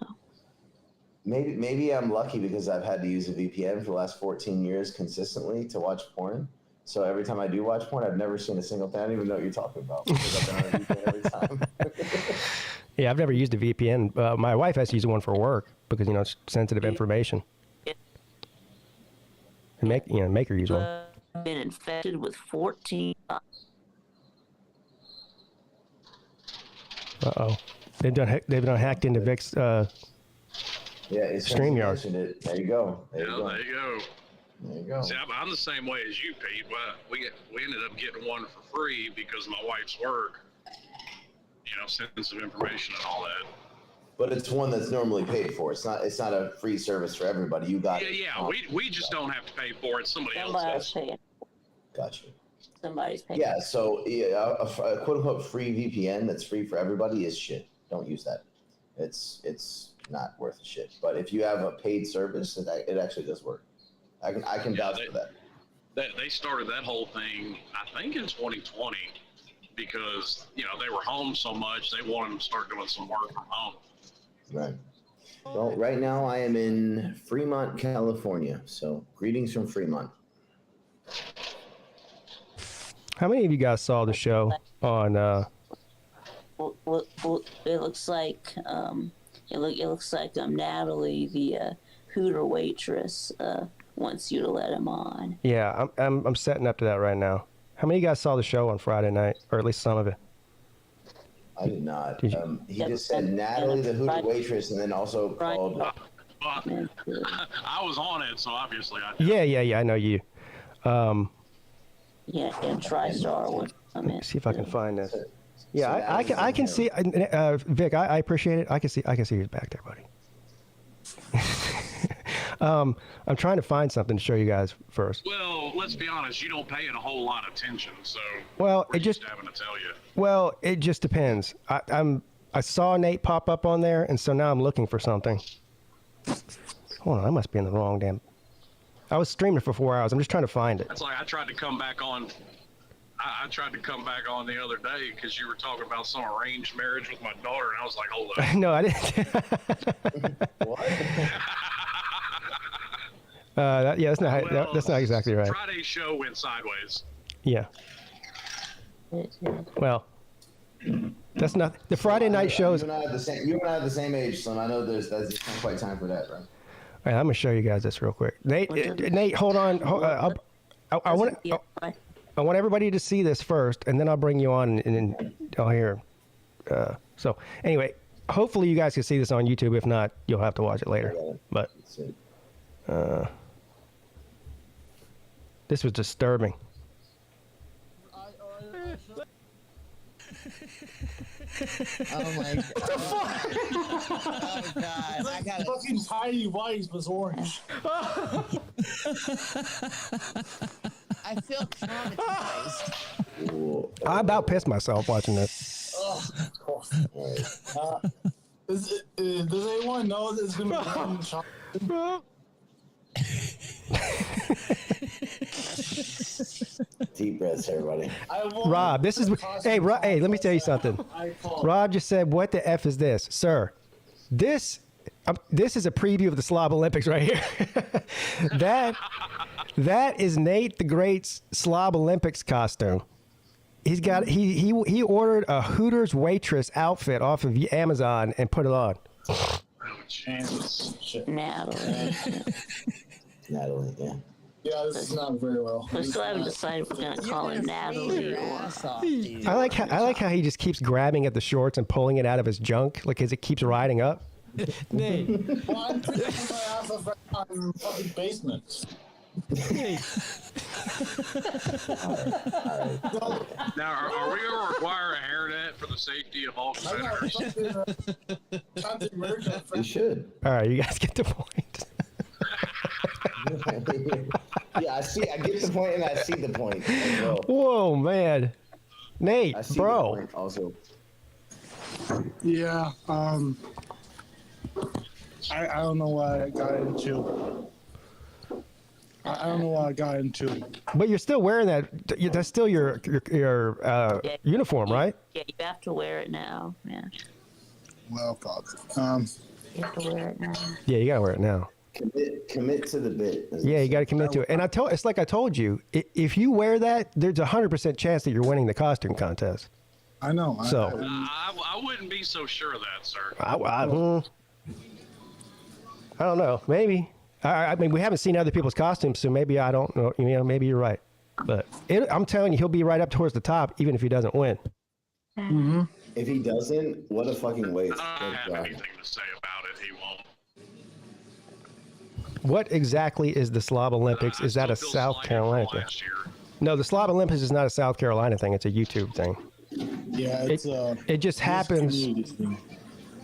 Maybe I'm lucky because I've had to use a VPN for the last 14 years consistently to watch porn. So every time I do watch porn, I've never seen a single thing. I don't even know what you're talking about because I've been on a VPN every time. Yeah, I've never used a VPN. My wife has to use one for work because it's sensitive information. And make her use one. Been infected with 14. Uh-oh. They've been hacked into Vic's Yeah, it's StreamYard. it. There you go. There you go. There you go. See, I'm the same way as you, Pete. But we ended up getting one for free because my wife's work, sent some information and all that. But it's one that's normally paid for. It's not a free service for everybody. You got it. Yeah. We just don't have to pay for it. Somebody else does. Paying. Gotcha. Somebody's paying. Yeah, so a quote unquote free VPN that's free for everybody is shit. Don't use that. It's not worth a shit. But if you have a paid service, it actually does work. I can vouch for that. They started that whole thing, I think, in 2020 because they were home so much they wanted them to start doing some work from home. Right. Well, right now I am in Fremont, California. So greetings from Fremont. How many of you guys saw the show on? Well, it looks like it looks like Natalie, the Hooter waitress, wants you to let him on. Yeah, I'm setting up to that right now. How many of you guys saw the show on Friday night, or at least some of it? I did not. Did you? He just said Natalie, the Hooter waitress, and then also called. I was on it, so obviously I did. Yeah. I know you. Yeah, and TriStar was. See if I can find this. Yeah, I can see. Vic, I appreciate it. I can see who's back there, buddy. I'm trying to find something to show you guys first. Well, let's be honest. You don't pay it a whole lot of attention, so well, we're just having to tell you. Well, it just depends. I saw Nate pop up on there, and so now I'm looking for something. Hold on, I must be in the wrong damn. I was streaming for 4 hours. I'm just trying to find it. That's like I tried to come back on. I tried to come back on the other day because you were talking about some arranged marriage with my daughter, and I was like, hold up. No, I didn't. What? That's not exactly right. Friday's show went sideways. Yeah. Well, that's not the Friday night shows. You and I have the same age, son. I know that's not quite time for that, right? All right, I'm gonna show you guys this real quick. Nate, hold on. I want everybody to see this first, and then I'll bring you on and I'll hear. So anyway, hopefully you guys can see this on YouTube. If not, you'll have to watch it later. But this was disturbing. Oh my god. What the fuck? Oh god. I got fucking tiny white was orange. I feel traumatized. I about pissed myself watching this. Does anyone know that it's gonna be one chocolate? Deep breaths, everybody. Rob, this is hey, let me tell you something. Rob just said, "What the f is this, sir?" This is a preview of the Slob Olympics right here. that is Nate the Great's Slob Olympics costume. He's got he ordered a Hooters waitress outfit off of Amazon and put it on. Oh, Jesus. Natalie, yeah. Yeah, this is not very well. we still haven't decided if we're gonna call her Natalie or. I like how he just keeps grabbing at the shorts and pulling it out of his junk, like as it keeps riding up. Nate. Well, I'm taking my ass off in the fucking basement. Now, are we going to require a hairnet for the safety of all competitors? You should. All right, you guys get the point. Yeah, I get the point, and I see the point. Well. Whoa, man, Nate, I see bro. The point also. Yeah. I don't know what I got into. I don't know what I got into. But you're still wearing that. That's still your uniform, right? Yeah, you have to wear it now. Yeah. Well, fuck. You have to wear it now. Yeah, you gotta wear it now. Commit to the bit. Yeah, you got to commit to it. And it's like I told you, if you wear that, there's a 100% chance that you're winning the costume contest. I know. So I wouldn't be so sure of that, sir. I don't know. Maybe. I mean, we haven't seen other people's costumes, so maybe I don't know. Maybe you're right. But I'm telling you, he'll be right up towards the top, even if he doesn't win. If he doesn't, what a fucking waste. I don't have anything to say about it. He won't. what exactly is the Slob Olympics? Is that a South Carolina thing? No, the Slob Olympics is not a South Carolina thing. It's a YouTube thing. Yeah, it just happens.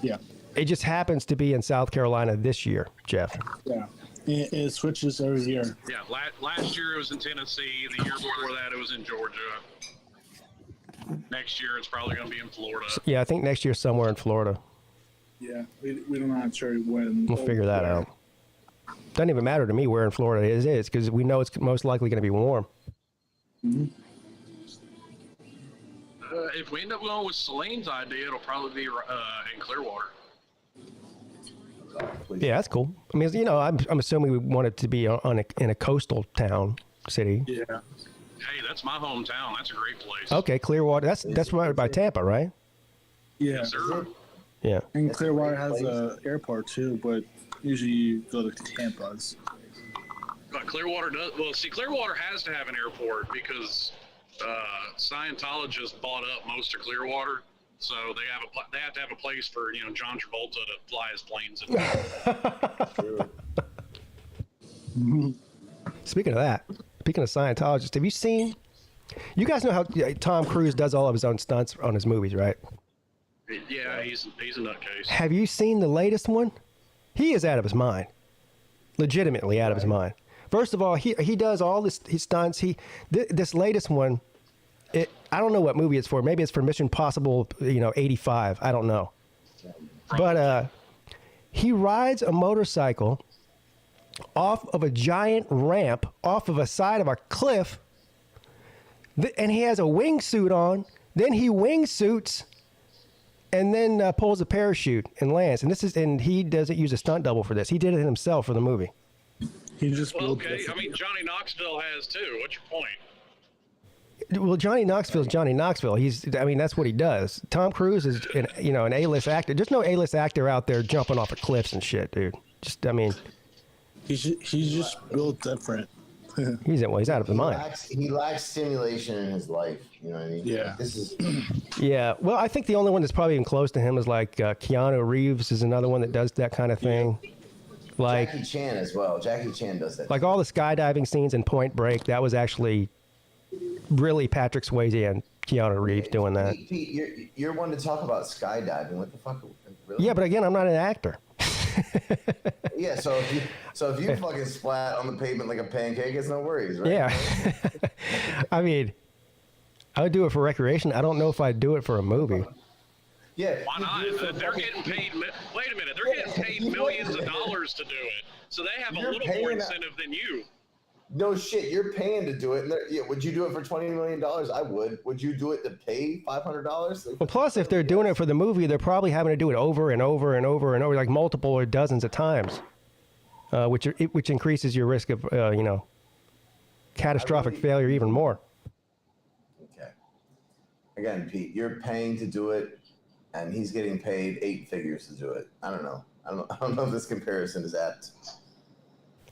Yeah. It just happens to be in South Carolina this year, Jeff. Yeah. It switches every year. Yeah, last year it was in Tennessee. The year before that it was in Georgia. Next year it's probably going to be in Florida. Yeah, I think next year somewhere in Florida. Yeah, we don't know sure when. We'll figure that out. Doesn't even matter to me where in Florida it is because we know it's most likely going to be warm. Mm-hmm. If we end up going with Celine's idea, it'll probably be in Clearwater. Yeah, that's cool. I mean, you know, I'm assuming we want it to be in a coastal town, city. Yeah. Hey, that's my hometown. That's a great place. Okay, Clearwater. That's right by Tampa, right? Yeah. Yes, sir. Yeah. And Clearwater has an airport too, but usually you go to Tampa's. But Clearwater does. Well, see, Clearwater has to have an airport because Scientologists bought up most of Clearwater, so they have to have a place for John Travolta to fly his planes in. Speaking of that, speaking of Scientologists, have you seen? You guys know how Tom Cruise does all of his own stunts on his movies, right? Yeah, he's a nutcase. Have you seen the latest one? He is out of his mind. Legitimately out of his mind. First of all, he does all his stunts. This latest one, I don't know what movie it's for. Maybe it's for Mission Impossible, 85. I don't know. But he rides a motorcycle off of a giant ramp, off of a side of a cliff, and he has a wingsuit on. Then he wingsuits and then pulls a parachute and lands. And he doesn't use a stunt double for this. He did it himself for the movie. He just okay. I mean, Johnny Knoxville has too. What's your point? Well, Johnny Knoxville's Johnny Knoxville. That's what he does. Tom Cruise is an A-list actor. There's no A-list actor out there jumping off of cliffs and shit, dude. He's just built different. He's out of his mind. He lacks stimulation in his life. You know what I mean? Yeah. This is. Yeah. Well, I think the only one that's probably even close to him is like Keanu Reeves is another one that does that kind of thing. Like Jackie Chan as well. Jackie Chan does that. Like all the skydiving scenes in Point Break, that was actually really Patrick Swayze and Keanu Reeves doing that. Pete, you're one to talk about skydiving. What the fuck? Really? Yeah, but again, I'm not an actor. Yeah, so if you fucking splat on the pavement like a pancake, it's no worries, right? Yeah. I mean, I would do it for recreation. I don't know if I'd do it for a movie. Yeah. Why not? They're getting paid. Wait a minute. They're getting paid millions of dollars to do it, so they have a little more incentive than you. No shit, you're paying to do it. Yeah, would you do it for $20 million? I would. Would you do it to pay $500? Well, plus, if they're doing it for the movie, they're probably having to do it over and over and over and over, like multiple or dozens of times, which increases your risk of, catastrophic failure even more. Okay. Again, Pete, you're paying to do it, and he's getting paid 8 figures to do it. I don't know. I don't know if this comparison is apt.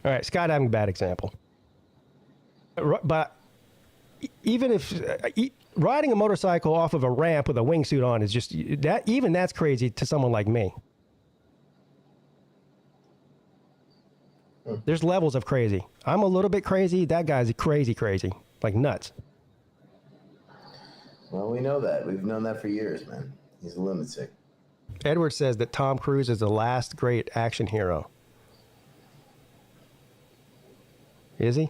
All right, skydiving, bad example. But even if riding a motorcycle off of a ramp with a wingsuit on is just that, even that's crazy to someone like me. There's levels of crazy. I'm a little bit crazy. That guy's crazy, like nuts. Well, we know that. We've known that for years, man. He's a lunatic. Edward says that Tom Cruise is the last great action hero. Is he?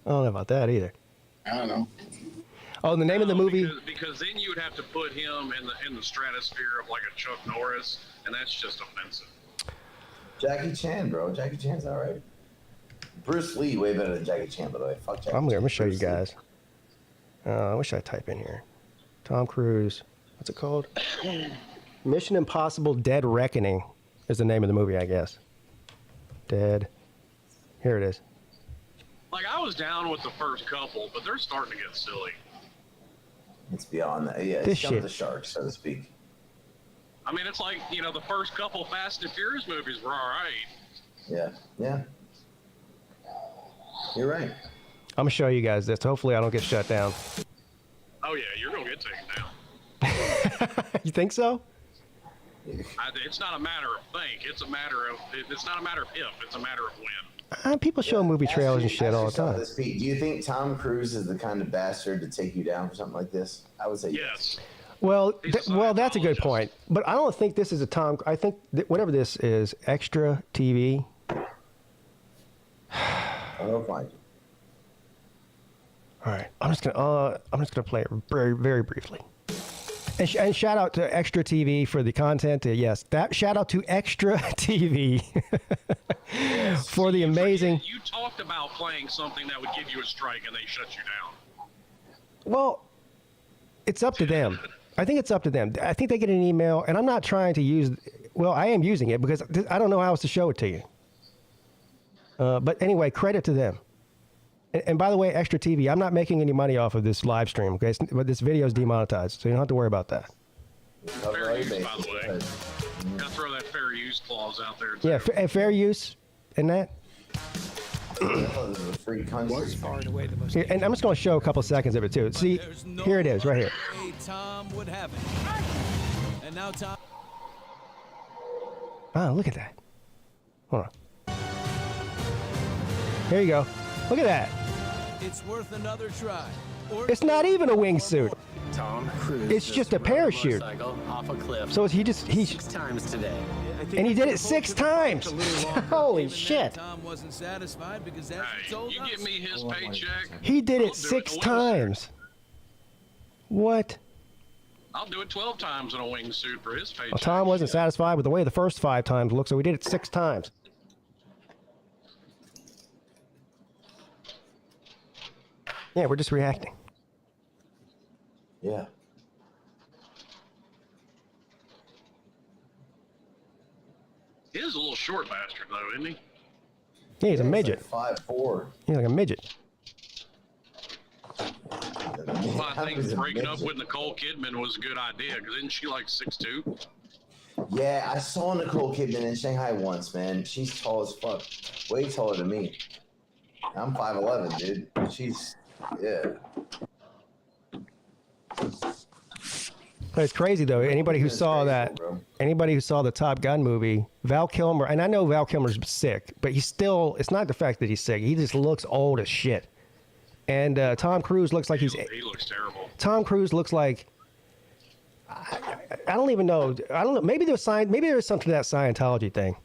I don't know about that either. I don't know. Oh, the name of the movie? Because then you would have to put him in the stratosphere of like a Chuck Norris, and that's just offensive. Jackie Chan, bro. Jackie Chan's all right. Bruce Lee, way better than Jackie Chan, by the way. Fuck Jackie Chan. I'm going to show you guys. What should I type in here? Tom Cruise. What's it called? Mission Impossible Dead Reckoning is the name of the movie, I guess. Dead. Here it is. Like, I was down with the first couple, but they're starting to get silly. It's beyond that. Yeah, This it's jumped shit. the shark, so to speak. I mean, it's like, the first couple Fast and Furious movies were all right. Yeah. You're right. I'm going to show you guys this. Hopefully I don't get shut down. Oh, yeah, you're going to get taken down. You think so? It's not a matter of think. It's not a matter of if. It's a matter of when. People show movie trailers and shit all the time. This, Pete, do you think Tom Cruise is the kind of bastard to take you down for something like this? I would say yes. Well, that's a good point. But I don't think this is a Tom. I think whatever this is, extra TV. I'll find you. All right, I'm just gonna play it very, very briefly. And shout out to Extra TV for the content. Yes, that shout out to Extra TV for the amazing. You talked about playing something that would give you a strike, and they shut you down. Well, it's up to them. I think it's up to them. I think they get an email, and I'm not trying to use. Well, I am using it because I don't know how else to show it to you. But anyway, credit to them. And by the way, Extra TV, I'm not making any money off of this live stream, okay? But this video is demonetized, so you don't have to worry about that. Fair use, by the way. Gotta throw that fair use clause out there, too. Yeah, fair use in that. Free country. Here, and I'm just going to show a couple seconds of it, too. See, here it is, right here. Tom would have it. And now Tom. Oh, look at that. Hold on. There you go. Look at that. It's worth another try. It's not even a wingsuit. Tom Cruise. It's just a parachute. Off a cliff. So he 6 times today. And he did it 6 times. Holy shit. Tom wasn't satisfied because that's what he told you give me his paycheck. He did it 6 times. What? I'll do it 12 times in a wingsuit for his paycheck. Well, Tom wasn't satisfied with the way the first 5 times looked, so we did it 6 times. Yeah, we're just reacting. Yeah. He is a little short bastard, though, isn't he? Yeah, he's a midget. Like 5'4". He's like a midget. Well, I think breaking up with Nicole Kidman was a good idea, because isn't she like 6'2"? Yeah, I saw Nicole Kidman in Shanghai once, man. She's tall as fuck. Way taller than me. I'm 5'11", dude. She's, yeah. It's crazy though. Anybody who saw that, anybody who saw the Top Gun movie, Val Kilmer, and I know Val Kilmer's sick, but he's still, it's not the fact that he's sick. He just looks old as shit. And Tom Cruise looks like he looks terrible. Tom Cruise looks like, I don't even know. I don't know. Maybe there's something to that Scientology thing.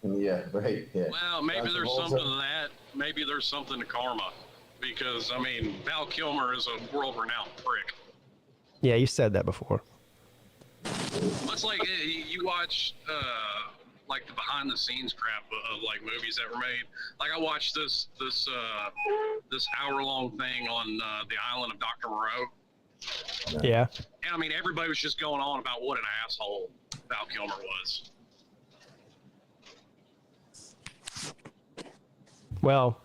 Yeah, right. Yeah. Well, maybe there's something to that. Maybe there's something to karma. Because, I mean, Val Kilmer is a world-renowned prick. Yeah, you said that before. It's like you watch, like the behind-the-scenes crap of like movies that were made. Like I watched this hour-long thing on the island of Dr. Moreau. Yeah. And I mean, everybody was just going on about what an asshole Val Kilmer was. Well,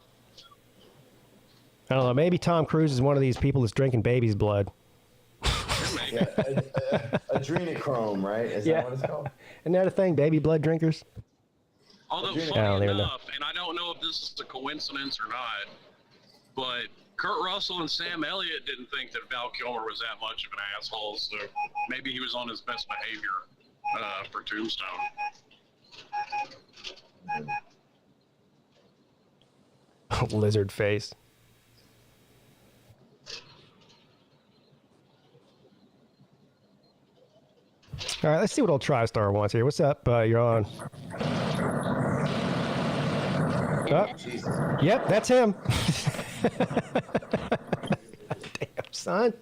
I don't know. Maybe Tom Cruise is one of these people that's drinking baby's blood. Yeah, adrenochrome, right? Is that what it's called? Isn't that a thing? Baby blood drinkers? Although, funny enough, and I don't know if this is a coincidence or not, but Kurt Russell and Sam Elliott didn't think that Val Kilmer was that much of an asshole, so maybe he was on his best behavior for Tombstone. Lizard face. All right, let's see what old TriStar wants here. What's up? You're on. Oh, yep, that's him. Damn, son.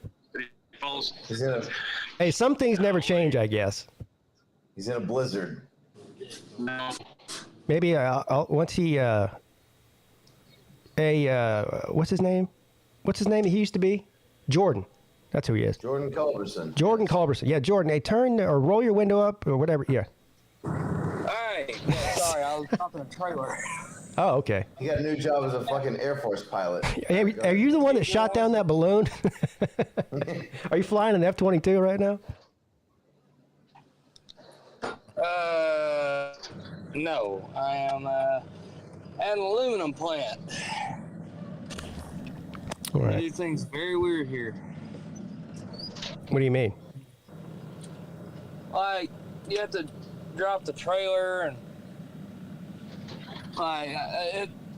Hey, some things never change, I guess. He's in a blizzard. No. Maybe once he what's his name? What's his name? He used to be Jordan. That's who he is. Jordan Culberson. Jordan Culberson. Yeah, Jordan. Hey, turn or roll your window up or whatever. Yeah. All right. Yeah, sorry, I was up in a trailer. Oh, okay. He got a new job as a fucking Air Force pilot. Hey, are you the one that shot down that balloon? Are you flying an F-22 right now? No. I am at an aluminum plant. All right. Everything's very weird here. What do you mean? Like, have to drop the trailer, and like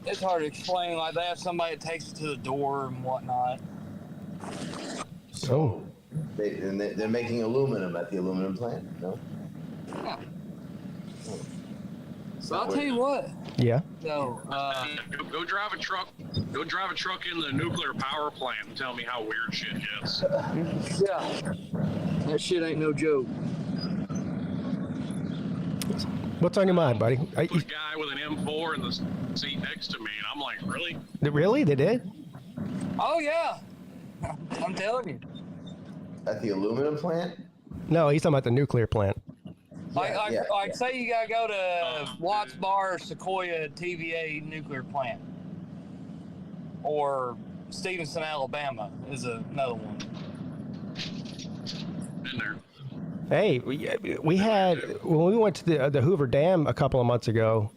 it's hard to explain. Like they have somebody that takes it to the door and whatnot. So they're making aluminum at the aluminum plant, no? Yeah. So I'll tell you what. Yeah. No. Go drive a truck. Go drive a truck in the nuclear power plant and tell me how weird shit gets. Yeah. That shit ain't no joke. What's on your mind, buddy? Put a guy with an M4 in the seat next to me, and I'm like, really? Really? They did? Oh yeah. I'm telling you. At the aluminum plant? No, he's talking about the nuclear plant. Like say you gotta go to Watts Bar or Sequoia TVA nuclear plant, or Stevenson, Alabama is another one. In there. Hey, we had when we went to the Hoover Dam a couple of months ago.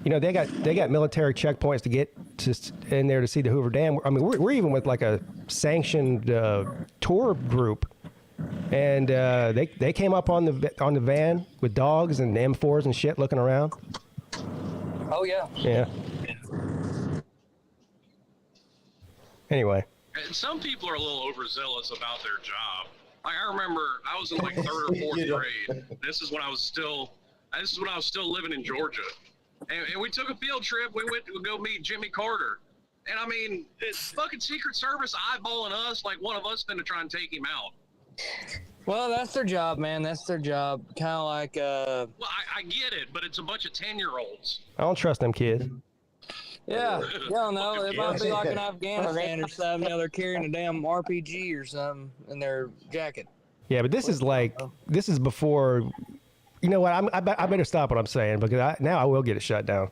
You know, they got military checkpoints to get in there to see the Hoover Dam. I mean, we're even with like a sanctioned tour group. And they came up on the van with dogs and M4s and shit looking around. Oh yeah. Yeah. Anyway. And some people are a little overzealous about their job. Like I remember, I was in like 3rd or 4th grade. This is when I was still living in Georgia, and we took a field trip. We went to go meet Jimmy Carter, and I mean, it's fucking Secret Service eyeballing us like one of us finna try and take him out. Well, that's their job, man. That's their job. Kind of like. Well, I get it, but it's a bunch of 10-year-olds. I don't trust them kids. Yeah, you don't know. It might be like in Afghanistan or something. You know, they're carrying a damn RPG or something in their jacket. Yeah, but this is before. You know what? I better stop what I'm saying because now I will get it shut down.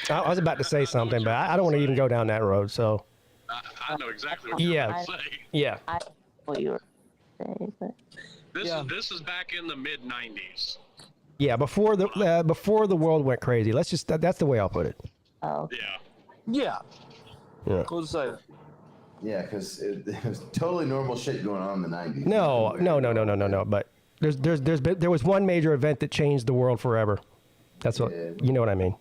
I was about to say something, but I don't want to even go down that road. So. I know exactly what you're going to say. Yeah. I know what you were saying, but. This is back in the mid-90s. Yeah, before the world went crazy. That's the way I'll put it. Oh. Yeah. Yeah. Cool to say. Yeah, because it was totally normal shit going on in the 90s. No. But there was one major event that changed the world forever. That's what you know what I mean.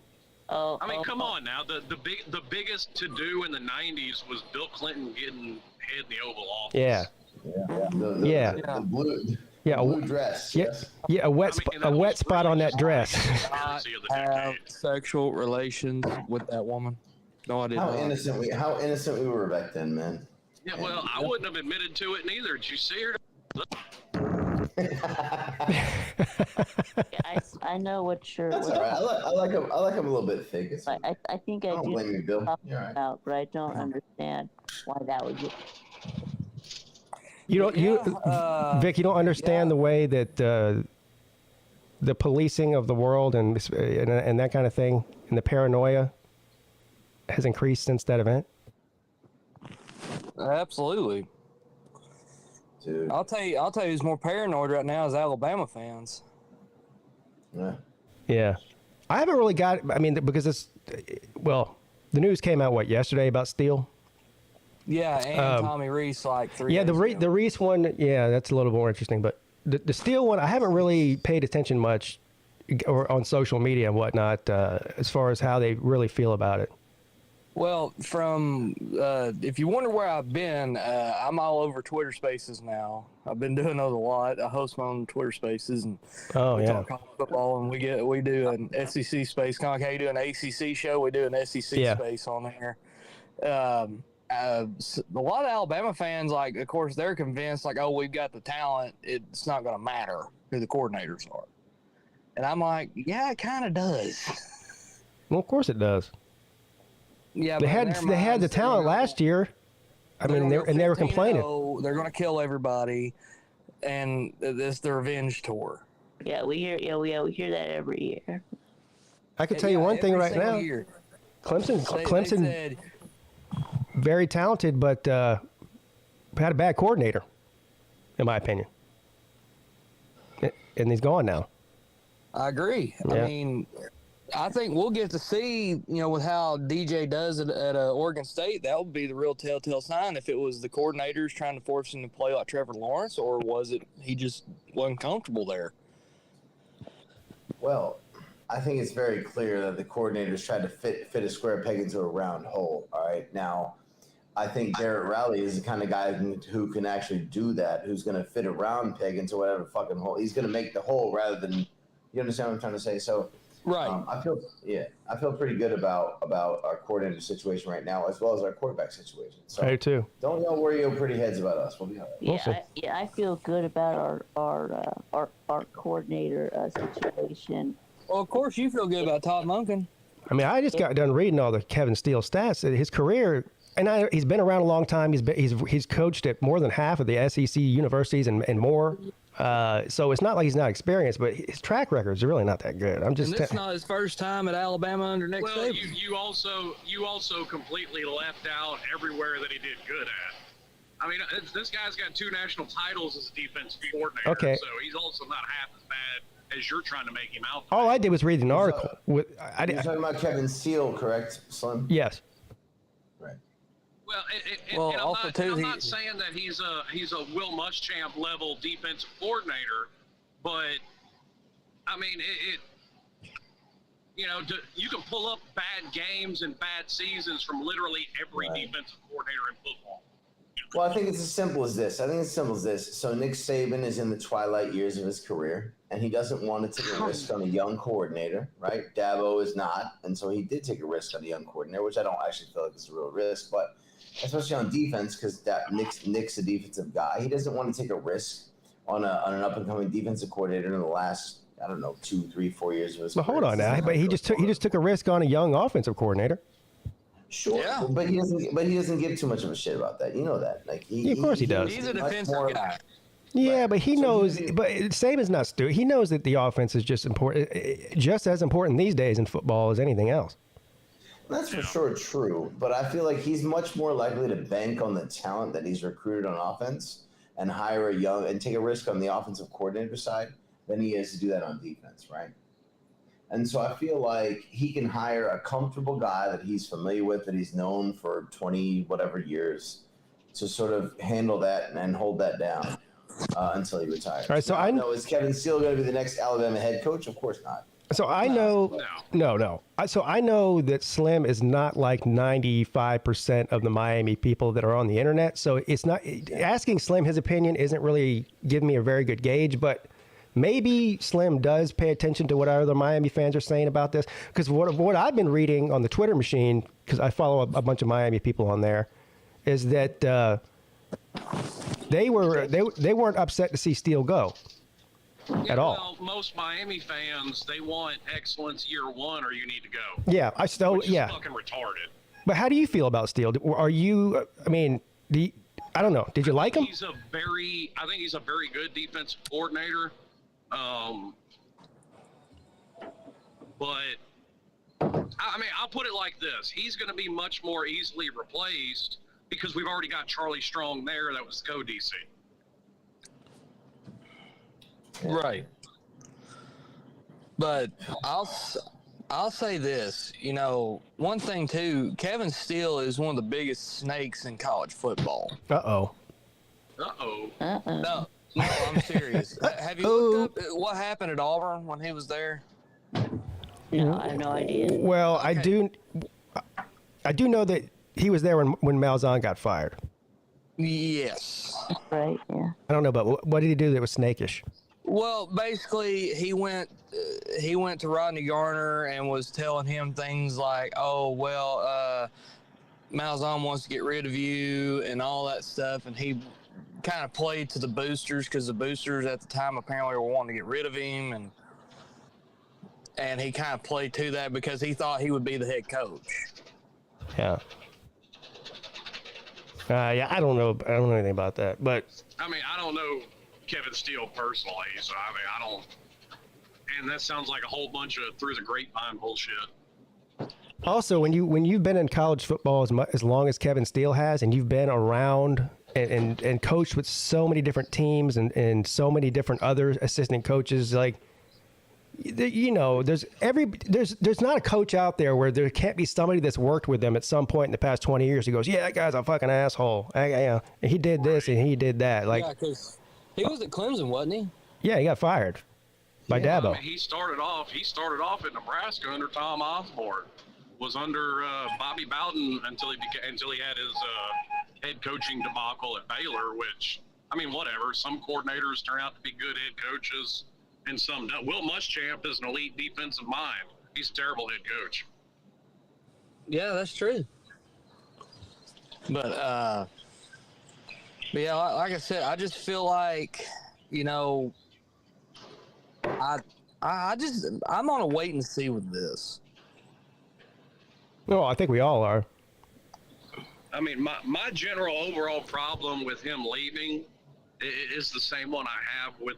Oh. I mean, come on now. The biggest to do in the 90s was Bill Clinton getting head in the Oval Office. Yeah. The blue dress. Yeah, yes. Yeah, a wet spot on that dress. Have sexual relations with that woman. No, I didn't. How innocent we were back then, man. Yeah, well, I wouldn't have admitted to it neither. Did you see her? I know what you're. That's all right. I like him a little bit thick. I think I don't do blame you, Bill. You're right. About, but I don't understand why that would be. Vic, you don't understand the way that the policing of the world and that kind of thing and the paranoia has increased since that event. Absolutely. Dude. I'll tell you who's more paranoid right now is Alabama fans. Yeah. Yeah. I haven't really got, because the news came out, yesterday about Steele? Yeah, and Tommy Rees like 3 Yeah, days ago. the Rees one, that's a little more interesting. But the Steele one, I haven't really paid attention much or on social media and whatnot as far as how they really feel about it. Well, if you wonder where I've been, I'm all over Twitter Spaces now. I've been doing those a lot. I host my own Twitter Spaces, and we talk college football, and we do an SEC space, kind of like how you do an ACC show. We do an SEC space on there. A lot of Alabama fans, like, of course, they're convinced, like, oh, we've got the talent. It's not going to matter who the coordinators are. And I'm like, yeah, it kind of does. Well, of course it does. Yeah, they had the talent last year. I mean, they were complaining. They're going to kill everybody, and it's the revenge tour. Yeah, we hear that every year. I can tell you one thing right now. Year. Clemson, they said, very talented, but had a bad coordinator, in my opinion. And he's gone now. I agree. Yeah. I mean, I think we'll get to see, with how DJ does it at Oregon State, that would be the real telltale sign if it was the coordinators trying to force him to play like Trevor Lawrence, or was it he just wasn't comfortable there. Well, I think it's very clear that the coordinators tried to fit a square peg into a round hole. All right. Now, I think Garrett Rowley is the kind of guy who can actually do that, who's going to fit a round peg into whatever fucking hole. He's going to make the hole rather than, you understand what I'm trying to say? So, right. I feel pretty good about our coordinator situation right now, as well as our quarterback situation. So I do too. Don't y'all worry your pretty heads about us. We'll be all right. I feel good about our coordinator situation. Well, of course you feel good about Todd Monken. I mean, I just got done reading all the Kevin Steele stats. His career, and he's been around a long time. He's coached at more than half of the SEC universities and more. So it's not like he's not experienced, but his track record is really not that good. And this is not his first time at Alabama under Nick Saban. You also completely left out everywhere that he did good at. I mean, this guy's got 2 national titles as a defensive coordinator. Okay. So he's also not half as bad as you're trying to make him out. All I did was read an article. You're talking about Kevin Steele, correct, Slim? Yes. Right. Well, I'm not saying that he's a Will Muschamp level defensive coordinator, but I mean you can pull up bad games and bad seasons from literally every defensive coordinator in football. Well, I think it's as simple as this. So Nick Saban is in the twilight years of his career, and he doesn't want to take a risk on a young coordinator, right? Dabo is not, and so he did take a risk on a young coordinator, which I don't actually feel like is a real risk, but especially on defense, because Nick's a defensive guy. He doesn't want to take a risk on an up-and-coming defensive coordinator in the last, 2, 3, 4 years of his career. Well, hold on now. But he just took a risk on a young offensive coordinator. Sure, yeah. But he doesn't give too much of a shit about that. You know that. Like of course he does. He's a defensive guy. Yeah, but he knows. But Saban's not stupid. He knows that the offense is just as important these days in football as anything else. That's for sure true. But I feel like he's much more likely to bank on the talent that he's recruited on offense and hire and take a risk on the offensive coordinator side than he is to do that on defense, right? And so I feel like he can hire a comfortable guy that he's familiar with, that he's known for 20 whatever years, to sort of handle that and hold that down until he retires. All right, so I know, is Kevin Steele going to be the next Alabama head coach? Of course not. So I know, no. So I know that Slim is not like 95% of the Miami people that are on the internet. So it's not asking Slim his opinion isn't really giving me a very good gauge, but maybe Slim does pay attention to what other Miami fans are saying about this. Because what I've been reading on the Twitter machine, because I follow a bunch of Miami people on there, is that they weren't upset to see Steele go at all. Well, most Miami fans, they want excellence year 1 or you need to go. Yeah, which is fucking retarded. But how do you feel about Steele? Are you? I mean, I don't know. Did you like him? I think he's a very good defensive coordinator. But I mean, I'll put it like this: he's going to be much more easily replaced because we've already got Charlie Strong there. That was co-DC. Right. But I'll say this, one thing too, Kevin Steele is one of the biggest snakes in college football. Uh-oh. No, I'm serious. Have you looked up what happened at Auburn when he was there? No, I have no idea. Well, okay. I do know that he was there when Malzahn got fired. Yes. Right, yeah. I don't know, but what did he do that was snakish? Well, basically, he went to Rodney Garner and was telling him things like, Malzahn wants to get rid of you and all that stuff, and he kind of played to the boosters because the boosters at the time apparently were wanting to get rid of him, and he kind of played to that because he thought he would be the head coach. Yeah. I don't know anything about that, but I mean, I don't know Kevin Steele personally, so I mean, I don't. And that sounds like a whole bunch of through the grapevine bullshit. Also, when you've been in college football as long as Kevin Steele has, and you've been around and coached with so many different teams and so many different other assistant coaches, like there's not a coach out there where there can't be somebody that's worked with them at some point in the past 20 years who goes, yeah, that guy's a fucking asshole. He did this and he did that. Like, yeah, because he was at Clemson, wasn't he? Yeah, he got fired. by Dabo. I mean, he started off at Nebraska under Tom Osborne, was under Bobby Bowden until he had his head coaching debacle at Baylor. Which, I mean, whatever. Some coordinators turn out to be good head coaches, and some don't. Will Muschamp is an elite defensive mind. He's a terrible head coach. Yeah, that's true. But yeah, like I said, I just feel like, you know, I'm on a wait and see with this. No, I think we all are. I mean, my general overall problem with him leaving is the same one I have with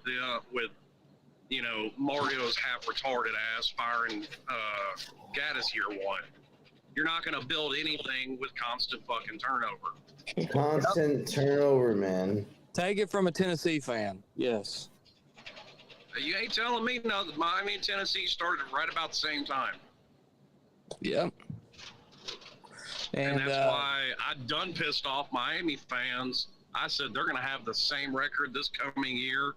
you know, Mario's half retarded ass firing Gaddis year one. You're not going to build anything with constant fucking turnover. Constant turnover, man. Take it from a Tennessee fan. Yes. You ain't telling me no. Miami and Tennessee started right about the same time. Yep. And that's why I done pissed off Miami fans. I said they're going to have the same record this coming year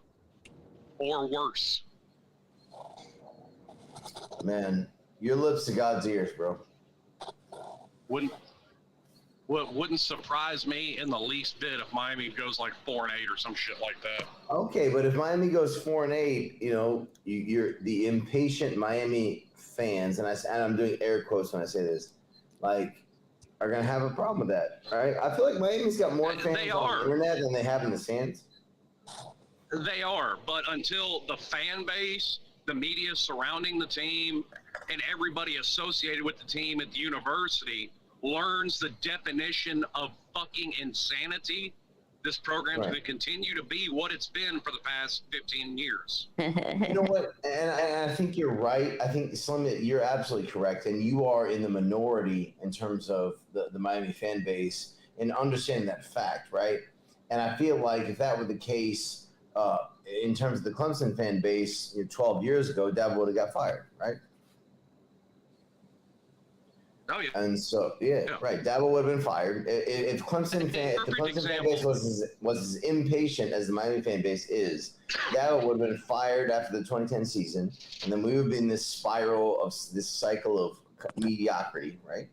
or worse. Man, your lips to God's ears, bro. Wouldn't surprise me in the least bit if Miami goes like 4-8 or some shit like that. Okay, but if Miami goes 4-8, you know, you're the impatient Miami fans, and I'm doing air quotes when I say this, like, are gonna have a problem with that. All right, I feel like Miami's got more fans on the internet than they have in the stands. They are, but until the fan base, the media surrounding the team, and everybody associated with the team at the university learns the definition of fucking insanity, this program's going to continue to be what it's been for the past 15 years. You know what? And I think you're right. I think, Slim, you're absolutely correct. And you are in the minority in terms of the Miami fan base and understanding that fact, right? And I feel like if that were the case in terms of the Clemson fan base 12 years ago, Dabo would have got fired, right? Oh, yeah. And so, right. Dabo would have been fired. If the Clemson fan base was as impatient as the Miami fan base is, Dabo would have been fired after the 2010 season, and then we would have been in this spiral of this cycle of mediocrity, right?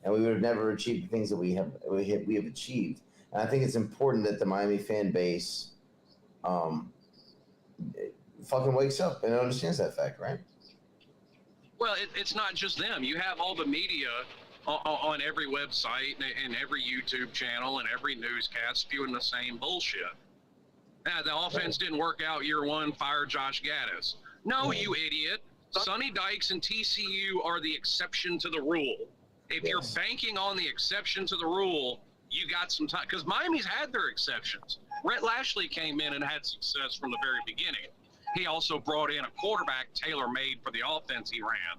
And we would have never achieved the things that we have achieved. And I think it's important that the Miami fan base fucking wakes up and understands that fact, right? Well, it's not just them. You have all the media on every website and every YouTube channel and every newscast spewing the same bullshit. The offense didn't work out year one, fire Josh Gaddis. No, you idiot. Sonny Dykes and TCU are the exception to the rule. If you're banking on the exception to the rule, you got some time. Because Miami's had their exceptions. Rhett Lashley came in and had success from the very beginning. He also brought in a quarterback tailor-made for the offense he ran.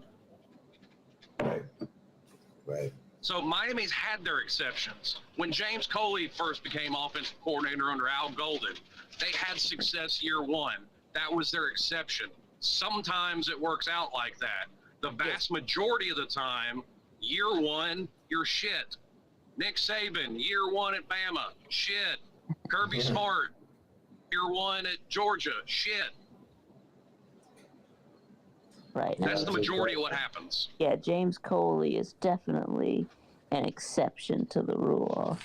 Right. So Miami's had their exceptions. When James Coley first became offensive coordinator under Al Golden, they had success year one. That was their exception. Sometimes it works out like that. The vast majority of the time, year one, you're shit. Nick Saban, year one at Bama, shit. Kirby Smart, year one at Georgia, shit. Right. That's the majority of what happens. Yeah, James Coley is definitely an exception to the rule.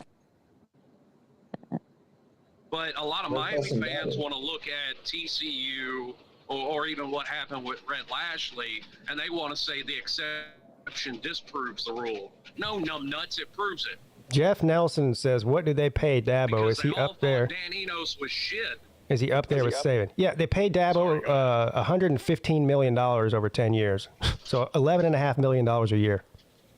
But a lot of Miami fans want to look at TCU or even what happened with Rhett Lashley, and they want to say the exception disproves the rule. No, numbnuts, it proves it. Jeff Nelson says, what did they pay Dabo? Is he up there? Dan Enos was shit. Is he up there with Saban? Yeah, they paid Dabo $115 million over 10 years. So $11.5 million a year.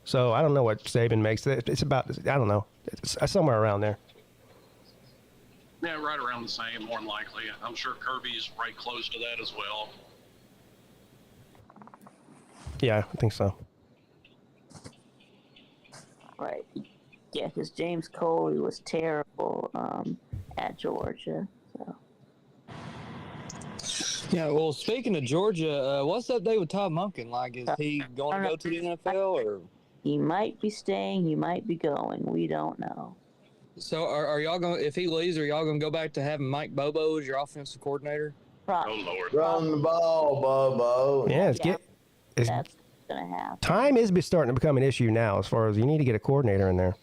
So I don't know what Saban makes. It's about, I don't know, it's somewhere around there. Yeah, right around the same, more than likely. I'm sure Kirby's right close to that as well. Yeah, I think so. Right. Yeah, because James Coley was terrible at Georgia. So. Yeah, well, speaking of Georgia, what's the update with Todd Monken? Like, is he going to go to the NFL, or? He might be staying, he might be going. We don't know. So are y'all going, if he leaves, are y'all going to go back to having Mike Bobo as your offensive coordinator? Oh Lord. Run the ball, Bobo. Yeah, that's gonna happen. time is starting to become an issue now. As far as you need to get a coordinator in there.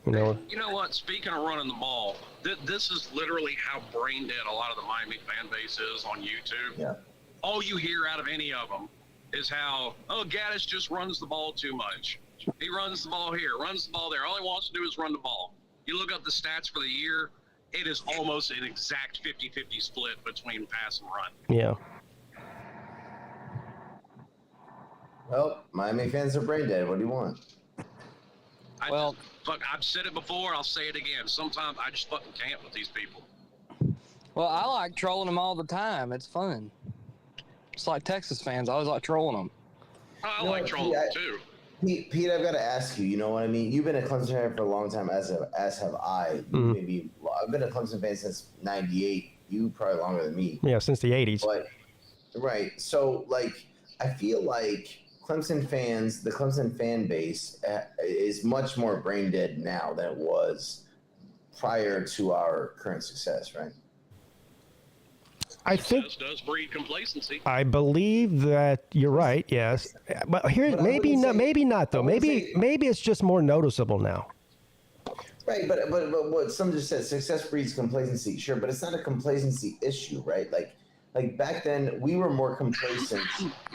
You know what? Speaking of running the ball, this is literally how brain dead a lot of the Miami fan base is on YouTube. Yeah. All you hear out of any of them is how, Gaddis just runs the ball too much. He runs the ball here, runs the ball there. All he wants to do is run the ball. You look up the stats for the year, it is almost an exact 50-50 split between pass and run. Yeah. Well, Miami fans are brain dead. What do you want? I've said it before. I'll say it again. Sometimes I just fucking can't with these people. Well, I like trolling them all the time. It's fun. It's like Texas fans. I always like trolling them. I like trolling them too. Pete, I've got to ask you. You know what I mean? You've been a Clemson fan for a long time, as have I. Mm-hmm. Maybe I've been a Clemson fan since '98. You probably longer than me. Yeah, since the '80s. But right. So, I feel like Clemson fans, the Clemson fan base, is much more brain dead now than it was prior to our current success, right? I think does breed complacency. I believe that you're right. Yes, but maybe not though. Maybe it's just more noticeable now. Right, but what some just said, success breeds complacency. Sure, but it's not a complacency issue, right? Like back then, we were more complacent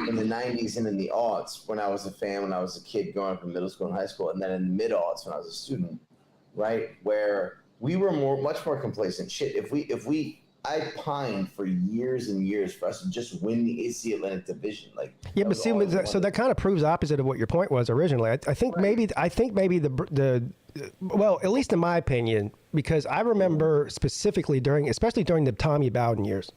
in the 90s and in the aughts when I was a fan, when I was a kid growing up in middle school and high school, and then in the mid-aughts when I was a student, right? Where we were much more complacent. Shit, I pined for years and years for us to just win the AC Atlantic Division. Yeah, but see, so that kind of proves opposite of what your point was originally. I think maybe well, at least in my opinion, because I remember specifically especially during the Tommy Bowden years.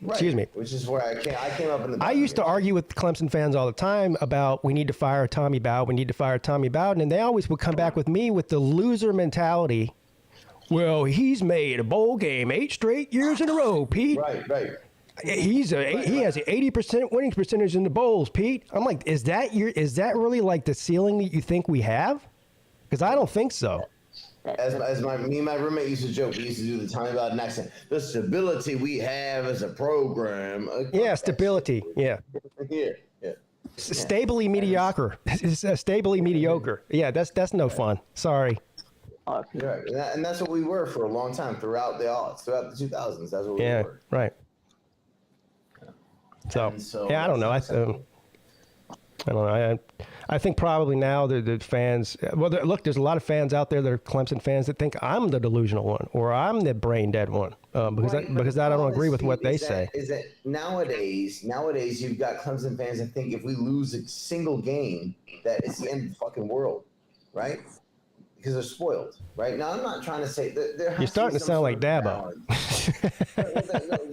Excuse me. Which is where I came up in the. I used to argue with Clemson fans all the time about we need to fire Tommy Bowden, and they always would come back with me with the loser mentality. Well, he's made a bowl game 8 straight years in a row, Pete. Right. He has an 80% winning percentage in the bowls, Pete. I'm like, is that really like the ceiling that you think we have? Because I don't think so. As my roommate used to joke, we used to do the Tommy Bowden accent. The stability we have as a program. Yeah, stability. Yeah. Yeah. Stably mediocre. Stably mediocre. Yeah, that's no fun. Sorry. Right, and that's what we were for a long time throughout the aughts, throughout the 2000s. That's what we were. Right. So I don't know. I don't know. I think probably now the fans. Well, look, there's a lot of fans out there that are Clemson fans that think I'm the delusional one or I'm the brain dead one because I don't agree with what they say. Is that nowadays you've got Clemson fans that think if we lose a single game that it's the end of the fucking world, right? Because they're spoiled, right? Now, I'm not trying to say that there has You're starting to sound like Dabo.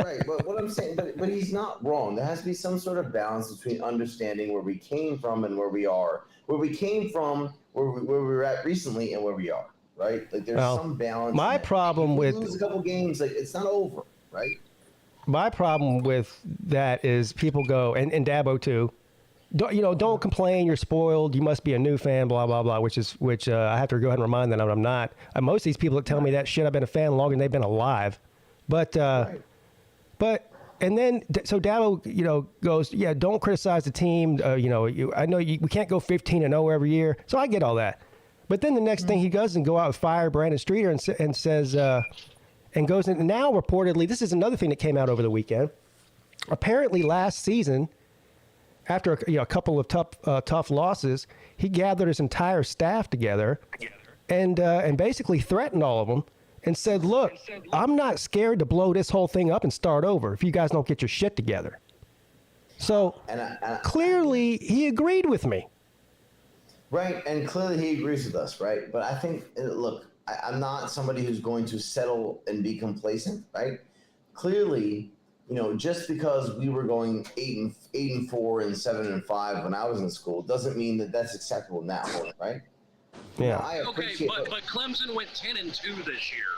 Right, but what I'm saying, but he's not wrong. There has to be some sort of balance between understanding where we came from and where we are. Where we came from, where we were at recently, and where we are, right? There's some balance. My problem with lose a couple games, it's not over, right? My problem with that is people go, and Dabo too. Don't complain. You're spoiled. You must be a new fan. Blah blah blah. Which I have to go ahead and remind them I'm not. Most of these people that tell me that shit, I've been a fan longer than they've been alive. But and then so Dabo goes, yeah, don't criticize the team. I know we can't go 15-0 every year. So I get all that. But then the next thing he does and go out and fire Brandon Streeter and says and goes in. Now reportedly, this is another thing that came out over the weekend. Apparently last season, after a couple of tough losses, he gathered his entire staff together and basically threatened all of them and said, look, I'm not scared to blow this whole thing up and start over if you guys don't get your shit together. So clearly he agreed with me. Right, and clearly he agrees with us, right? But I think, look, I'm not somebody who's going to settle and be complacent, right? Clearly, just because we were going 8-4 and 7-5 when I was in school doesn't mean that that's acceptable now, right? Yeah. But Clemson went 10-2 this year,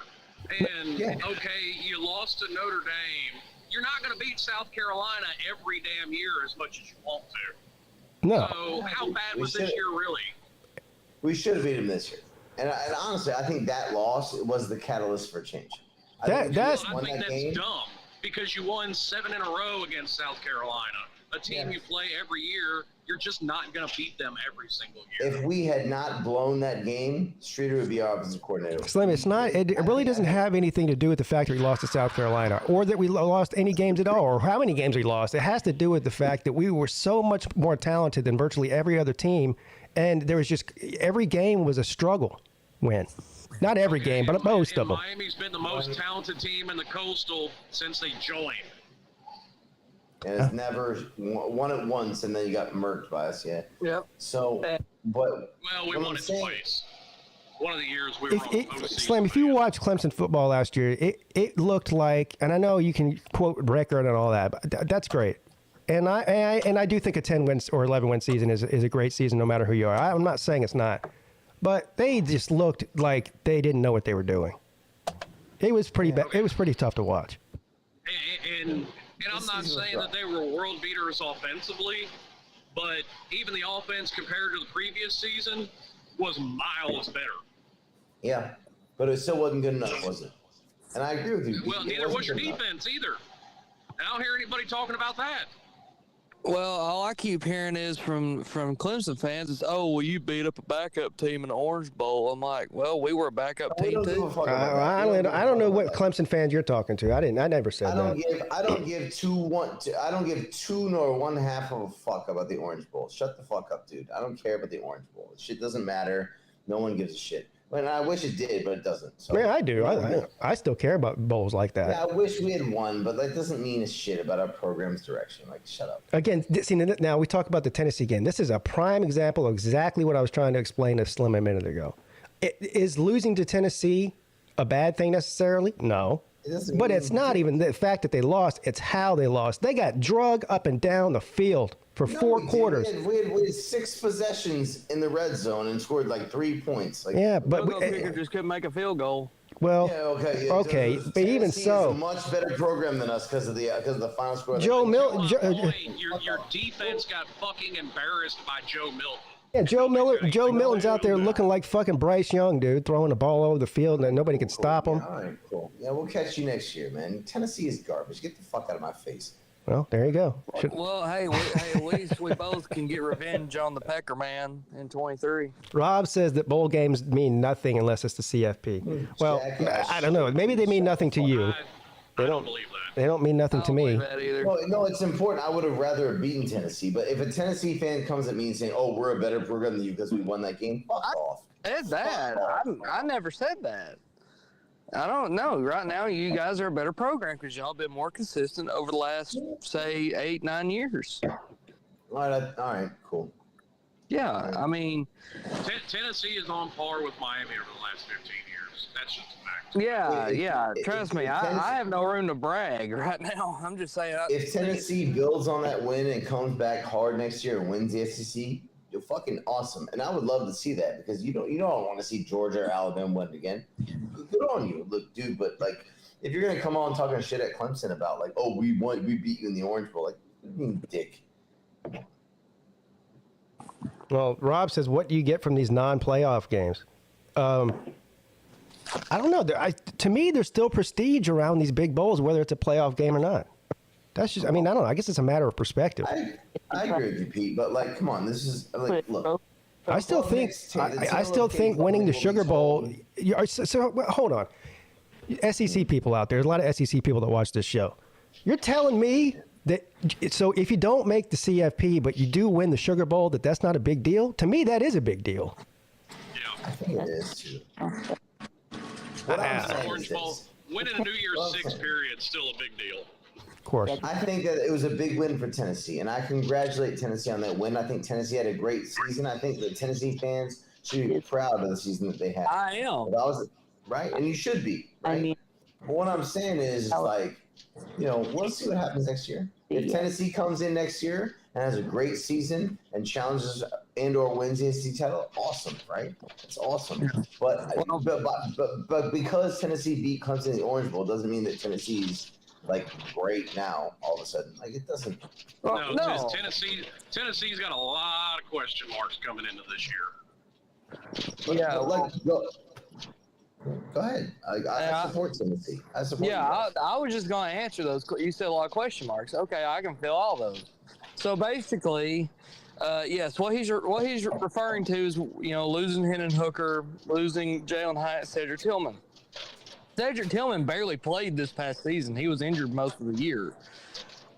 and you lost to Notre Dame. You're not going to beat South Carolina every damn year as much as you want to. No. So how bad was this year really? We should have beat them this year, and honestly, I think that loss was the catalyst for change. I think that's game, dumb. because you won 7 in a row against South Carolina, a team you play every year. You're just not going to beat them every single year. If we had not blown that game, Streeter would be our offensive coordinator. Slim, it's not. It really doesn't have anything to do with the fact that we lost to South Carolina, or that we lost any games at all, or how many games we lost. It has to do with the fact that we were so much more talented than virtually every other team, and there was just every game was a struggle win. Not every game, but most of them. Miami's been the most talented team in the Coastal since they joined. And it's never won it once, and then you got murked by us, yeah. Yep. So, but well, we won it twice. One of the years we were on the Slim, if you watch Clemson football last year, it looked like, and I know you can quote record and all that, but that's great. And I do think a 10-win or 11-win season is a great season, no matter who you are. I'm not saying it's not, but they just looked like they didn't know what they were doing. It was pretty bad. It was pretty tough to watch. And I'm not saying that they were world beaters offensively, but even the offense compared to the previous season was miles better. Yeah, but it still wasn't good enough, was it? And I agree with you. Well, neither was your defense either. And I don't hear anybody talking about that. Well, all I keep hearing is from Clemson fans is, oh, well, you beat up a backup team in the Orange Bowl. I'm like, well, we were a backup team too. I don't know what Clemson fans you're talking to. I never said that. I don't give two nor one half of a fuck about the Orange Bowl. Shut the fuck up, dude. I don't care about the Orange Bowl. Shit doesn't matter. No one gives a shit. And I wish it did, but it doesn't. So, yeah, I do. I still care about bowls like that. Yeah, I wish we had won, but that doesn't mean a shit about our program's direction. Like, shut up. Again, see, now we talk about the Tennessee game. This is a prime example of exactly what I was trying to explain to Slim a minute ago. Is losing to Tennessee a bad thing necessarily? No. But it's not even the fact that they lost. It's how they lost. They got drug up and down the field for 4 quarters. We had 6 possessions in the red zone and scored like 3 points. Like, yeah, but we just couldn't make a field goal. Well, yeah, okay, but even so, is a much better program than us because of the final score. Joe Milton. Your defense got fucking embarrassed by Joe Milton. Yeah, Joe Milton's out there looking like fucking Bryce Young, dude, throwing the ball all over the field and nobody can stop him. All right, cool. Yeah, we'll catch you next year, man. Tennessee is garbage. Get the fuck out of my face. Well, there you go. Well, hey, at least we both can get revenge on the Pecker man in 23. Rob says that bowl games mean nothing unless it's the CFP. Well, I don't know. Maybe they mean nothing to you. I don't believe that. They don't mean nothing to me. No, it's important. I would have rather beaten Tennessee, but if a Tennessee fan comes at me and saying, "Oh, we're a better program than you because we won that game," fuck off. Said that. I never said that. I don't know. Right now, you guys are a better program because y'all been more consistent over the last, say, 8-9 years. All right, cool. Yeah, I mean, Tennessee is on par with Miami over the last 15 years. That's just a fact. Yeah. Trust me, I have no room to brag right now. I'm just saying. If Tennessee builds on that win and comes back hard next year and wins the SEC, you're fucking awesome. And I would love to see that because you don't want to see Georgia or Alabama win again. Good on you, look, dude. But like, if you're gonna come on talking shit at Clemson about like, oh, we beat you in the Orange Bowl, like, what do you mean, dick? Well, Rob says, what do you get from these non-playoff games? I don't know. To me, there's still prestige around these big bowls, whether it's a playoff game or not. That's just, I mean, I don't know. I guess it's a matter of perspective. I agree with you, Pete, but like, come on, this is like, look. I still think winning the Sugar Bowl. So hold on, SEC people out there. There's a lot of SEC people that watch this show. You're telling me that so if you don't make the CFP, but you do win the Sugar Bowl, that's not a big deal? To me, that is a big deal. Yeah, I think it is too. Orange Bowl, winning a New Year's Six period, still a big deal. Of course. I think that it was a big win for Tennessee, and I congratulate Tennessee on that win. I think Tennessee had a great season. I think the Tennessee fans should be proud of the season that they had. I am. Right, and you should be. Right? I mean, but what I'm saying is like, we'll see what happens next year. If Tennessee comes in next year and has a great season and challenges and/or wins the SEC title, awesome, right? It's awesome. But because Tennessee beat Clemson in the Orange Bowl doesn't mean that Tennessee's like great now all of a sudden. Like it doesn't. No. Tennessee's got a lot of question marks coming into this year. Go ahead. I support Tennessee. I support. Yeah, I was just going to answer those. You said a lot of question marks. Okay, I can fill all those. So basically, yes, what he's referring to is losing Hendon Hooker, losing Jalen Hyatt, Cedric Tillman. Cedric Tillman barely played this past season. He was injured most of the year.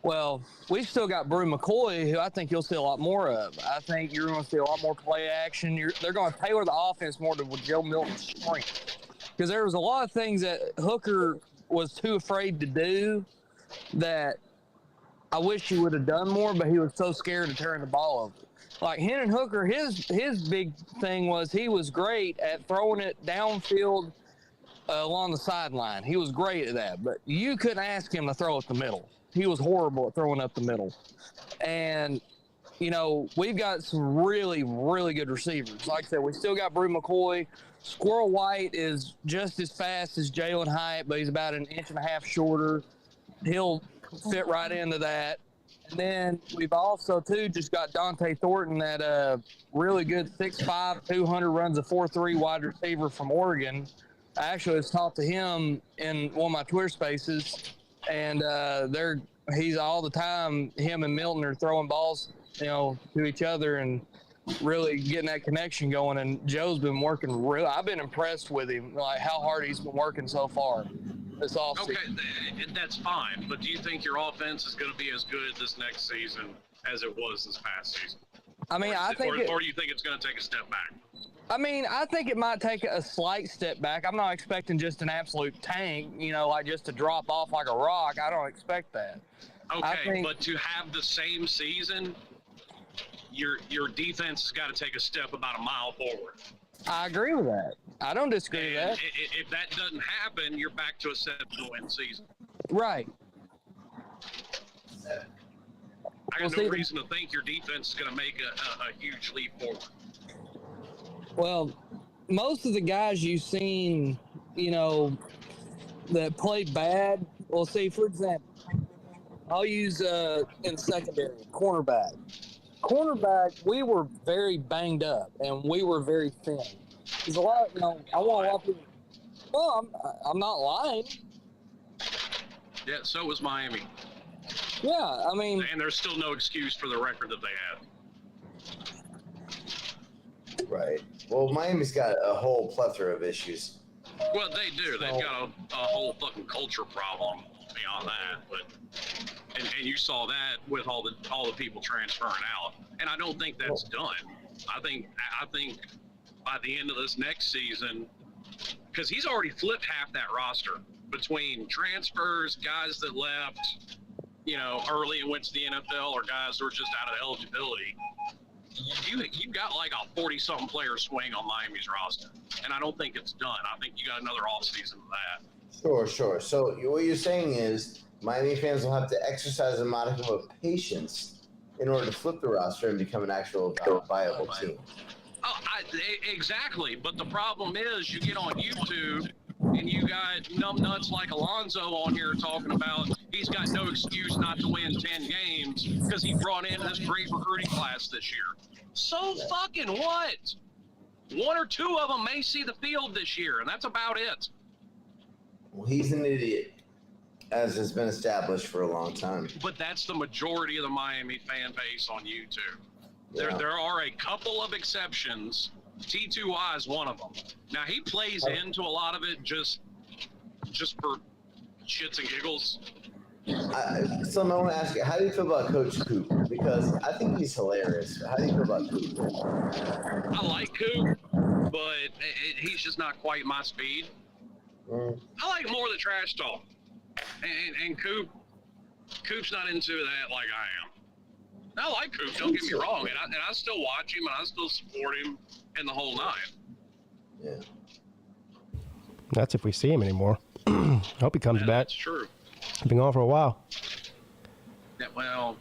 Well, we've still got Brew McCoy, who I think you'll see a lot more of. I think you're going to see a lot more play action. They're going to tailor the offense more to Joe Milton's strength. Because there was a lot of things that Hooker was too afraid to do that I wish he would have done more, but he was so scared to turn the ball over. Like Hendon Hooker, his big thing was he was great at throwing it downfield along the sideline. He was great at that, but you couldn't ask him to throw it the middle. He was horrible at throwing up the middle. And, we've got some really, really good receivers. Like I said, we still got Brew McCoy. Squirrel White is just as fast as Jalen Hyatt, but he's about 1.5 inches shorter. He'll fit right into that. And then we've also, too, just got Dante Thornton, that really good 6'5", 200, runs a 4.3 wide receiver from Oregon. I actually was talked to him in one of my Twitter spaces, and he's all the time, him and Milton are throwing balls, to each other and really getting that connection going. And Joe's been working I've been impressed with him, like how hard he's been working so far this offseason. Okay, that's fine, but do you think your offense is going to be as good this next season as it was this past season? I mean, or do you think it's going to take a step back? I mean, I think it might take a slight step back. I'm not expecting just an absolute tank, like just to drop off like a rock. I don't expect that. Okay, but to have the same season, your defense has got to take a step about a mile forward. I agree with that. I don't disagree with that. If that doesn't happen, you're back to a 7-win season. Right. I got no reason to think your defense is going to make a huge leap forward. Well, most of the guys you've seen, that played bad, well, see, for example, I'll use in secondary, cornerback. Cornerback, we were very banged up, and we were very thin. There's a lot, I want a lot of people. Well, I'm not lying. Yeah, so was Miami. Yeah, I mean. And there's still no excuse for the record that they had. Right. Well, Miami's got a whole plethora of issues. Well, they do. They've got a whole fucking culture problem beyond that. But and you saw that with all the people transferring out. And I don't think that's done. I think by the end of this next season, because he's already flipped half that roster between transfers, guys that left, early and went to the NFL, or guys who are just out of eligibility. You've got like a 40-something player swing on Miami's roster, and I don't think it's done. I think you got another offseason of that. Sure. So what you're saying is Miami fans will have to exercise a modicum of patience in order to flip the roster and become an actual viable team. Oh, exactly. But the problem is you get on YouTube and you got numbnuts like Alonzo on here talking about he's got no excuse not to win 10 games because he brought in this great recruiting class this year. So fucking what? One or two of them may see the field this year, and that's about it. Well, he's an idiot, as has been established for a long time. But that's the majority of the Miami fan base on YouTube. Yeah. There are a couple of exceptions. T2Y is one of them. Now, he plays into a lot of it just for shits and giggles. So I want to ask you, how do you feel about Coach Coop? Because I think he's hilarious. How do you feel about Coop? I like Coop, but he's just not quite my speed. I like more of the trash talk. And Coop's not into that like I am. I like Coop, don't get me wrong, and I still watch him, and I still support him and the whole nine. Yeah. That's if we see him anymore. I hope he comes back. That's true. He's been gone for a while. Yeah, well,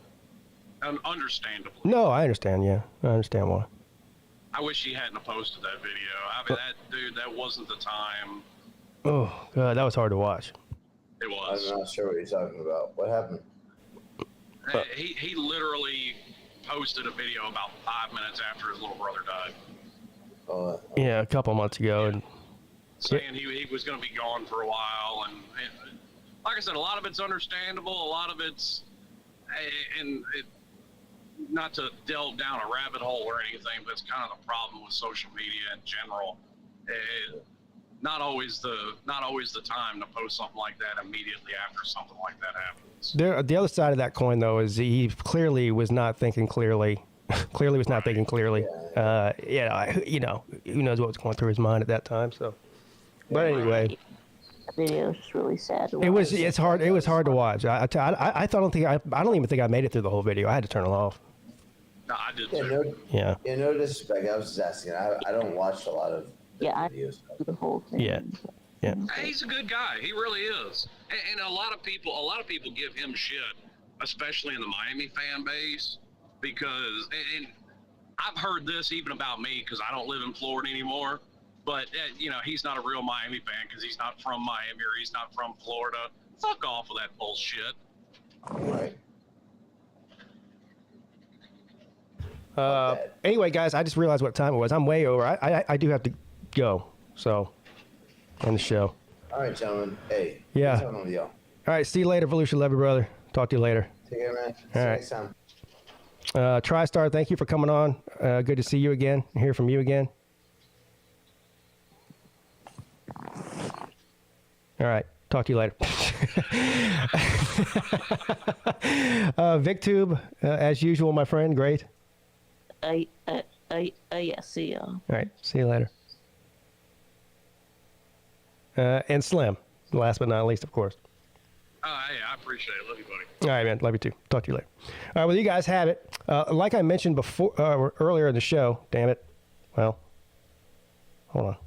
understandably. No, I understand, yeah. I understand why. I wish he hadn't posted that video. I mean, that wasn't the time. Oh, God, that was hard to watch. It was. I'm not sure what you're talking about. What happened? He literally posted a video about 5 minutes after his little brother died. Yeah, a couple months ago. And saying he was going to be gone for a while. And like I said, a lot of it's understandable. A lot of it's, not to delve down a rabbit hole or anything, but it's kind of the problem with social media in general. Not always the time to post something like that immediately after something like that happens. The other side of that coin, though, is he clearly was not thinking clearly. Who knows what was going through his mind at that time. So, but anyway, the video was just really sad to watch. It's hard. It was hard to watch. I don't even think I made it through the whole video. I had to turn it off. No, I did. No disrespect. I was just asking. I don't watch a lot of videos. The whole thing. Yeah. He's a good guy. He really is. And a lot of people give him shit, especially in the Miami fan base, because and I've heard this even about me because I don't live in Florida anymore. But he's not a real Miami fan because he's not from Miami or he's not from Florida. Fuck off with that bullshit. Right. Anyway, guys, I just realized what time it was. I'm way over. I do have to go. So, end the show. All right, gentlemen. Hey. Yeah. What's going on with y'all? All right. See you later, Volusia. Love you, brother. Talk to you later. Take care, man. All right. See you next time. TriStar, thank you for coming on. Good to see you again. Hear from you again. All right. Talk to you later. VicTube, as usual, my friend. Great. Yeah, see y'all. All right. See you later. And Slim, last but not least, of course. Hey, I appreciate it. Love you, buddy. All right, man. Love you too. Talk to you later. All right. Well, you guys have it. Like I mentioned before, earlier in the show. Damn it. Well, hold on.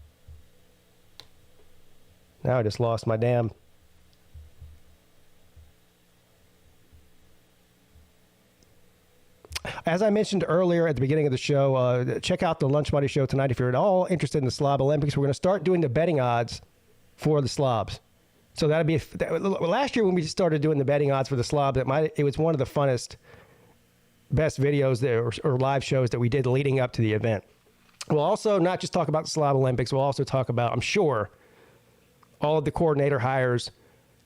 Now I just lost my damn. As I mentioned earlier at the beginning of the show, check out the Lunch Buddy show tonight if you're at all interested in the Slob Olympics. We're going to start doing the betting odds for the slobs. So that'd be last year when we started doing the betting odds for the slobs. It was one of the funnest, best videos or live shows that we did leading up to the event. We'll also not just talk about the Slob Olympics. We'll also talk about, I'm sure, all of the coordinator hires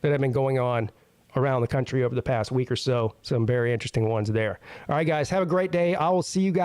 that have been going on around the country over the past week or so. Some very interesting ones there. All right, guys, have a great day. I will see you guys.